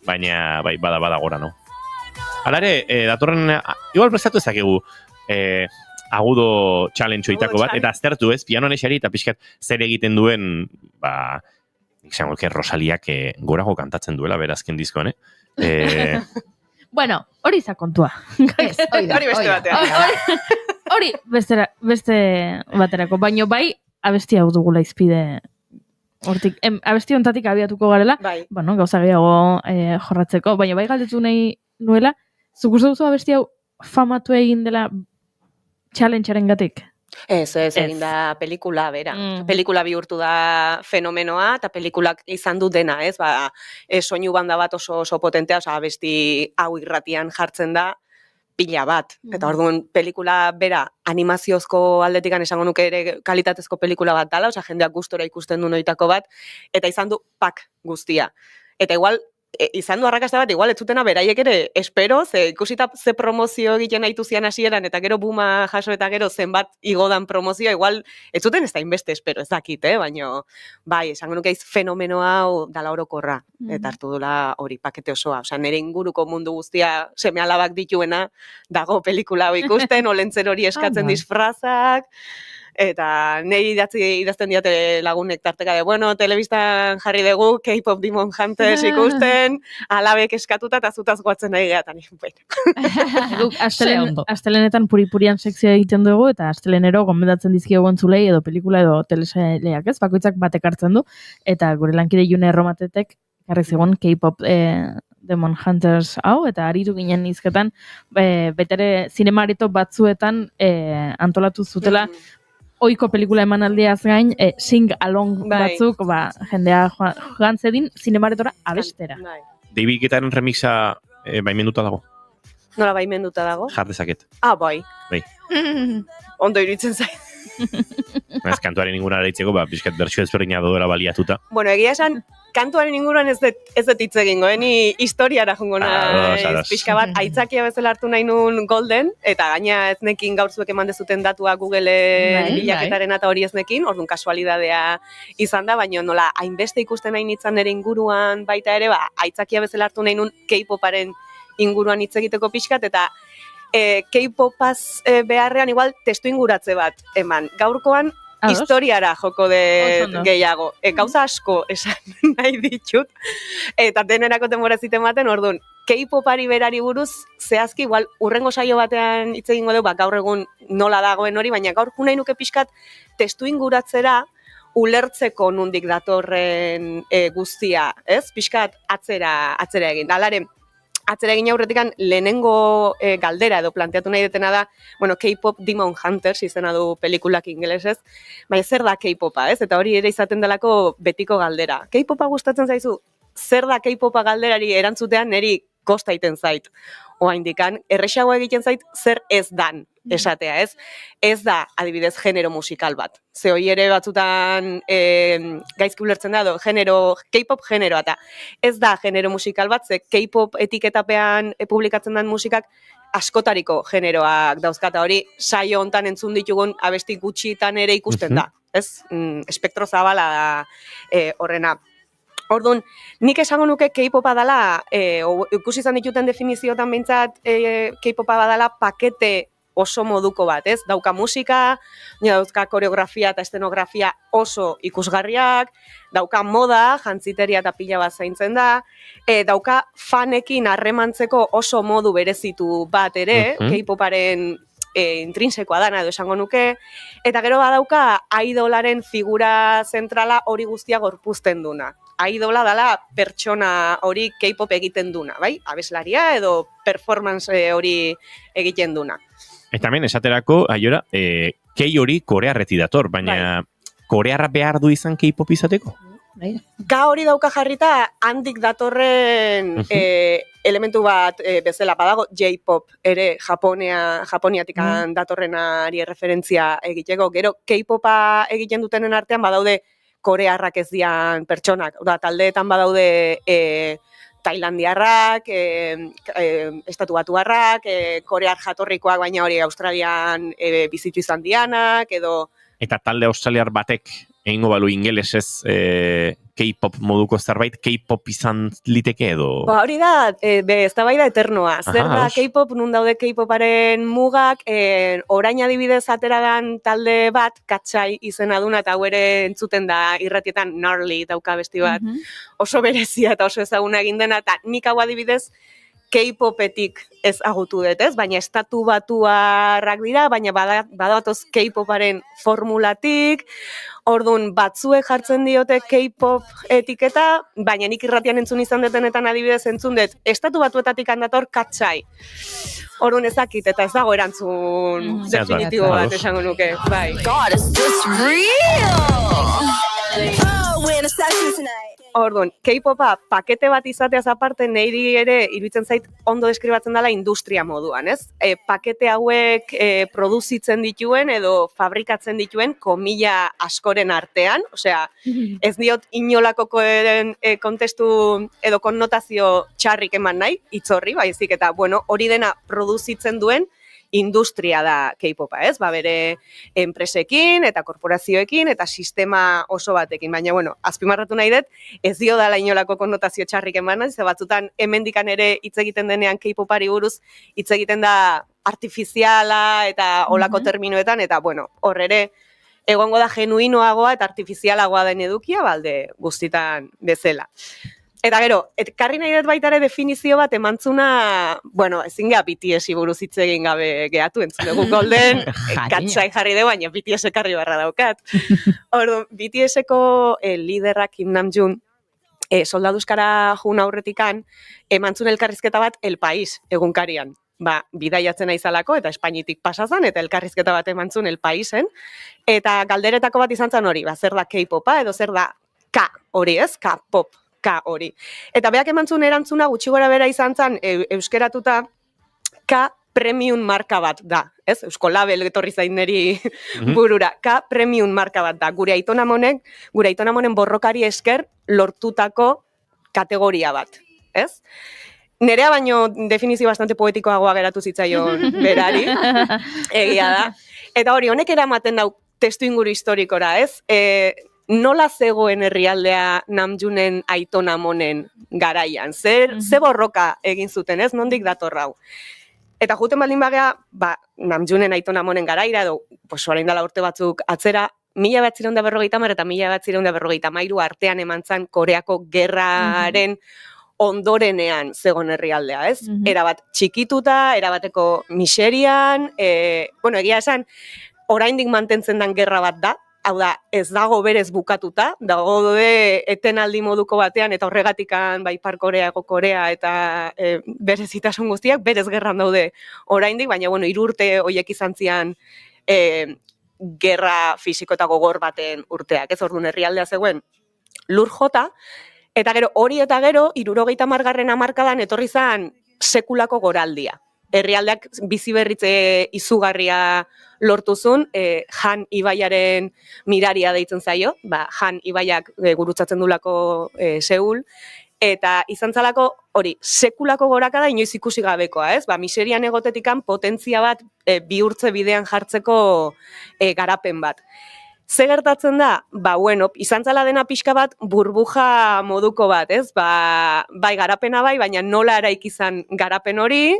Baina, bai, bada gora, no? Alare, datorren, igual prestatu ezakegu agudo challenge oitako bat, eta aztertu ez, pianoan esari eta pixkat zer egiten duen, izango que Rosaliak gorago kantatzen duela berazken diskoan, Bueno, hori zakontua. Hori beste batean. Hori beste baterako, baina bai abesti hau dugula izpide hortik. Abesti hontatik abiatuko garela, bueno, gauza gehiago jorratzeko, baina bai galdetu nahi nuela, zuk uste duzu abesti hau famatu egin dela challenge-aren gatik? Ez, egin da pelikula, bera. Pelikula bihurtu da fenomenoa, eta pelikulak izan du dena, ez? Soinu banda bat oso potentea, abesti hau irratian jartzen da, pila bat. Eta orduan pelikula bera animaziozko aldetikan esango nuke ere kalitatezko pelikula bat dala, jendeak gustora ikusten du noitako bat, eta izan du pak guztia. Eta igual izan du arrakasta bat, igual ez zutena beraiek ere espero, ze ikusita ze promozio egiten nahitu zian hasieran eta gero buma jaso eta gero zenbat igodan promozioa, igual ez zuten ez da inbeste espero, ez dakit, baina bai, esango nuke fenomeno hau dala orokorra, eta hartu dula hori pakete osoa, osea, nire inguruko mundu guztia seme alabak dituena dago pelikula hau ikusten, olentzen hori eskatzen disfrazak, eta nahi idazten diate lagunek tarteka de, bueno, telebistan jarri dugu, K-pop Demon Hunters ikusten, alabek eskatuta eta zutaz guatzen nahi geatan. Guk astelenetan puripurian sekzioa egiten dugu, eta astelenero gomendatzen dizkiegu entzulei edo pelikula edo telesaileak, ez? Bakoitzak batek hartzen du, eta gure lankide June Erromatetek garri zegoen K-pop Demon Hunters hau, eta aritu ginen izketan, betere zinemarito batzuetan antolatu zutela, oiko pelikula emanaldiaz gain, sing-along batzuk, jendea joan zedin, zinemaretora abestera. David Guettaren remixa baimenduta dago? Nola baimenduta dago? Jar dezaket. Bai. Ondo iruditzen zait. Ez kantuaren inguruan aritzeko, pixkat bertsio ezberdina dodora baliatuta. Bueno, egia esan, kantuaren inguruan ez dut hitz egingo, ni historiara jongo naiz, pixka bat, aitzakia bezala hartu nahi nun Golden, eta gaina ez nekin gaur zuek eman dezuten datua Googleen bilaketaren eta hori ez nekin, orduan kasualidadea izan da, baina nola, hainbeste ikusten nahi nintzen nire inguruan baita ere, aitzakia bezala hartu nahi nun K-poparen inguruan hitz egiteko pixkat, eta K-popaz beharrean igual testu inguratze bat eman. Gaurkoan historiara joko de gehiago. Gauza asko esan nahi ditut, eta denerako denbora ziten baten, orduan, K-popari berari buruz, zehazki, igual, urrengo saio batean hitz egingo dugu, gaur egun nola dagoen hori, baina gaur nahi nuke pixkat testu inguratzera ulertzeko nundik datorren guztia, ez? Pixkat atzera egin. Alare, atzera egin aurretikan lehenengo galdera edo planteatu nahi detena da, bueno, K-pop Demon Hunters izena du pelikulak ingelesez, baina zer da K-popa, ez? Eta hori ere izaten delako betiko galdera. K-popa gustatzen zaizu, zer da K-popa galderari erantzutean niri kosta iten zait. Oaindikan, erresagoa egiten zait zer ez dan esatea, ez? Ez da, adibidez, genero musikal bat. Ze hori ere batzutan gaizki ulertzen da, K-pop generoa, eta ez da genero musikal bat, ze K-pop etiketapean publikatzen den musikak askotariko generoak dauzkata hori, saio hontan entzun ditugun abesti gutxitan ere ikusten da, ez? Espektro zabala da horrena. Orduan, nik esango nuke K-popa dala, ikusi izan dituten definiziotan behintzat K-popa badala pakete oso moduko bat, ez? Dauka musika, dauzka koreografia eta estenografia oso ikusgarriak, dauka moda, jantziteria eta pila bat zaintzen da, dauka fanekin harremantzeko oso modu berezitu bat ere, K-poparen intrinsekoa dana edo esango nuke, eta gero badauka idolaren figura zentrala hori guztia gorpuzten duna. Idola dala pertsona hori K-pop egiten duna, bai? Abeslaria edo performance hori egiten duna. Eta hemen esaterako, aiora, kei hori korearreti dator, baina korearra behar du izan K-pop izateko? Ka hori dauka jarrita handik datorren elementu bat bezala badago J-pop ere Japoniatik datorrenari referentzia egiteko. Gero K-popa egiten dutenen artean badaude korearrak ez dian pertsonak. Taldeetan badaude tailandiarrak, estatuatuarrak, korear jatorrikoak, baina hori Australian bizitu izan dianak, edo... Eta talde australiar batek egingo balu ingelesez K-pop moduko zerbait, K-pop izan liteke edo? Hori da, eztabaida eternoa. Zer da K-pop, nun daude K-poparen mugak, orain adibidez ateradan talde bat, Katsai izena duna, eta hau ere entzuten da irratietan Gnarly dauka besti bat, oso berezia eta oso ezaguna egin dena, eta nik hau adibidez K-popetik ezagutu dut, ez? Baina estatu batuarrak dira, baina badatoz K-poparen formulatik, orduan batzuek jartzen diote K-pop etiketa, baina nik irratian entzun izan detenetan adibidez entzun dut, estatu batuetatik handator Katsai. Orduan ezakit eta ez dago erantzun definitibo bat esango nuke, bai. God, is this real? Oh, we're in a session tonight. Orduan, K-popa pakete bat izateaz aparte neiri ere iruditzen zait ondo deskribatzen dela industria moduan, ez? Pakete hauek produzitzen dituen edo fabrikatzen dituen komila askoren artean, osea, ez diot inolako kontestu edo konnotazio txarrik eman nahi, hitz horri, baizik eta, bueno, hori dena produzitzen duen industria da K-popa, ez? Bere enpresekin eta korporazioekin eta sistema oso batekin, baina bueno, azpimarratu nahi dut, ez dio dala inolako konnotazio txarrik eman, ze batzutan hemendikan ere hitz egiten denean K-popari buruz hitz egiten da artifiziala eta olako terminoetan, eta bueno, hor ere egongo da genuinoagoa eta artifizialagoa den edukia, balde guztitan bezala. Eta gero, karri nahi dut baita ere definizio bat emantzuna, bueno, ezin geha BTS-i buruz hitz egin gabe gehatu, entzun dugu Golden, katsai jarri dugu, baina BTS karri barra daukat. Orduan, BTS-eko liderrak Kim Namjoon, soldaduzkara jun aurretikan, emantzun elkarrizketa bat El País egunkarian. Bidaiatzen aizalako eta Espainitik pasazan, eta elkarrizketa bat emantzun El Paísen, eta galderetako bat izan zen hori, zer da K-popa edo zer da K hori, ez? K-pop. Hori. Eta beak emantzun erantzuna gutxi gora bera izan zen euskeratuta K premium marka bat da, ez? Eusko label etorri zaineri burura. K premium marka bat da. Gure aitonamonen borrokari esker lortutako kategoria bat, ez? Nerea baino definizio bastante poetikoagoa geratu zitzaion berari, egia da. Eta hori, honek eramaten dau testu inguru historikora, ez? Nola zegoen herrialdea Namjoonen aitonamonen garaian? Ze borroka egin zuten, ez? Nondik dator hau? Eta juten baldin bagea, Namjoonen aitonamonen garaira, edo, orain dela urte batzuk atzera, 1950 eta 1953 artean emantzan Koreako gerraren ondorenean zegoen herrialdea, ez? Erabat txikituta, erabateko miserian, egia esan, oraindik mantentzen den gerra bat da, hau da, ez dago berez bukatuta, dago etenaldi moduko batean, eta horregatikan Ipar Koreako Korea eta berezitasun guztiak, berez gerran daude oraindik, baina, 3 urte horiek izan zian gerra fisiko eta gogor baten urteak, ez orduan herrialdea zegoen lur jota, eta gero hori eta gero, 70. hamarkadan etorri zan sekulako goraldia. Herrialdeak bizi berritze izugarria lortuzun, Han ibaiaren miraria deitzen zaio, Han ibaiak gurutzatzen dulako Seul, eta izan zalako hori, sekulako gorakada inoiz ikusi gabekoa, ez? Miserian egotetikan potentzia bat bihurtze bidean jartzeko garapen bat. Ze gertatzen da? Izan zala dena pixka bat burbuja moduko bat, ez? Bai garapena bai, baina nola eraiki izan garapen hori,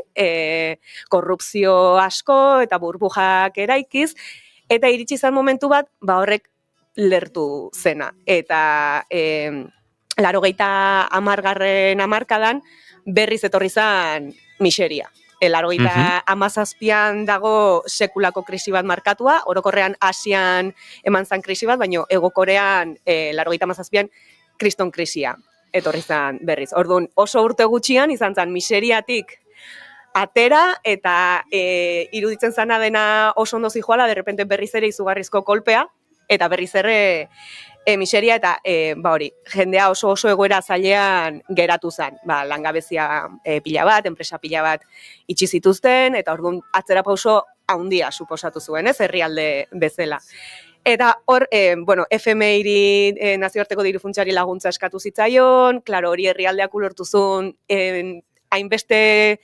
korrupzio asko eta burbujak eraikiz, eta iritsi izan momentu bat, horrek lertu zena. Eta 80. hamarkadan berriz etorri zan miseria. 87an dago sekulako krisi bat markatua, orokorrean Asian eman zan krisi bat, baina Hego Korean 87an kriston krisia etorri zan berriz. Orduan oso urte gutxian izan zan miseriatik atera eta iruditzen zana dena oso ondo zijoala, derrepente berriz ere izugarrizko kolpea, eta berriz ere miseria eta jendea oso egoera zailean geratu zen. Langabezia pila bat, enpresa pila bat itxi zituzten, eta orduan atzera pauso handia suposatu zuen, ez, herrialde bezala. Eta hor, FMI nazioarteko dirufuntsari laguntza eskatu zitzaion, klaro hori herrialdeak ulertu zuen, hainbeste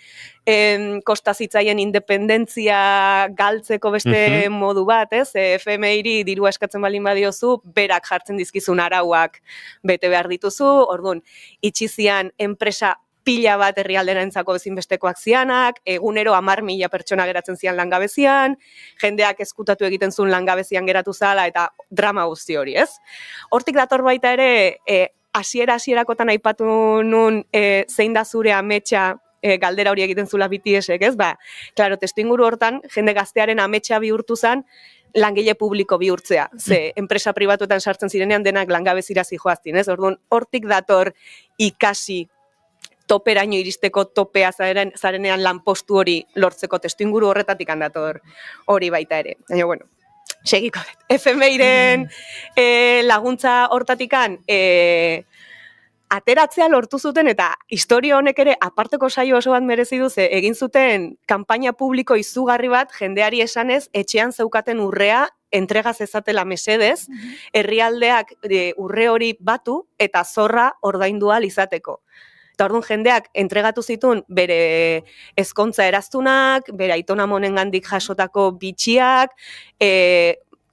kosta zitzaien independentzia galtzeko beste modu bat, ez? FMI dirua eskatzen baldin badiozu, berak jartzen dizkizun arauak bete behar dituzu, orduan, itxizian enpresa pila bat herrialderentzako ezinbestekoak zianak, egunero 10.000 pertsona geratzen zian langabezian, jendeak ezkutatu egiten zuen langabezian geratu zala, eta drama guzti hori, ez? Hortik dator baita ere, hasierakotan aipatu nun zein da zure ametsa galdera hori egiten zula BTSek, ez? Klaro, testu inguru hortan, jende gaztearen ametsa bihurtu zen langile publiko bihurtzea. Ze, enpresa pribatuetan sartzen zirenean denak langabezira zijoaztin, ez? Orduan, hortik dator ikasi toperaino iristeko topea zarenean lanpostu hori lortzeko testu inguru horretatik handator hori baita ere. Baina, segiko dut. FMIren laguntza hortatikan ateratzea lortu zuten, eta historia honek ere aparteko saio oso bat merezi du, ze egin zuten kanpaina publiko izugarri bat jendeari esanez etxean zeukaten urrea entregaz ezatela mesedez, herrialdeak urre hori batu eta zorra ordaindu ahal izateko. Eta orduan jendeak entregatu zituen bere ezkontza eraztunak, bere aitonamonengandik jasotako bitxiak,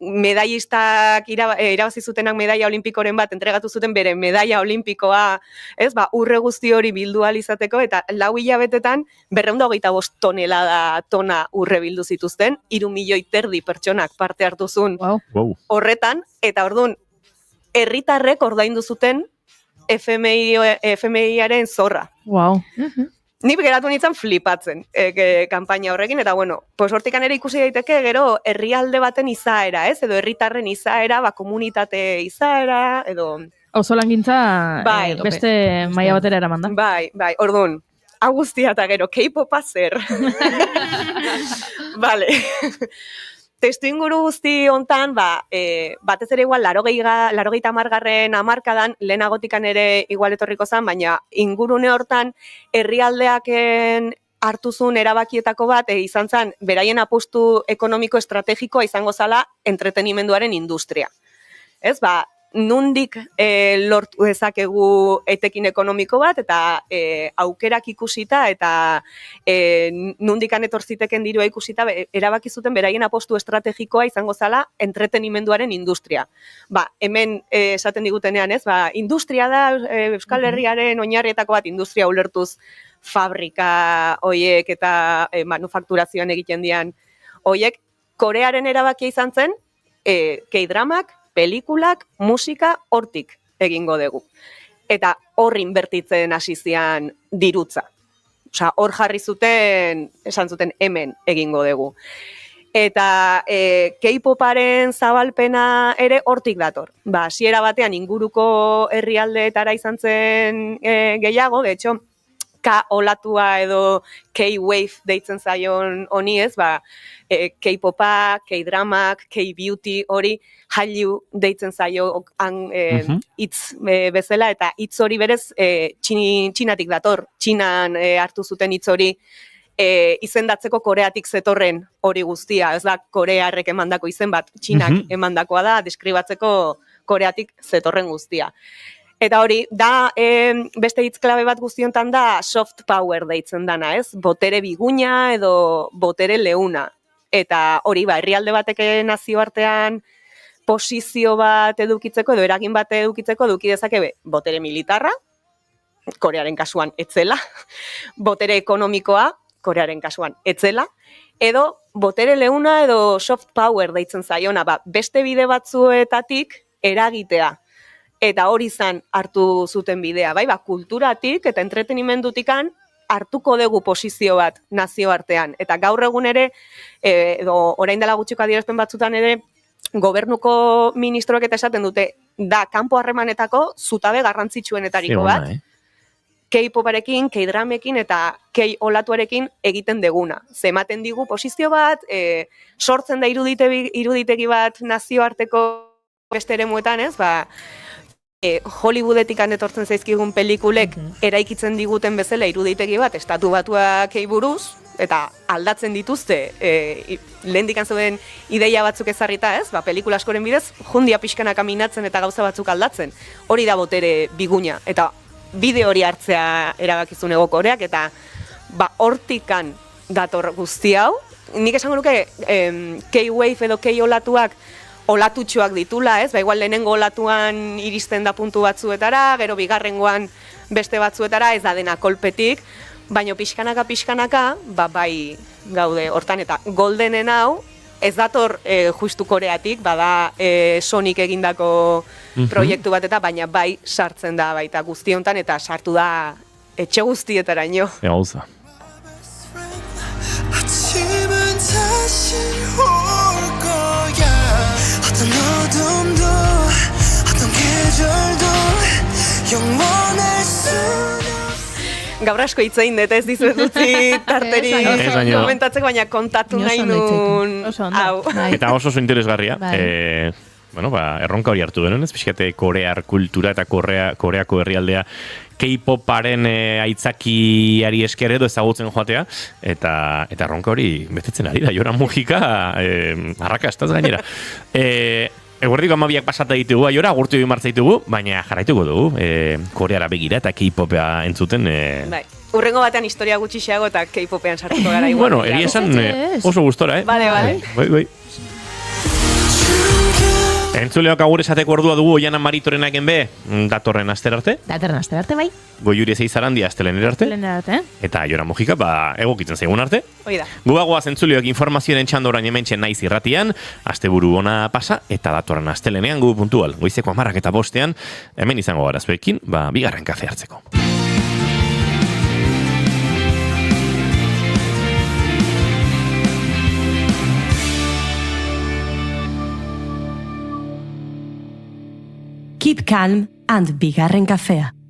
medallistak irabazi zutenak medaia olimpikoren bat entregatu zuten bere medaia olimpikoa, ez, urre guzti hori bildu ahal izateko, eta 4 hilabetetan 225 tona urre bildu zituzten, 3,5 milioi pertsonak parte hartu zuen horretan, eta orduan herritarrek ordaindu zuten FMI-aren zorra. Wow. Ni geratu nintzen flipatzen kanpaina horrekin, eta pues hortikan ere ikusi daiteke gero herrialde baten izaera, ez? Edo herritarren izaera, komunitate izaera, edo... Auzolangintza beste maila batera eraman da. Bai, orduan, hau guztia eta gero, K-popa zer. Vale. Testu inguru guzti hontan, batez ere igual 80. hamarkadan, lehenagotikan ere igual etorriko zen, baina ingurune hortan herrialdeaken hartu zuen erabakietako bat, izan zen, beraien apustu ekonomiko estrategikoa izango zala entretenimenduaren industria. Ez, nundik lortu dezakegu etekin ekonomiko bat, eta aukerak ikusita, eta nundikan etorziteken dirua ikusita, erabaki zuten beraien apostu estrategikoa izango zala entretenimenduaren industria. Hemen esaten digutenean, ez, industria da Euskal Herriaren oinarrietako bat, industria ulertuz fabrika hoiek eta manufakturazioan egiten dian hoiek, Korearen erabakia izan zen, K-dramak, pelikulak, musika, hortik egingo dugu. Eta hor inbertitzen hasi zian dirutza. Osea, hor jarri zuten, esan zuten hemen egingo dugu. Eta K-poparen zabalpena ere hortik dator. Hasiera batean inguruko herrialdeetara izan zen gehiago, de hecho, K-olatua edo K-wave deitzen zaion honi ez, K-popa, K-dramak, K-beauty hori Hallyu deitzen zaio hitz bezala, eta hitz hori berez Txinatik dator. Txinan hartu zuten hitz hori izendatzeko Koreatik zetorren hori guztia. Ez da Korearrek emandako izen bat, Txinak emandakoa da, deskribatzeko Koreatik zetorren guztia. Eta hori, da, beste hitz klabe bat guztiontan da soft power deitzen dana, ez? Botere biguna edo botere leuna. Eta hori, herrialde batek nazioartean posizio bat edukitzeko edo eragin bat edukitzeko eduki dezake botere militarra, Korearen kasuan etzela, botere ekonomikoa, Korearen kasuan etzela, edo botere leuna edo soft power deitzen zaiona, beste bide batzuetatik eragitea. Eta hori zan hartu zuten bidea, kulturatik eta entretenimendutikan hartuko dugu posizio bat nazioartean. Eta gaur egun ere, edo orain dela gutxiko adierazpen batzutan ere, gobernuko ministroak eta esaten dute, da kanpo harremanetako zutabe garrantzitsuenetariko bat, K-poparekin, K-dramekin eta K-olatuarekin egiten deguna. Zematen digu posizio bat, sortzen da iruditegi bat nazioarteko beste eremuetan, ez, Hollywoodetik etortzen zaizkigun pelikulek eraikitzen diguten bezala iruditegi bat estatu batuak buruz, eta aldatzen dituzte lehendik zeuden ideia batzuk ezarrita, ez? Pelikula askoren bidez, jundia pixkanaka minatzen eta gauza batzuk aldatzen. Hori da botere biguna, eta bide hori hartzea erabakizun ego Koreak, eta hortikan dator guzti hau. Nik esango nuke K-wave edo K-olatuak olatutxoak ditula, ez? Igual lehenengo olatuan iristen da puntu batzuetara, gero bigarrengoan beste batzuetara, ez da dena kolpetik, baina pixkanaka, bai gaude hortan, eta Goldenen hau, ez dator justu Koreatik, bada Sonic egindako proiektu bat, eta baina bai sartzen da baita guzti hontan, eta sartu da etxe guztietaraino. Gauza. 어둠도 어떤 계절도 영원할 수는 Gaur asko hitz egin dut, ez dizuet utzi tarteri komentatzeko, baina kontatu nahi nun hau. Eta oso interesgarria. Bueno, erronka hori hartu denuen, ez pixkate korear kultura eta koreako herrialdea K-poparen aitzakiari esker edo ezagutzen joatea, eta erronka hori betetzen ari da, Jora Mujika arrakastaz gainera. Eguerdiko 12 pasata ditugu, Jora, agurtu egin martzaitugu, baina jarraituko dugu, Koreara begira eta K-popea entzuten. Bai. Urrengo batean historia gutxixeago eta K-popean sartuko gara igual. Bueno, egia esan oso gustora, Vale. Bai. Entzuleok agur esateko ordua dugu Oiana Maritorenak enbe, datorren aster arte. Datorren aster arte, bai. Goiuri Zeizarandia astelener arte. Eta Jora Mujika, egokitzen zaigun arte. Oida. Guagoaz entzuleok informazioaren txandorain hementxe naiz irratian, asteburu ona pasa, eta datorren astelenean gu puntual. Goizeko 10:05 hemen izango gara zuekin, bigarren kafe hartzeko. Keep calm and bigarren kafea.